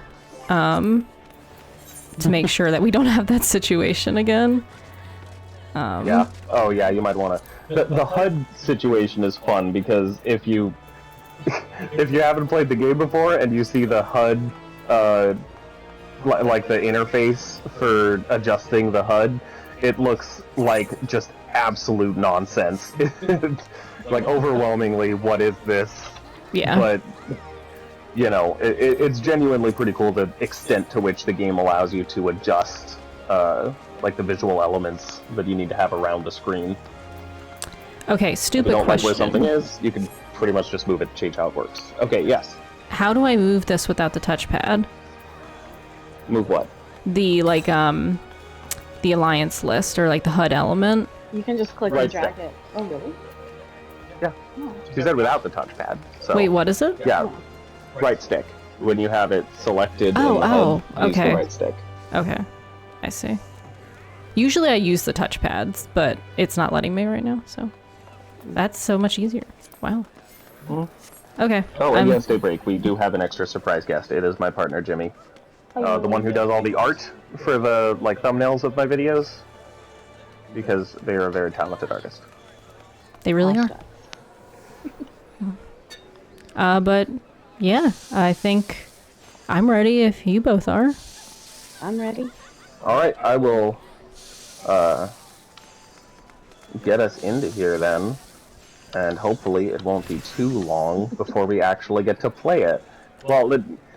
to make sure that we don't have that situation again. Yeah. Oh yeah, you might want to. The HUD situation is fun because if you haven't played the game before and you see the HUD, like the interface for adjusting the HUD, it looks like just absolute nonsense. Like overwhelmingly, what is this? Yeah. But it's genuinely pretty cool the extent to which the game allows you to adjust like the visual elements that you need to have around the screen. Okay, If stupid you don't question. like where something is, you can pretty much just move it to change how it works. Okay, yes. How do I move this without the touchpad? Move what? The the alliance list or like the HUD element. You can just click Right and drag stick. it. Oh, really? Yeah. She said without the touchpad. So Wait, what is it? Yeah. Right stick. When you have it selected in the HUD, use okay. the right stick. Okay, I see. Usually I use the touchpads, but it's not letting me right now, so that's so much easier. Wow. Okay. Oh, and yes, Daybreak, we do have an extra surprise guest. It is my partner, Jimmy. The one who does all the art for the thumbnails of my videos. because they are a very talented artist. They really are. But yeah, I think I'm ready if you both are. I'm ready. Alright, I will get us into here then, and hopefully it won't be too long before we actually get to play it. Well,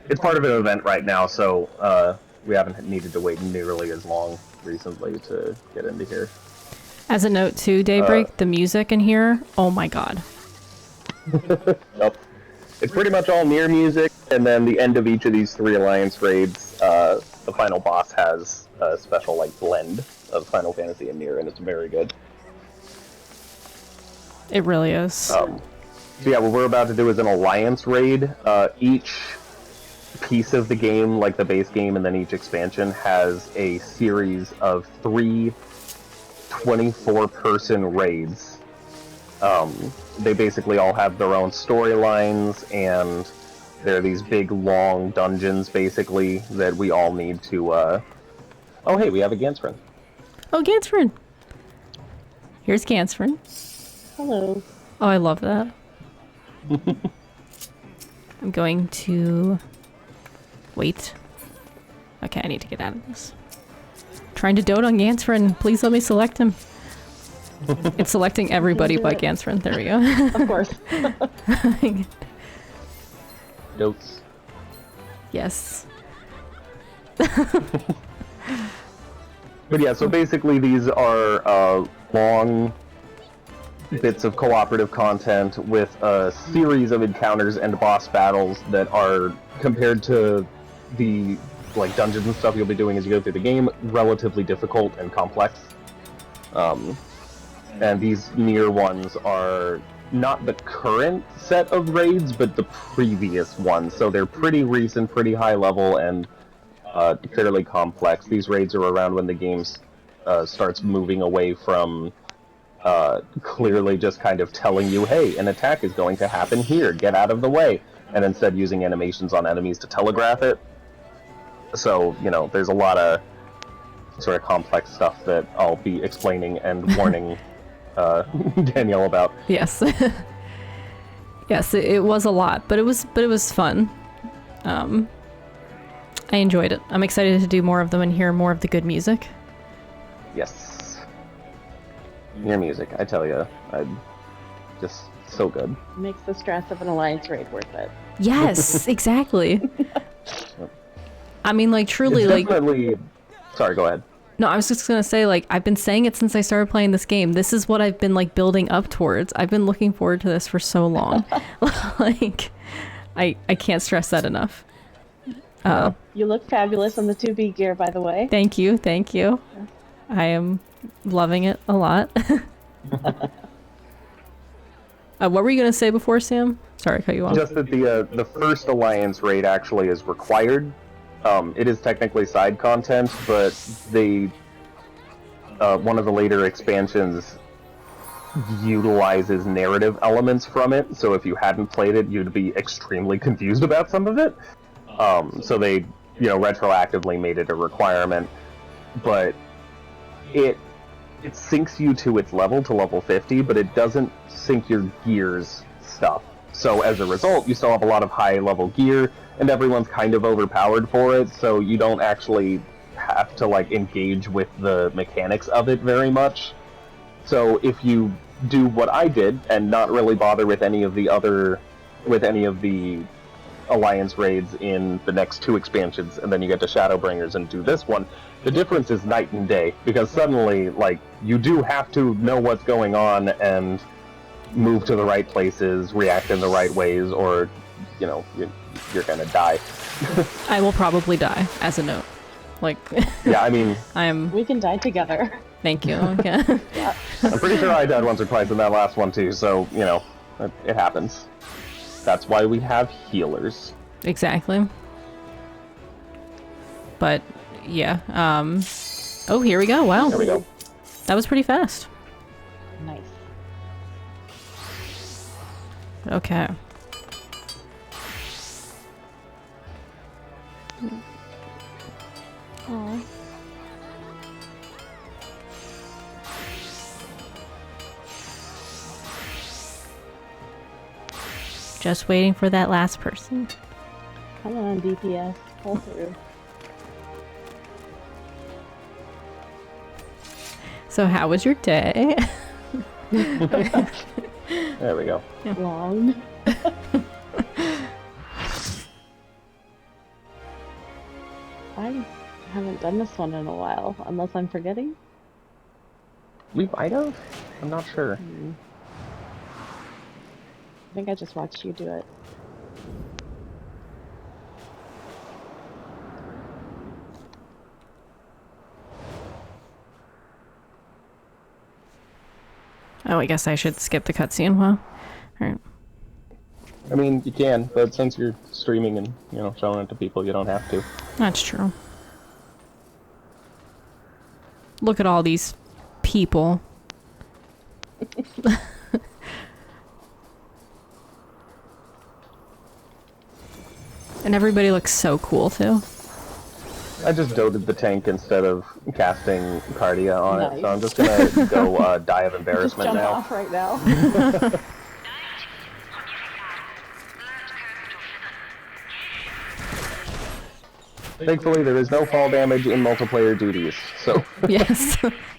it's part of an event right now, so we haven't needed to wait nearly as long recently to get into here. As a note too, Daybreak, the music in here, oh my god. Nope. It's pretty much all Nier music, and then the end of each of these 3 Alliance raids, the final boss has a special like blend of Final Fantasy and Nier, and it's very good. It really is. So yeah, what we're about to do is an Alliance raid. Each piece of the game, like the base game and then each expansion, has a series of 3 24-person raids. They basically all have their own storylines, and they're these big, long dungeons, basically, that we all need to, Oh, hey, we have a Gansfriend. Oh, Gansfriend! Here's Gansfriend. Hello. Oh, I love that. I'm going to... Wait. Okay, I need to get out of this. Trying to dote on Gansfriend. Please let me select him. It's selecting everybody but Gansfriend. There we go. Of course. Dotes. Yes. But yeah, so basically these are long bits of cooperative content with a series of encounters and boss battles that are, compared to the like dungeons and stuff you'll be doing as you go through the game, relatively difficult and complex. And these Nier ones are not the current set of raids, but the previous ones. So they're pretty recent, pretty high level, and fairly complex. These raids are around when the game starts moving away from clearly just kind of telling you, hey, an attack is going to happen here, get out of the way, and instead using animations on enemies to telegraph it. So, you know, there's a lot of sort of complex stuff that I'll be explaining and warning Danielle about. Yes. Yes, it was a lot, but it was fun. I enjoyed it. I'm excited to do more of them and hear more of the good music. Yes. Your music, I tell you, just so good. Makes the stress of an Alliance raid worth it. Yes, exactly. I mean, like, truly, It's like... definitely... Sorry, go ahead. No, I was just gonna say, like, I've been saying it since I started playing this game. This is what I've been, like, building up towards. I've been looking forward to this for so long. Like, I can't stress that enough. You look fabulous on the 2B gear, by the way. Thank you, thank you. I am loving it a lot. What were you gonna say before, Sam? Sorry, I cut you off. Just that the first Alliance raid actually is required. It is technically side content, but they one of the later expansions utilizes narrative elements from it, so if you hadn't played it, you'd be extremely confused about some of it. So they, you know, retroactively made it a requirement, but it syncs you to its level, to level 50, but it doesn't sync your gear's stuff. So as a result, you still have a lot of high-level gear, and everyone's kind of overpowered for it, so you don't actually have to, like, engage with the mechanics of it very much. So if you do what I did, and not really bother with any of the Alliance raids in the next 2 expansions, and then you get to Shadowbringers and do this one, the difference is night and day, because suddenly, like, you do have to know what's going on and move to the right places, react in the right ways, or, you know, you're gonna die. I will probably die, as a note. Like, Yeah, I mean... We can die together. Thank you, okay. Yeah. I'm pretty sure I died once or twice in that last one, too, so, you know, it happens. That's why we have healers. Exactly. But, yeah, oh, here we go, wow. There we go. That was pretty fast. Nice. Okay. Aww. Just waiting for that last person. Come on, DPS. Pull through. So how was your day? There we go. Long. I haven't done this one in a while, unless I'm forgetting. We might have? I'm not sure. I think I just watched you do it. Oh, I guess I should skip the cutscene. Well, alright. I mean, you can, but since you're streaming and, you know, showing it to people, you don't have to. That's true. Look at all these people. And everybody looks so cool, too. I just doted the tank instead of casting Cardia on it, Nice. so I'm just gonna go die of Just embarrassment jump now. off right now. Thankfully, there is no fall damage in multiplayer duties, so... Yes,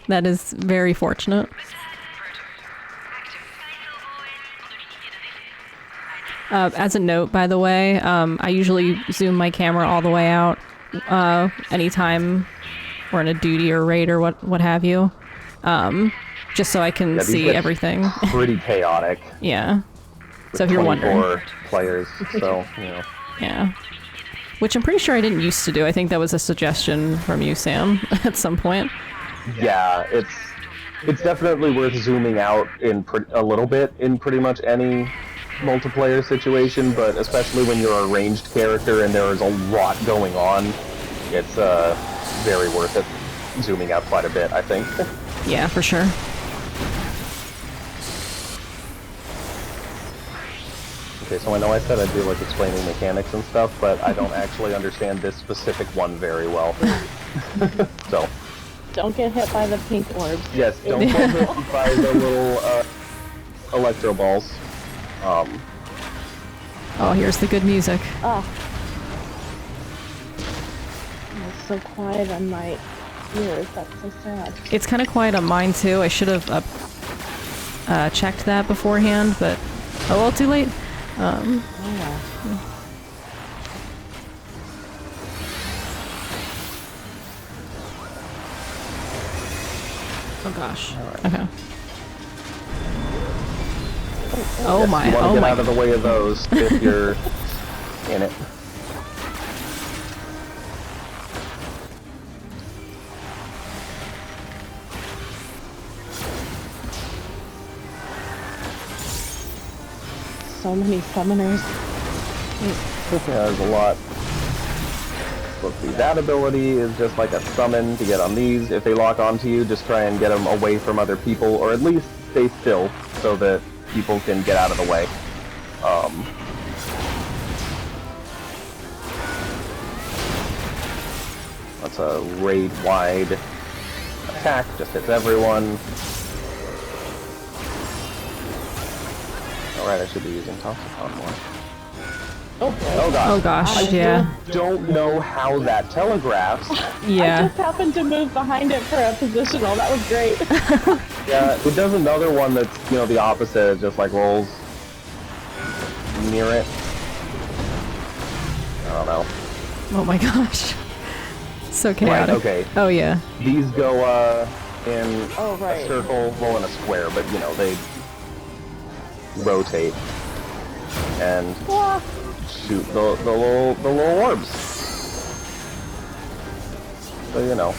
that is very fortunate. As a note, by the way, I usually zoom my camera all the way out anytime we're in a duty or raid or what have you, just so I can Yeah, these see get everything. pretty chaotic. Yeah. with So if you're 24 wondering. players, so, you know. Yeah. Which I'm pretty sure I didn't used to do. I think that was a suggestion from you, Sam, at some point. Yeah, it's definitely worth zooming out in a little bit in pretty much any multiplayer situation, but especially when you're a ranged character and there is a lot going on, it's very worth it zooming out quite a bit, I think. Yeah, for sure. Okay, so I know I said I'd do like explaining mechanics and stuff, but I don't actually understand this specific one very well. So, Don't get hit by the pink orbs. yes, don't get hit by the little electro balls. Oh, here's the good music. Ah. It's so quiet on my ears. That's so sad. It's kind of quiet on mine, too. I should have checked that beforehand, but oh well, too late. Oh yeah. Oh gosh. Okay. Oh Yes, my, you want to oh get my. out of the way of those if you're in it. So many summoners. Yeah, there's a lot. Let's see, that ability is just like a summon to get on these. If they lock onto you, just try and get them away from other people, or at least stay still so that people can get out of the way. That's a raid-wide attack, just hits everyone. Alright, I should be using Toxicon more. Oh, Oh gosh. Oh gosh, I yeah. don't know how that telegraphs. I Yeah. just happened to move behind it for a positional. That was great. Yeah, it does another one that's, you know, the opposite. It just like rolls near it. I don't know. Oh my gosh. So chaotic. okay. Oh yeah. These go in Oh, right. a circle, well in a square, but you know, they rotate and Ah. shoot the little orbs. So you know,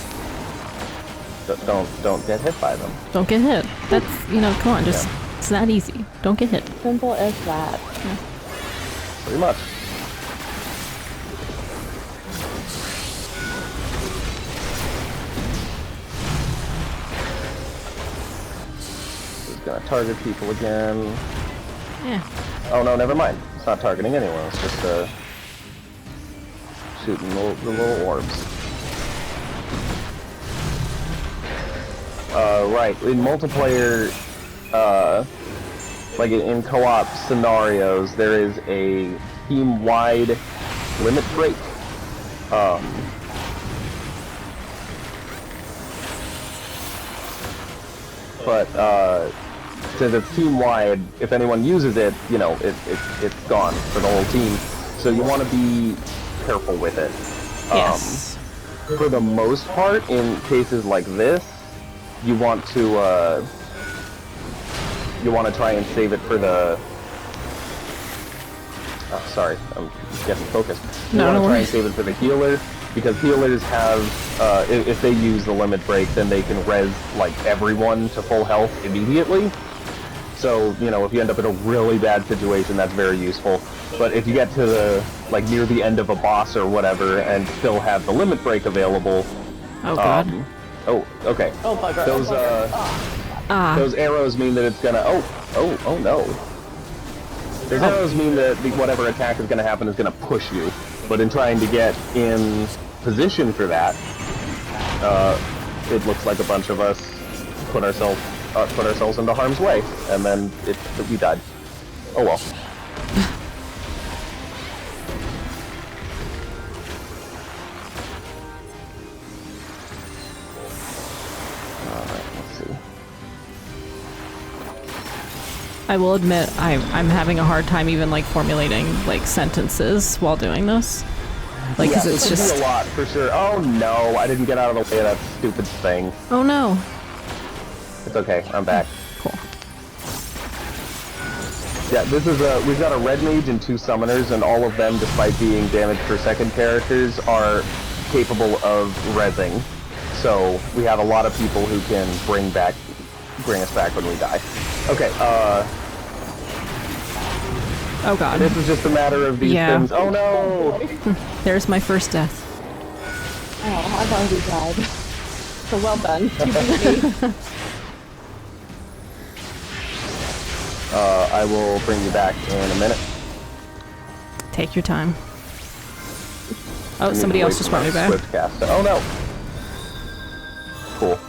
don't get hit by them. Don't get hit. That's, you know, come on, just, it's that easy. Don't get hit. Simple as that. Pretty much. It's gonna target people again. Yeah. Oh no, never mind. It's not targeting anyone. It's just shooting the little orbs. Right. In multiplayer, like in co-op scenarios, there is a team-wide limit break. But since it's team-wide, if anyone uses it, you know, it's gone for the whole team. So you want to be careful with it. Yes. For the most part, in cases like this, you want to try and save it for the. Oh, sorry, I'm getting focused. You want to try and save it for the healer, because healers have, if they use the limit break, then they can res like everyone to full health immediately. So, you know, if you end up in a really bad situation, that's very useful. But if you get to the, like, near the end of a boss or whatever, and still have the limit break available... Oh, God. Oh, okay. Oh, bugger. Those arrows mean that it's gonna... Oh, no. Those arrows mean that whatever attack is gonna happen is gonna push you. But in trying to get in position for that, it looks like a bunch of us put ourselves into harm's way, and then we died. Oh well. Alright, let's see. I will admit, I'm having a hard time even like formulating like sentences while doing this. Like, because it's just a lot for sure. Oh no, I didn't get out of the way of that stupid thing. Oh no. It's okay, I'm back. Cool. Yeah, this is we've got a red mage and 2 summoners, and all of them, despite being damage per second characters, are capable of rezzing. So we have a lot of people who can bring us back when we die. Okay, Oh God. this is just a matter of these things. Oh no! There's my first death. Oh, I've already died. So well done. You beat me. I will bring you back in a minute. Take your time. Oh, somebody else just brought me back. Swift cast. Oh no! Cool.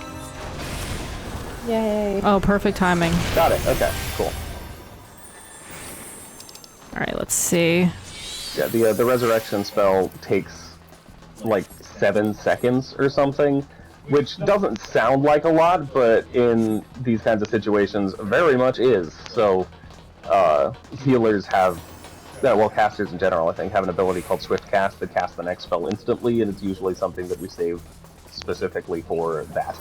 Yay. Oh, perfect timing. Got it. Okay, cool. Alright, let's see. Yeah, the resurrection spell takes like 7 seconds or something, which doesn't sound like a lot, but in these kinds of situations very much is. So healers have, well, casters in general, I think, have an ability called Swift Cast that casts the next spell instantly, and it's usually something that we save specifically for that.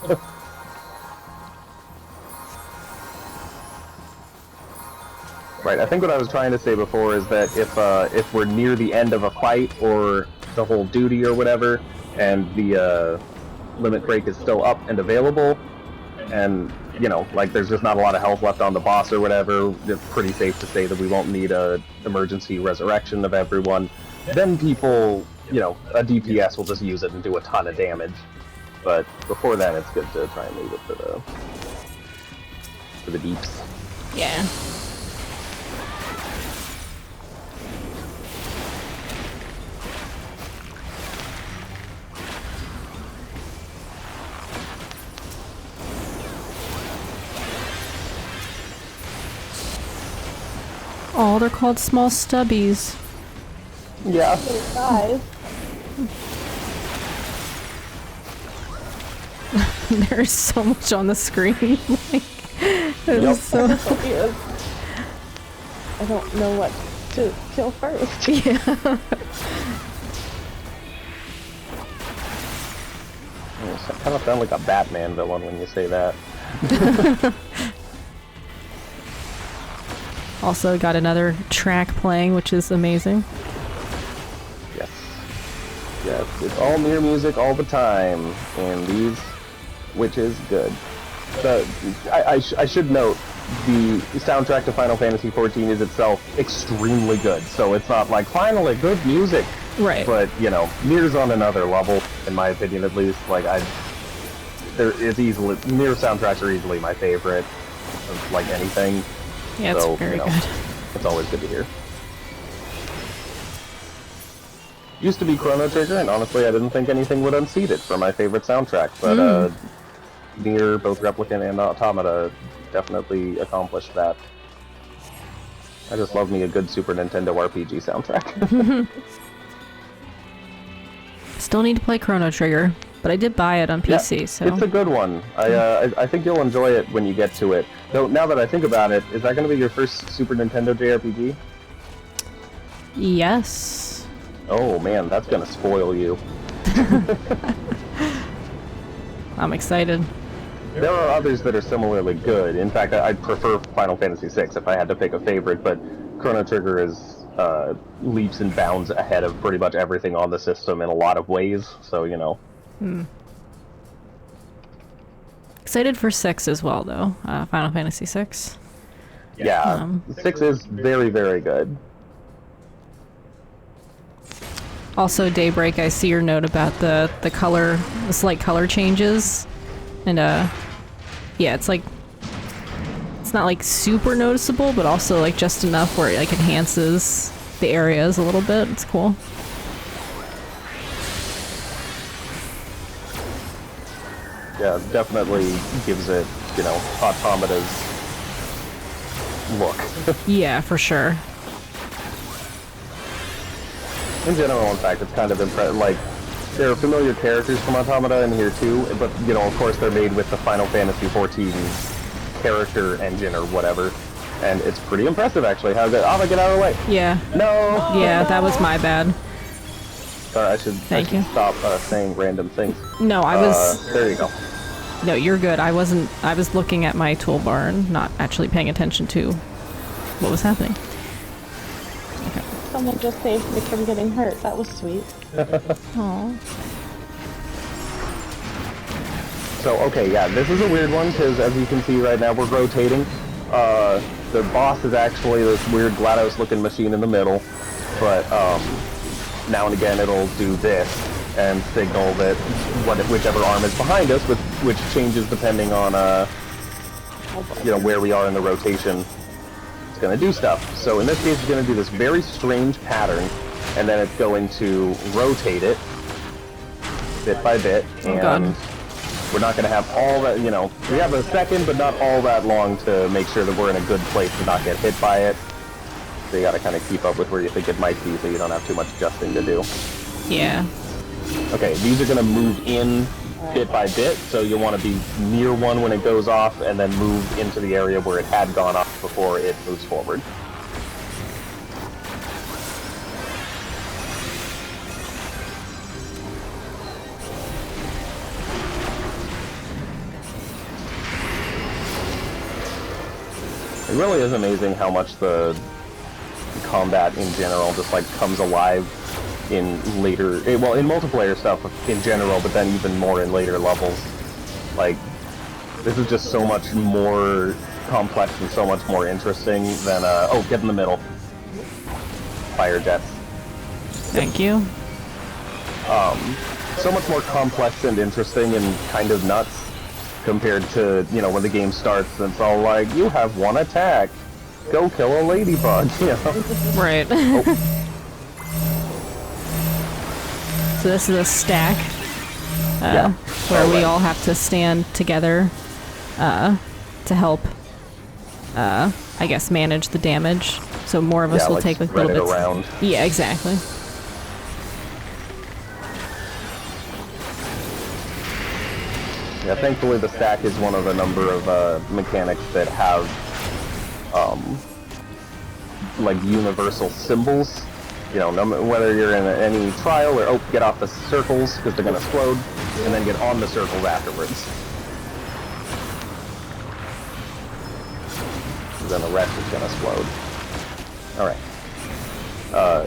Right, I think what I was trying to say before is that if we're near the end of a fight or the whole duty or whatever, and the limit break is still up and available, and, you know, like there's just not a lot of health left on the boss or whatever, it's pretty safe to say that we won't need a emergency resurrection of everyone, then people, you know, a DPS will just use it and do a ton of damage. But before that, it's good to try and leave it for the deeps. Yeah. Oh, they're called small stubbies. Yeah. Guys. There's so much on the screen. Like, it's so... I don't know what to kill first. Yeah. You kind of sound like a Batman villain when you say that. Also got another track playing, which is amazing. Yes. Yes, it's all Nier music all the time in these, which is good. I should note, the soundtrack to Final Fantasy XIV is itself extremely good, so it's not like, finally, good music! Right. But, you know, Nier's on another level, in my opinion at least. Like, Nier soundtracks are easily my favorite of, like, anything. Yeah, it's so, very you know, good. It's always good to hear. Used to be Chrono Trigger, and honestly I didn't think anything would unseat it for my favorite soundtrack, but Nier, both Replicant and Automata, definitely accomplished that. I just love me a good Super Nintendo RPG soundtrack. Still need to play Chrono Trigger, but I did buy it on PC, Yeah, so... it's a good one. I think you'll enjoy it when you get to it. Though, now that I think about it, is that going to be your first Super Nintendo JRPG? Yes. Oh man, that's going to spoil you. I'm excited. There are others that are similarly good. In fact, I'd prefer Final Fantasy VI if I had to pick a favorite, but Chrono Trigger is leaps and bounds ahead of pretty much everything on the system in a lot of ways, so, you know. Excited for 6 as well, though. Final Fantasy 6. Yeah, 6 is very, very good. Also, Daybreak, I see your note about the slight color changes. And, yeah, it's like... It's not, like, super noticeable, but also, like, just enough where it, like, enhances the areas a little bit. It's cool. Yeah, definitely gives it, you know, Automata's look. Yeah, for sure. In general, in fact, it's kind of impressive. Like, there are familiar characters from Automata in here too, but, you know, of course they're made with the Final Fantasy XIV character engine or whatever, and it's pretty impressive, actually. How good. Ahvah, get out of the way! Yeah. No! Yeah, that was my bad. Sorry, I should stop saying random things. No, I was... There you go. No, you're good. I was looking at my toolbar and not actually paying attention to what was happening. Okay. Someone just saved me from getting hurt. That was sweet. Aww. So, okay, yeah, this is a weird one, because as you can see right now, we're rotating. The boss is actually this weird GLaDOS-looking machine in the middle, but now and again it'll do this and signal that whichever arm is behind us, which changes depending on you know, where we are in the rotation. It's going to do stuff. So in this case, it's going to do this very strange pattern, and then it's going to rotate it bit by bit. And God. we're not going to have all that, you know, we have a second, but not all that long to make sure that we're in a good place to not get hit by it. So you got to kind of keep up with where you think it might be, so you don't have too much adjusting to do. Yeah. Okay, these are going to move in bit by bit, so you want to be near one when it goes off, and then move into the area where it had gone off before it moves forward. It really is amazing how much the combat in general just like comes alive in later, well, in multiplayer stuff in general, but then even more in later levels. Like, this is just so much more complex and so much more interesting than, oh, get in the middle. Fire jets. Thank you. So much more complex and interesting and kind of nuts compared to, you know, when the game starts and it's all like, you have one attack. Go kill a ladybug, you know? Right. Oh. So this is a stack, Yeah. where we all have to stand together, to help, I guess, manage the damage. So more of us will like take like spread little it bits. around. Yeah, exactly. Yeah, thankfully the stack is one of a number of mechanics that have like universal symbols. You know, whether you're in any trial or, oh, get off the circles because they're going to explode, and then get on the circles afterwards. Then the rest is going to explode. Alright.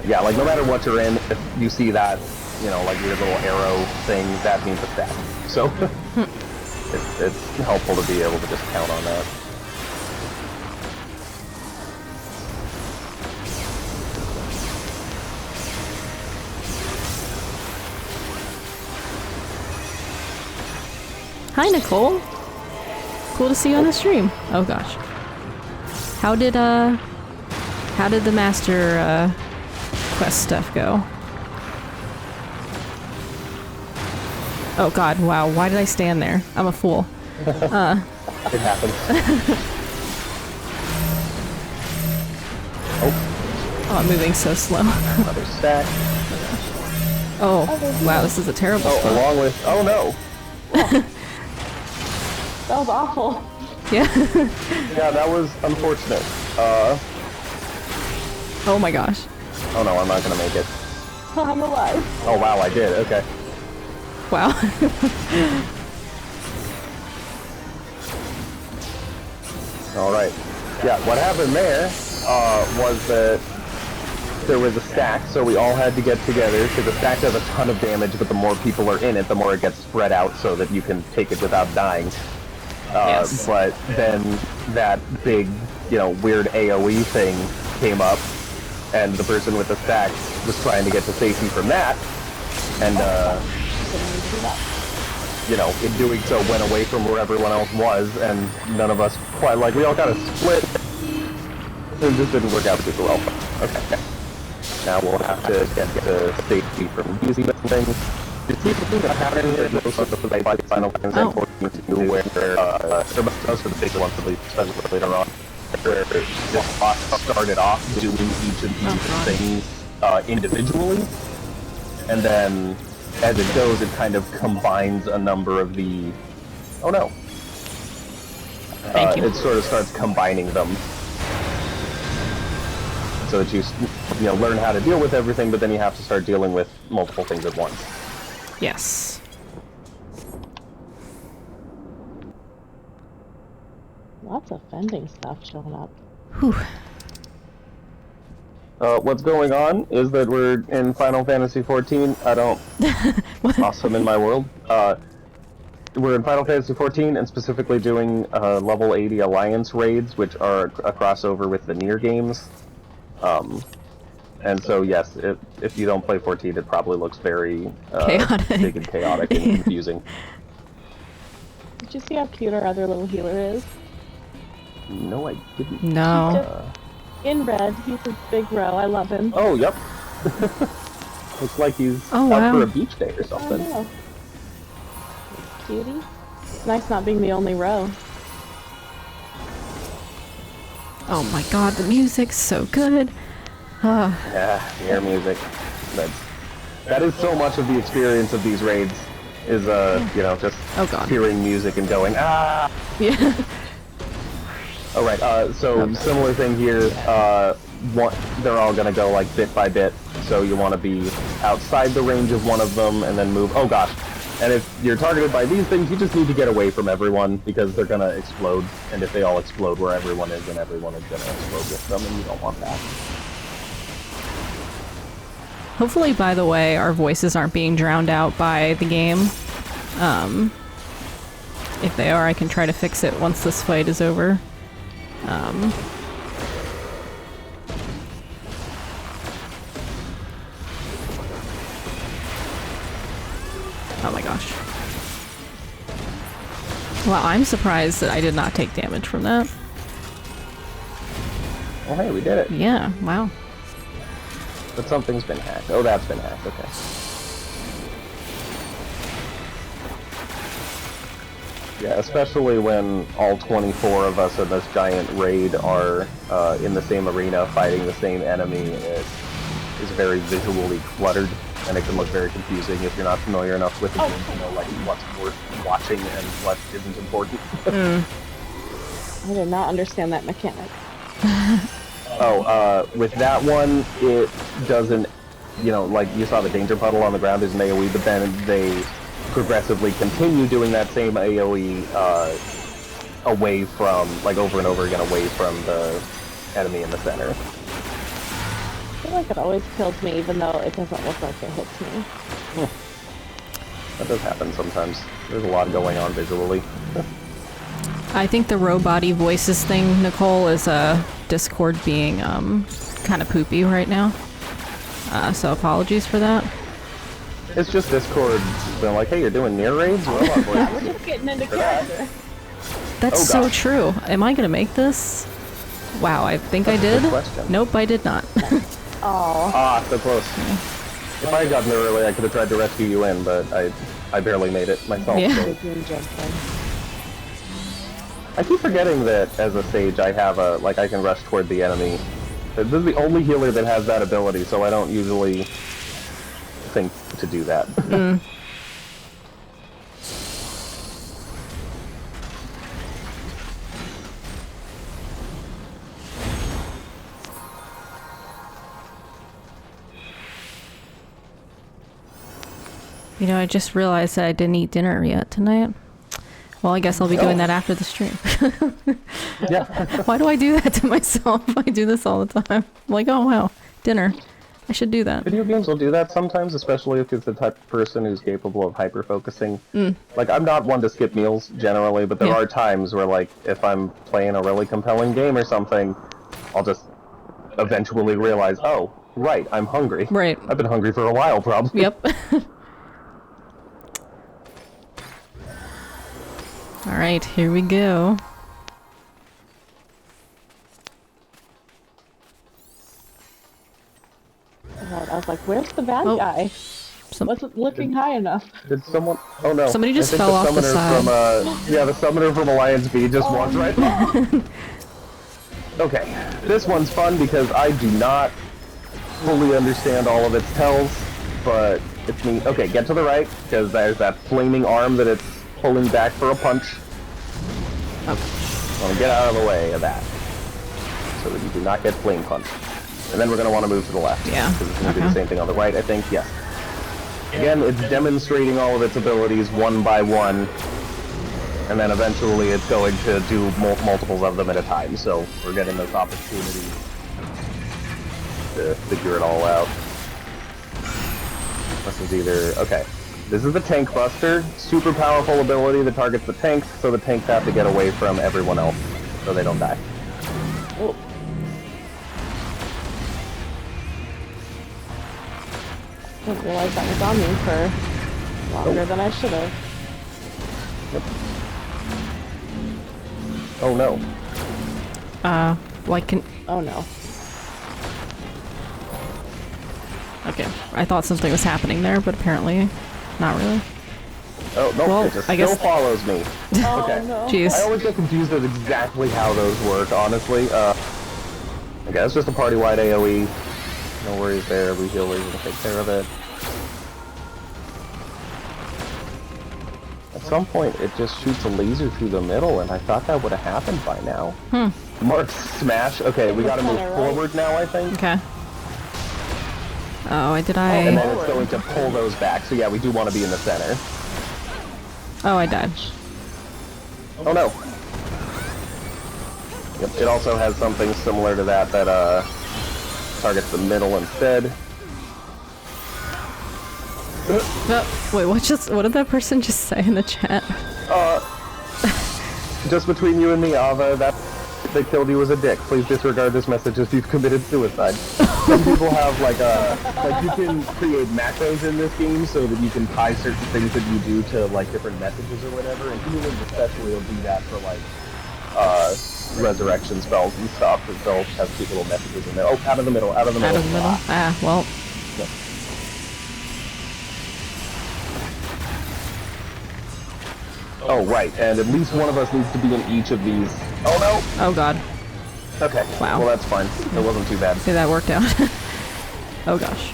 Yeah, like no matter what you're in, if you see that, you know, like your little arrow thing, that means a stack. So, it's helpful to be able to just count on that. Hi, Nicole. Cool to see you on the stream. Oh gosh. How did the master quest stuff go? Oh god, wow, why did I stand there? I'm a fool. It happens. Oh, I'm moving so slow. Another stack. Oh, wow, this is a terrible Oh, spot. along with... Oh, no! That was awful. Yeah. Yeah, that was unfortunate. Oh my gosh. Oh no, I'm not gonna make it. I'm alive. Oh wow, I did, okay. Wow. Alright. Yeah, what happened there, was that there was a stack, so we all had to get together, because the stack does a ton of damage, but the more people are in it, the more it gets spread out so that you can take it without dying. Yes. But then that big, you know, weird AoE thing came up, and the person with the stack was trying to get to safety from that, and, you know, in doing so went away from where everyone else was, and none of us quite, like, we all kind of split. It just didn't work out super well. Okay. Now we'll have to get to safety from using those things. You see the thing that happened here, those sort of Final Fantasy 14 where, most of the big ones, at least, especially later on, where this boss started off doing each of these things individually, and then as it goes, it kind of combines a number of the... Oh no. Thank you. It sort of starts combining them. So that you know, learn how to deal with everything, but then you have to start dealing with multiple things at once. Yes. Lots of fending stuff showing up. Whew. What's going on is that we're in Final Fantasy 14. I don't... awesome in my world. We're in Final Fantasy 14 and specifically doing level 80 Alliance raids, which are a crossover with the Nier games. And so, yes, if you don't play 14, it probably looks very chaotic. big and chaotic and confusing. Did you see how cute our other little healer is? No, I didn't. No. In red, he's a big row. I love him. Oh, yep. Looks like he's out for a beach day or I something. know. Cutie. It's nice not being the only row. Oh my god, the music's so good. Yeah, Nier music. That is so much of the experience of these raids, is, you know, just Oh god. hearing music and going, ah! Yeah. Alright, so similar thing here, they're all gonna go, like, bit by bit, so you want to be outside the range of one of them, and then move, oh gosh. And if you're targeted by these things, you just need to get away from everyone, because they're gonna explode, and if they all explode where everyone is, then everyone is gonna explode with them, and you don't want that. Hopefully, by the way, our voices aren't being drowned out by the game. If they are, I can try to fix it once this fight is over. Oh my gosh. Wow, I'm surprised that I did not take damage from that. Oh hey, we did it. Yeah, wow. But something's been hacked. Oh, that's been hacked, okay. Yeah, especially when all 24 of us in this giant raid are in the same arena fighting the same enemy, it is very visually cluttered, and it can look very confusing if you're not familiar enough with the game to know like what's worth watching and what isn't important. I did not understand that mechanic. With that one, it doesn't, you know, like you saw the danger puddle on the ground is an AoE, but then they progressively continue doing that same AoE away from, like over and over again, away from the enemy in the center. I feel like it always kills me even though it doesn't look like it hits me. That does happen sometimes. There's a lot going on visually. I think the robot-y voices thing, Nicole, is Discord being kind of poopy right now. So apologies for that. It's just Discord being like, hey, you're doing Nier Raids? Well, Yeah, we're just getting into character. That's Oh, so gosh. true. Am I gonna make this? Wow, I think I That's a good did. question. Nope, I did not. Oh, Ah, so close. If I had gotten there early, I could have tried to rescue you in, but I barely made it myself. Yeah. So. I keep forgetting that as a sage I have a, like, I can rush toward the enemy This is the only healer that has that ability, so I don't usually think to do that. You know, I just realized that I didn't eat dinner yet tonight. Well, I guess I'll be doing that after the stream. Yeah. Why do I do that to myself? I do this all the time. I'm like, oh wow, dinner. I should do that. Video games will do that sometimes, especially if it's the type of person who's capable of hyper-focusing. Like, I'm not one to skip meals, generally, but there are times where, like, if I'm playing a really compelling game or something, I'll just eventually realize, oh, right, I'm hungry. Right. I've been hungry for a while, probably. Yep. Alright, here we go. I was like, where's the bad guy? Wasn't looking high enough. Did someone... Oh no. Somebody just I think fell off the side. From, yeah, the summoner from Alliance B just walked right by. Okay, this one's fun because I do not fully understand all of its tells, but it's neat. Okay, get to the right, because there's that flaming arm that it's pulling back for a punch. I want to get out of the way of that, so that you do not get flame punched. And then we're going to want to move to the left. Yeah. Because it's going to do the same thing on the right, I think. Yes. Again, it's demonstrating all of its abilities one by one, and then eventually it's going to do multiples of them at a time. So we're getting this opportunity to figure it all out. This is either... Okay. This is the Tank Buster. Super powerful ability that targets the tanks, so the tanks have to get away from everyone else, so they don't die. Oh. Didn't realize that was on me for longer than I should have. Yep. Oh no. Why can... Oh no. Okay, I thought something was happening there, but apparently not really. Oh, no, Well, it just I guess... still follows me. Oh, Okay. no. Jeez. I always get confused with exactly how those work, honestly. Okay, it's just a party-wide AoE. No worries there, we healers will take care of it. At some point, it just shoots a laser through the middle, and I thought that would have happened by now. Mark smash. Okay, we gotta move forward now, I think. Okay. Oh, And then it's going to pull those back, so yeah, we do want to be in the center. Oh, I died. Oh no! Yep, it also has something similar to that that, targets the middle instead. Wait, what did that person just say in the chat? Just between you and me, Ahvah, that killed you was a dick. Please disregard this message if you've committed suicide. Some people have, like you can create macros in this game so that you can tie certain things that you do to, like, different messages or whatever, and humans especially will do that for, like, resurrection spells and stuff, because they'll have cute little messages in there. Oh, out of the middle, out of the middle. Out of the middle? Ah, well. Yep. Oh, right, and at least one of us needs to be in each of these. Oh, no! Oh, God. Okay, Wow. well, that's fine. It wasn't too bad. See, that worked out. Oh, gosh.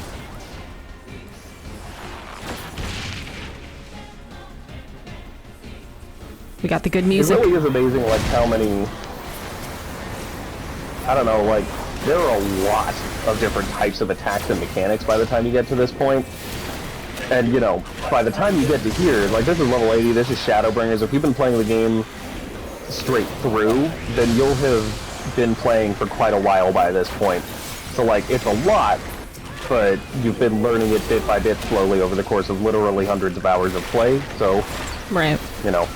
We got the good music. It really is amazing, like, how many... I don't know, like, there are a lot of different types of attacks and mechanics by the time you get to this point. And, you know, by the time you get to here, like, this is level 80, this is Shadowbringers. If you've been playing the game straight through, then you'll have been playing for quite a while by this point. So, like, it's a lot, but you've been learning it bit by bit slowly over the course of literally hundreds of hours of play, so... Right. You know.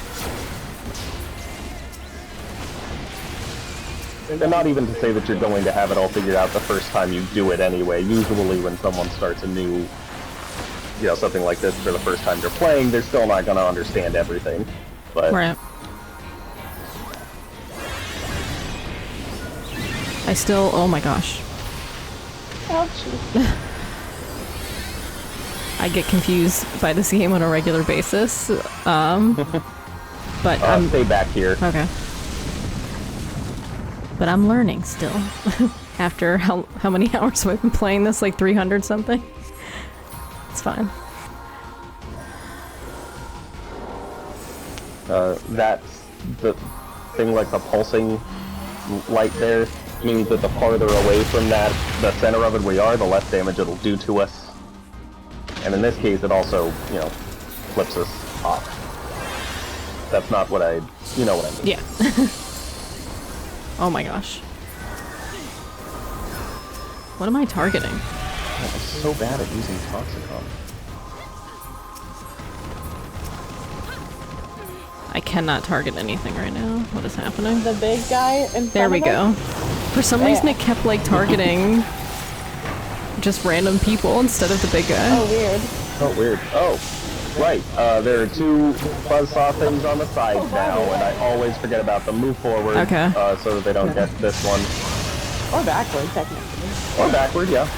And not even to say that you're going to have it all figured out the first time you do it anyway. Usually when someone starts a new, you know, something like this for the first time they're playing, they're still not going to understand everything. But Right. I still... Oh my gosh. Ouchie. I get confused by this game on a regular basis. But stay back here. Okay. But I'm learning still. After how many hours have I been playing this? Like 300 something? It's fine. That's the thing, like the pulsing light there, means that the farther away from that, the center of it we are, the less damage it'll do to us. And in this case, it also, you know, flips us off. That's not what you know what I mean. Yeah. Oh my gosh. What am I targeting? I'm so bad at using Toxicom. I cannot target anything right now. What is happening? The big guy in front There we of us? go. For some reason it kept like targeting just random people instead of the big guy. Oh, weird. Oh, weird. Oh, right. There are two buzzsaw things on the sides now, and I always forget about them. Move forward, Okay. So that they don't get this one. Or backward, technically. Or backward, yeah.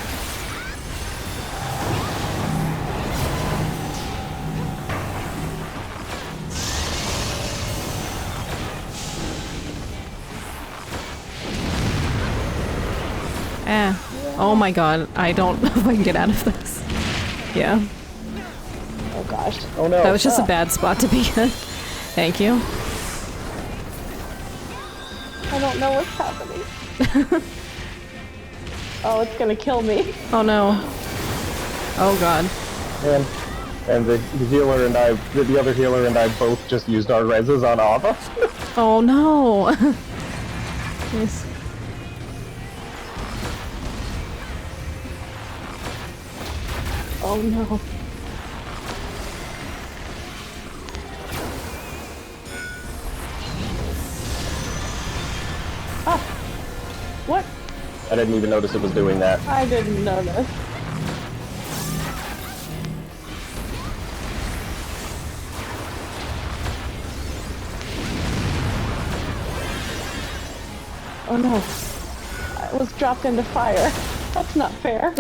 Oh my god, I don't know if I can get out of this. Yeah. Oh gosh. Oh no. That was just a bad spot to be in. Thank you. I don't know what's happening. Oh, it's gonna kill me. Oh no. Oh god. And the healer and I, the other healer and I both just used our reses on Ahvah. Oh no. Yes. Oh no. Ah! What? I didn't even notice it was doing that. I didn't notice. Oh no. I was dropped into fire. That's not fair.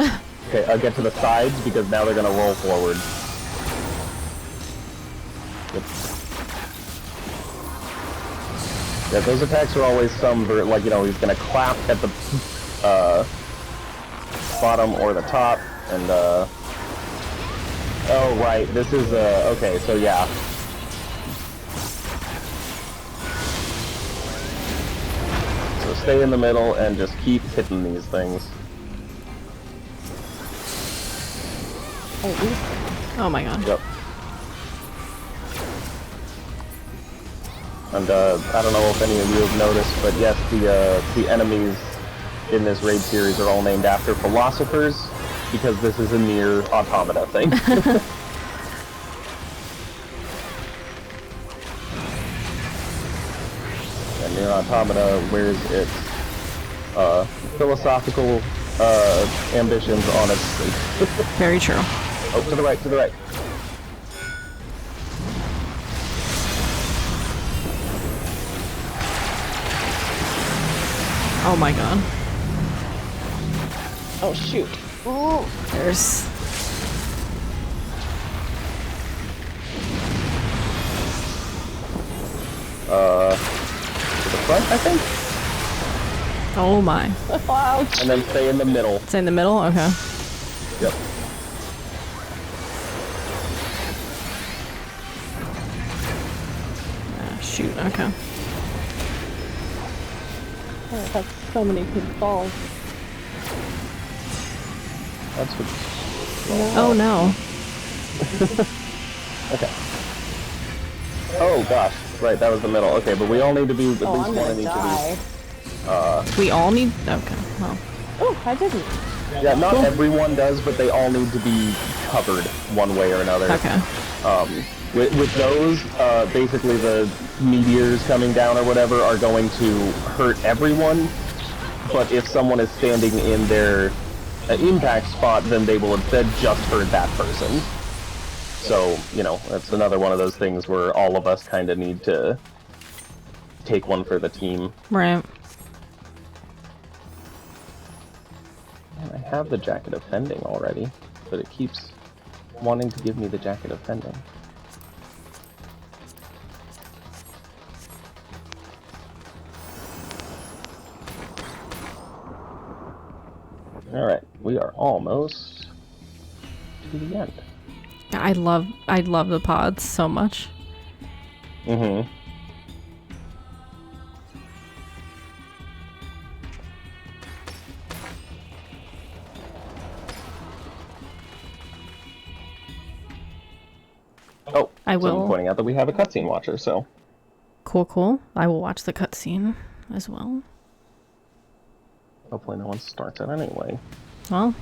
Okay, I'll get to the sides because now they're gonna roll forward. Yep. Yeah, those attacks are always like, you know, he's gonna clap at the bottom or the top, and oh right, this is okay, so yeah. So stay in the middle and just keep hitting these things. Oh my god. Yep. And I don't know if any of you have noticed, but yes, the enemies in this raid series are all named after philosophers, because this is a Nier Automata thing. And Nier Automata wears its philosophical ambitions on its sleeve. Very true. Oh, to the right, to the right. Oh my god. Oh shoot. Oh. There's... To the front, I think? Oh my. Ouch. And then stay in the middle. It's in the middle? Okay. Yep. Ah, shoot, okay. Oh, that's so many big balls. That's what... Oh no. Okay. Oh gosh, right, that was the middle. Okay, but we all need to be at Oh, least I'm one gonna in each die. of these. We all need... Okay, well. Oh, I didn't. Yeah, not everyone does, but they all need to be covered one way or another. Okay. With those, basically the meteors coming down or whatever are going to hurt everyone, but if someone is standing in their impact spot, then they will instead just hurt that person. So, you know, that's another one of those things where all of us kind of need to take one for the team. Right. Man, I have the Jacket of Fending already, but it keeps wanting to give me the Jacket of Fending. Alright, we are almost to the end. I love the pods so much. Mm-hmm. Oh, I will. someone pointing out that we have a cutscene watcher, so... Cool. I will watch the cutscene as well. Hopefully no one starts it anyway. Well.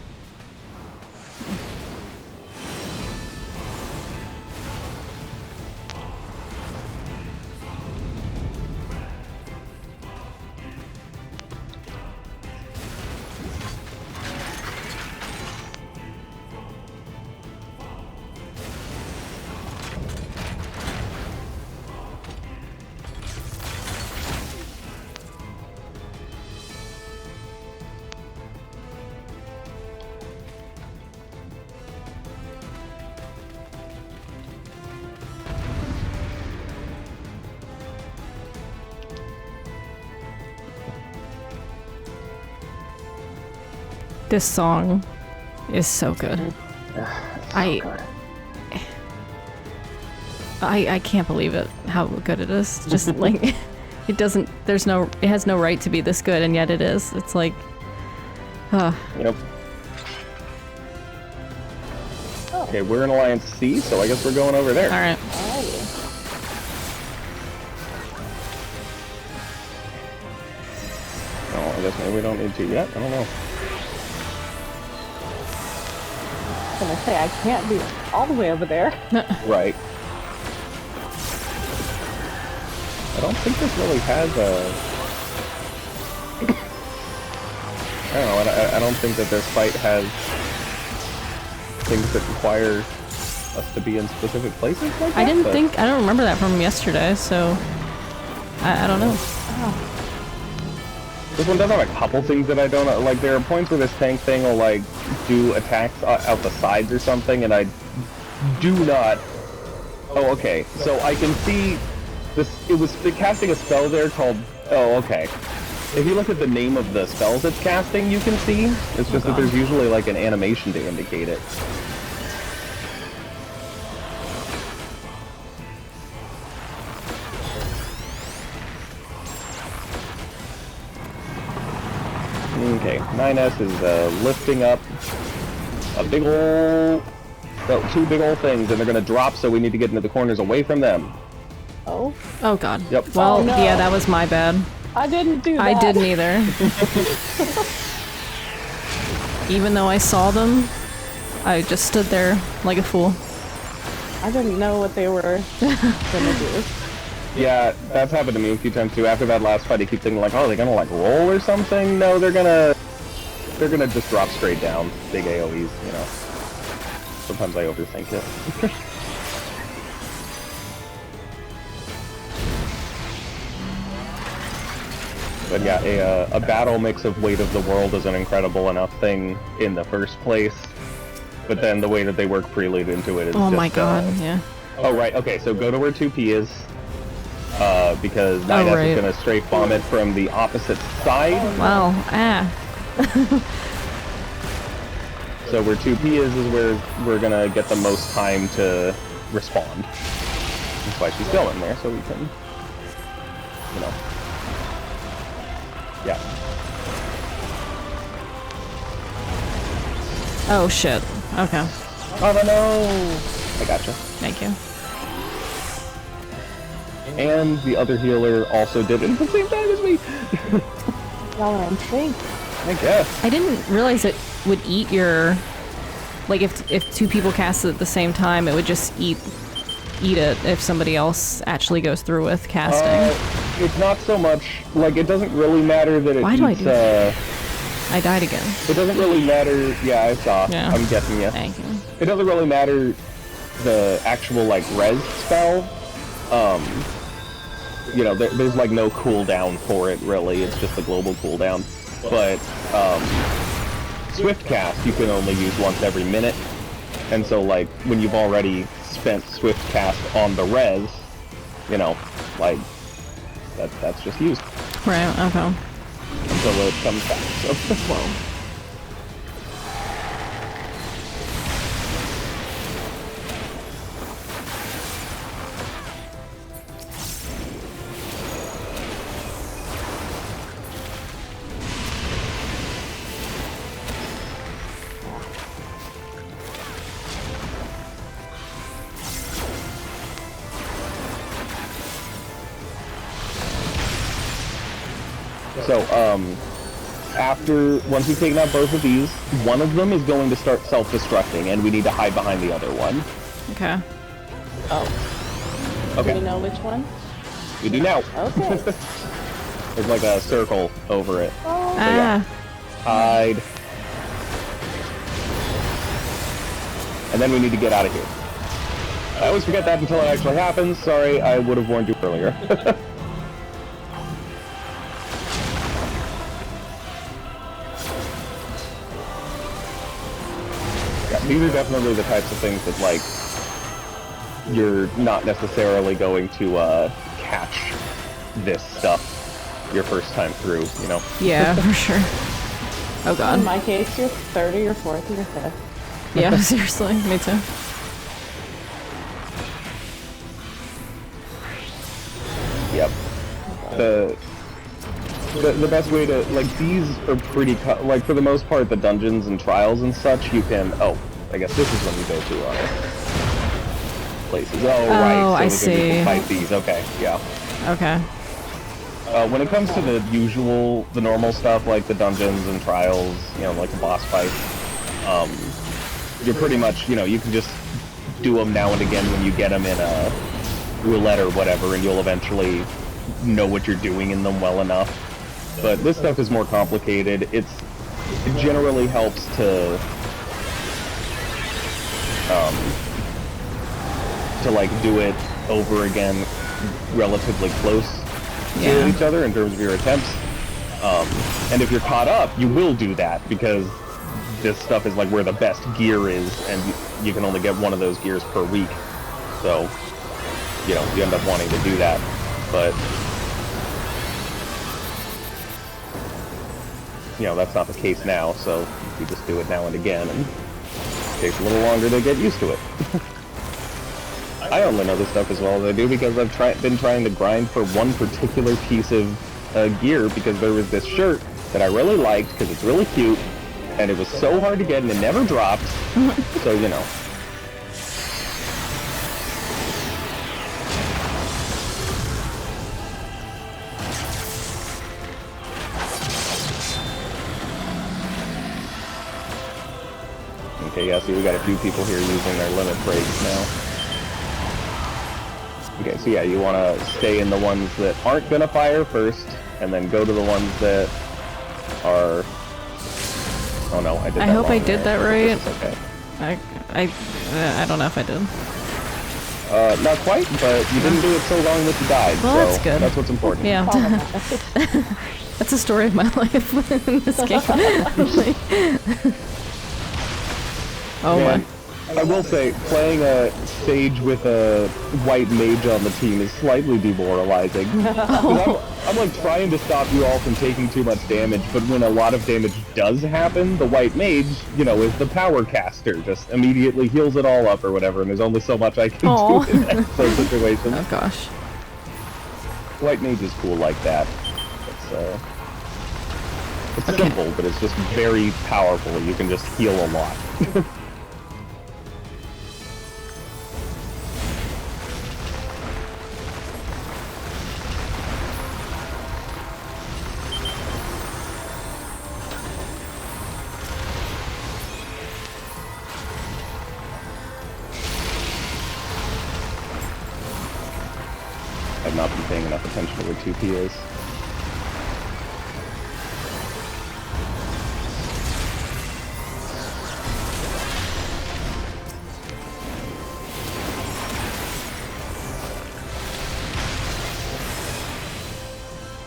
This song is so good. I can't believe it, how good it is. Just like, it has no right to be this good, and yet it is. It's like, Yep. Okay, we're in Alliance C, so I guess we're going over there. Alright. Oh, I guess maybe we don't need to yet. I don't know. I was gonna say, I can't be all the way over there. Right. I don't think this really has a... I don't know, I don't think that this fight has things that require us to be in specific places like that. I don't remember that from yesterday, so I don't know. This one does have a couple things that I don't know. Like, there are points where this tank thing will, like, do attacks out the sides or something, and I do not... Oh, okay. So I can see this... It was casting a spell there called... Oh, okay. If you look at the name of the spells it's casting, you can see. It's just that there's usually, like, an animation to indicate it. Okay, 9S is lifting up a big ol'... Oh, two big old things, and they're gonna drop, so we need to get into the corners away from them. Oh? Oh god. Yep. Well, Oh, no. yeah, that was my bad. I didn't do that. I didn't either. Even though I saw them, I just stood there like a fool. I didn't know what they were gonna do. Yeah, that's happened to me a few times too. After that last fight, I keep thinking like, oh, are they gonna like roll or something? No, they're gonna just drop straight down. Big AoEs, you know. Sometimes I overthink it. But yeah, a battle mix of Weight of the World is an incredible enough thing in the first place. But then the way that they work prelude into it is Oh just, my god, yeah. Oh right, okay, so go to where 2P is. Because 9S right. is gonna strafe bomb it from the opposite side. Well, So where 2P is where we're gonna get the most time to respond. That's why she's still in there, so we can, you know. Yeah. Oh shit. Okay. Oh no! I gotcha. Thank you. And the other healer also did it at the same time as me! Y'all are in sync. I guess. I didn't realize it would eat your... Like, if two people cast it at the same time, it would just eat it if somebody else actually goes through with casting. It's not so much, like, it doesn't really matter that it Why do I eats, do that? I died again. It doesn't really matter, yeah, I saw. Yeah. I'm getting you. Thank you. It doesn't really matter the actual, like, res spell. You know, there's, like, no cooldown for it, really. It's just a global cooldown. But, Swift cast you can only use once every minute. And so, like, when you've already spent Swift cast on the res, you know, like, that's just used. Right, okay. Until it comes back, so. So, once we've taken out both of these, one of them is going to start self-destructing, and we need to hide behind the other one. Okay. Oh. Okay. Do we know which one? We do now. Okay. There's like a circle over it. Oh. Ah. Hide. And then we need to get out of here. I always forget that until it actually happens. Sorry, I would have warned you earlier. Yeah, these are definitely the types of things that, like, you're not necessarily going to catch this stuff your first time through, you know? Yeah, for sure. Oh In god. my case, your third or your fourth or your fifth. Yeah, seriously, me too. Yep. The best way to, like, these are pretty, like, for the most part, the dungeons and trials and such, you can, oh, I guess this is when you go to, places. Oh, right, so I you see. can fight these, okay, yeah. Okay. When it comes to the usual, the normal stuff, like the dungeons and trials, you know, like the boss fights, you're pretty much, you know, you can just do them now and again when you get them in a roulette or whatever, and you'll eventually know what you're doing in them well enough. But this stuff is more complicated. It generally helps to like do it over again relatively close to each other in terms of your attempts. And if you're caught up, you will do that because this stuff is like where the best gear is, and you can only get one of those gears per week. So, you know, you end up wanting to do that. But, you know, that's not the case now, so you just do it now and again, and it takes a little longer to get used to it. I only know this stuff as well as I do because I've been trying to grind for one particular piece of gear because there was this shirt that I really liked because it's really cute, and it was so hard to get and it never dropped, so, you know. Okay, yeah, see, we got a few people here using their limit breaks now. Okay, so yeah, you want to stay in the ones that aren't gonna fire first, and then go to the ones that are... Oh no, I did that I hope wrong I did there. that right. It's okay. I don't know if I did. Not quite, but you didn't do it so long that you died, Well, so that's good. that's what's important. Yeah. That's the story of my life in this game. Oh Man, my. I will say, playing a sage with a white mage on the team is slightly demoralizing. I'm like trying to stop you all from taking too much damage, but when a lot of damage does happen, the white mage, you know, is the power caster, just immediately heals it all up or whatever, and there's only so much I can do in that sort of situation. Oh gosh. White mage is cool like that. It's simple, but it's just very powerful. You can just heal a lot. I've not been paying enough attention to where 2P is.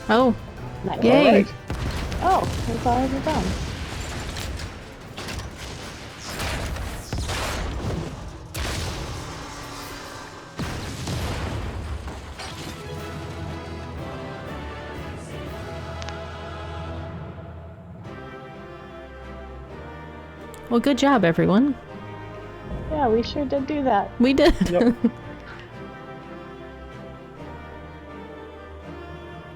Oh. Nice. Yay. All right. Oh, it's already done. Well, good job, everyone. Yeah, we sure did do that. We did. Yep.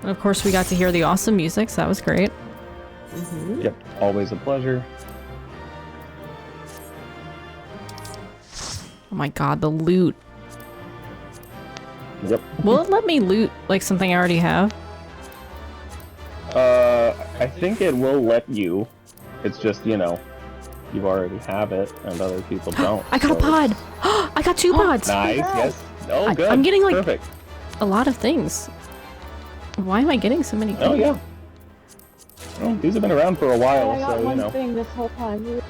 And of course, we got to hear the awesome music, so that was great. Yep, always a pleasure. Oh my god, the loot. Yep. Will it let me loot, like, something I already have? I think it will let you. It's just, you know, you already have it, and other people don't. I got a pod! I got 2 pods! Nice, yes. Oh, good. I'm getting, like, perfect. a lot of things. Why am I getting so many things? Oh, yeah. Well, these have been around for a while, I got so, you one know. thing this whole time.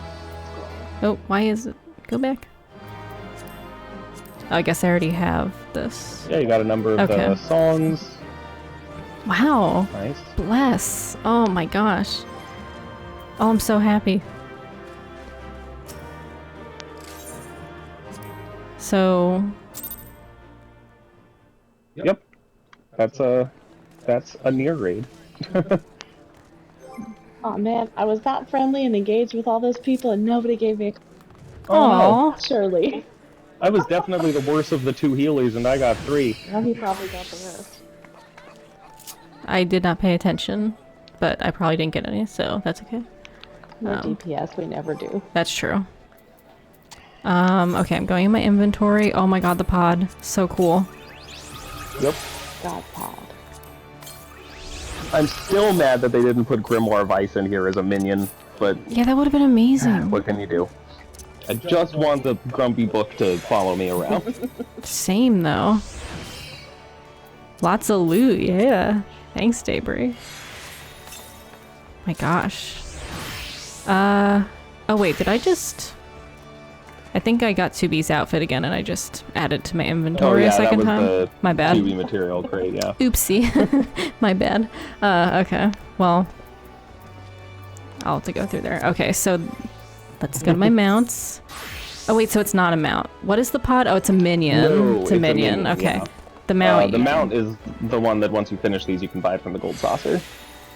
Oh, why is it? Go back. Oh, I guess I already have this. Yeah, you got a number of songs. Wow. Nice. Bless. Oh my gosh. Oh, I'm so happy. So... Yep. That's a Nier raid. Oh man, I was that friendly and engaged with all those people and nobody gave me a... Oh, Surely. I was definitely the worst of the 2 healers, and I got 3. Now he probably got the rest. I did not pay attention, but I probably didn't get any, so that's okay. No DPS, we never do. That's true. Okay, I'm going in my inventory. Oh my god, the pod. So cool. Yep. God pod. I'm still mad that they didn't put Grimoire Vice in here as a minion, but Yeah, that would have been amazing. what can you do? I just want the Grumpy Book to follow me around. Same, though. Lots of loot, yeah. Thanks, Daybreak. My gosh. Oh wait, did I just... I think I got 2B's outfit again and I just added to my inventory a second time. My bad. 2B material crate, yeah. Oopsie. My bad. Okay. Well, I'll have to go through there. Okay, so let's go to my mounts. Oh wait, so it's not a mount. What is the pod? Oh, it's a minion. No, it's a minion. Okay. Yeah. The mount. The mount is the one that once you finish these, you can buy from the gold saucer.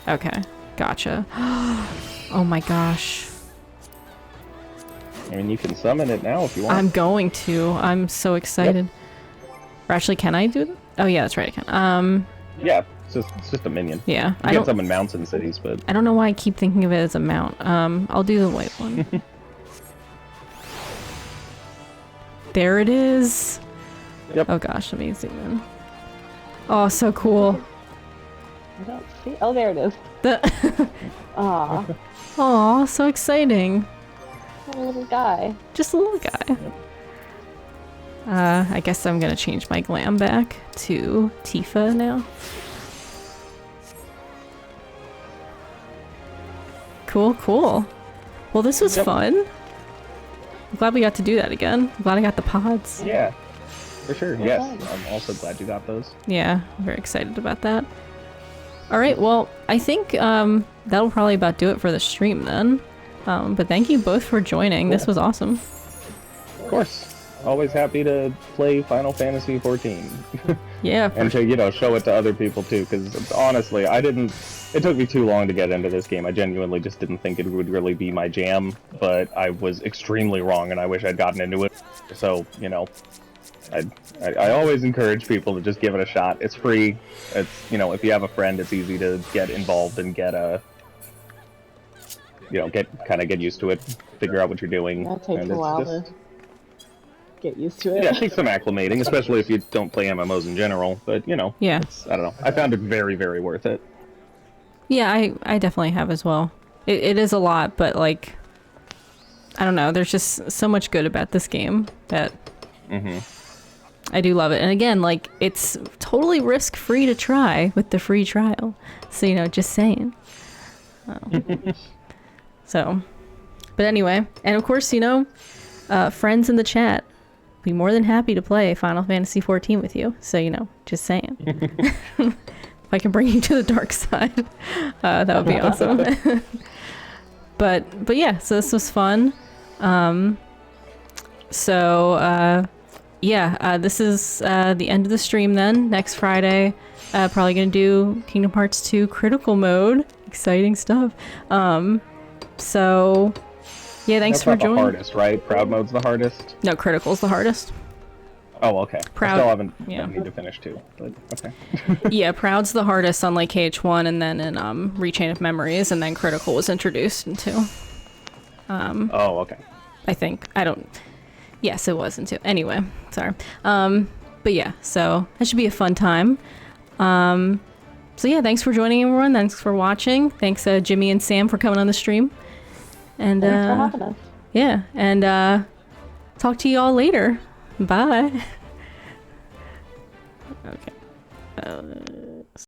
Okay. Gotcha. Oh my gosh. I mean, you can summon it now if you want. I'm going to. I'm so excited. Or actually, can I do that? Oh yeah, that's right, I can. Yeah, it's just a minion. Yeah. You can summon mounts in cities, but... I don't know why I keep thinking of it as a mount. I'll do the white one. There it is. Yep. Oh gosh, amazing then. Oh, so cool. I don't see... Oh, there it is. The Aw, Aw, so exciting. a little guy. Just a little guy. I guess I'm gonna change my glam back to Tifa now. Cool, cool. Well, this was fun. I'm glad we got to do that again. I'm glad I got the pods. Yeah, for sure. Yes, fun. I'm also glad you got those. Yeah, I'm very excited about that. Alright, well, I think that'll probably about do it for the stream then. But thank you both for joining. This was awesome. Of course. Always happy to play Final Fantasy XIV. Yeah. And to, you know, show it to other people too, because honestly, it took me too long to get into this game. I genuinely just didn't think it would really be my jam, but I was extremely wrong, and I wish I'd gotten into it. So, you know, I always encourage people to just give it a shot. It's free. It's, you know, if you have a friend, it's easy to get involved and get you know, get used to it, figure out what you're doing. That takes and a it's while just- to get used to it. Yeah, it takes some acclimating, especially if you don't play MMOs in general, but, you know, Yeah. I don't know. I found it very, very worth it. Yeah, I definitely have as well. It is a lot, but like, I don't know, there's just so much good about this game that I do love it. And again, like, it's totally risk-free to try with the free trial. So, you know, just saying. So, but anyway, and of course, you know, friends in the chat, be more than happy to play Final Fantasy XIV with you. So, you know, just saying. If I can bring you to the dark side, that would be awesome. But yeah, so this was fun. Yeah, this is the end of the stream then. Next Friday, probably gonna do Kingdom Hearts 2 Critical Mode. Exciting stuff. So, yeah, thanks That's for not joining. the hardest, right? Proud mode's the hardest? No, Critical's the hardest. Oh, okay. Proud- I still haven't yeah. I need to finish too, but okay. Yeah, Proud's the hardest on like KH1 and then in Rechain of Memories, and then Critical was introduced into. Oh, okay. I think. I don't... Yes, it was into. Anyway, sorry. But yeah, so that should be a fun time. So yeah, thanks for joining everyone. Thanks for watching. Thanks Jimmy and Sam for coming on the stream. And Thanks for having us. yeah, and talk to you all later. Bye.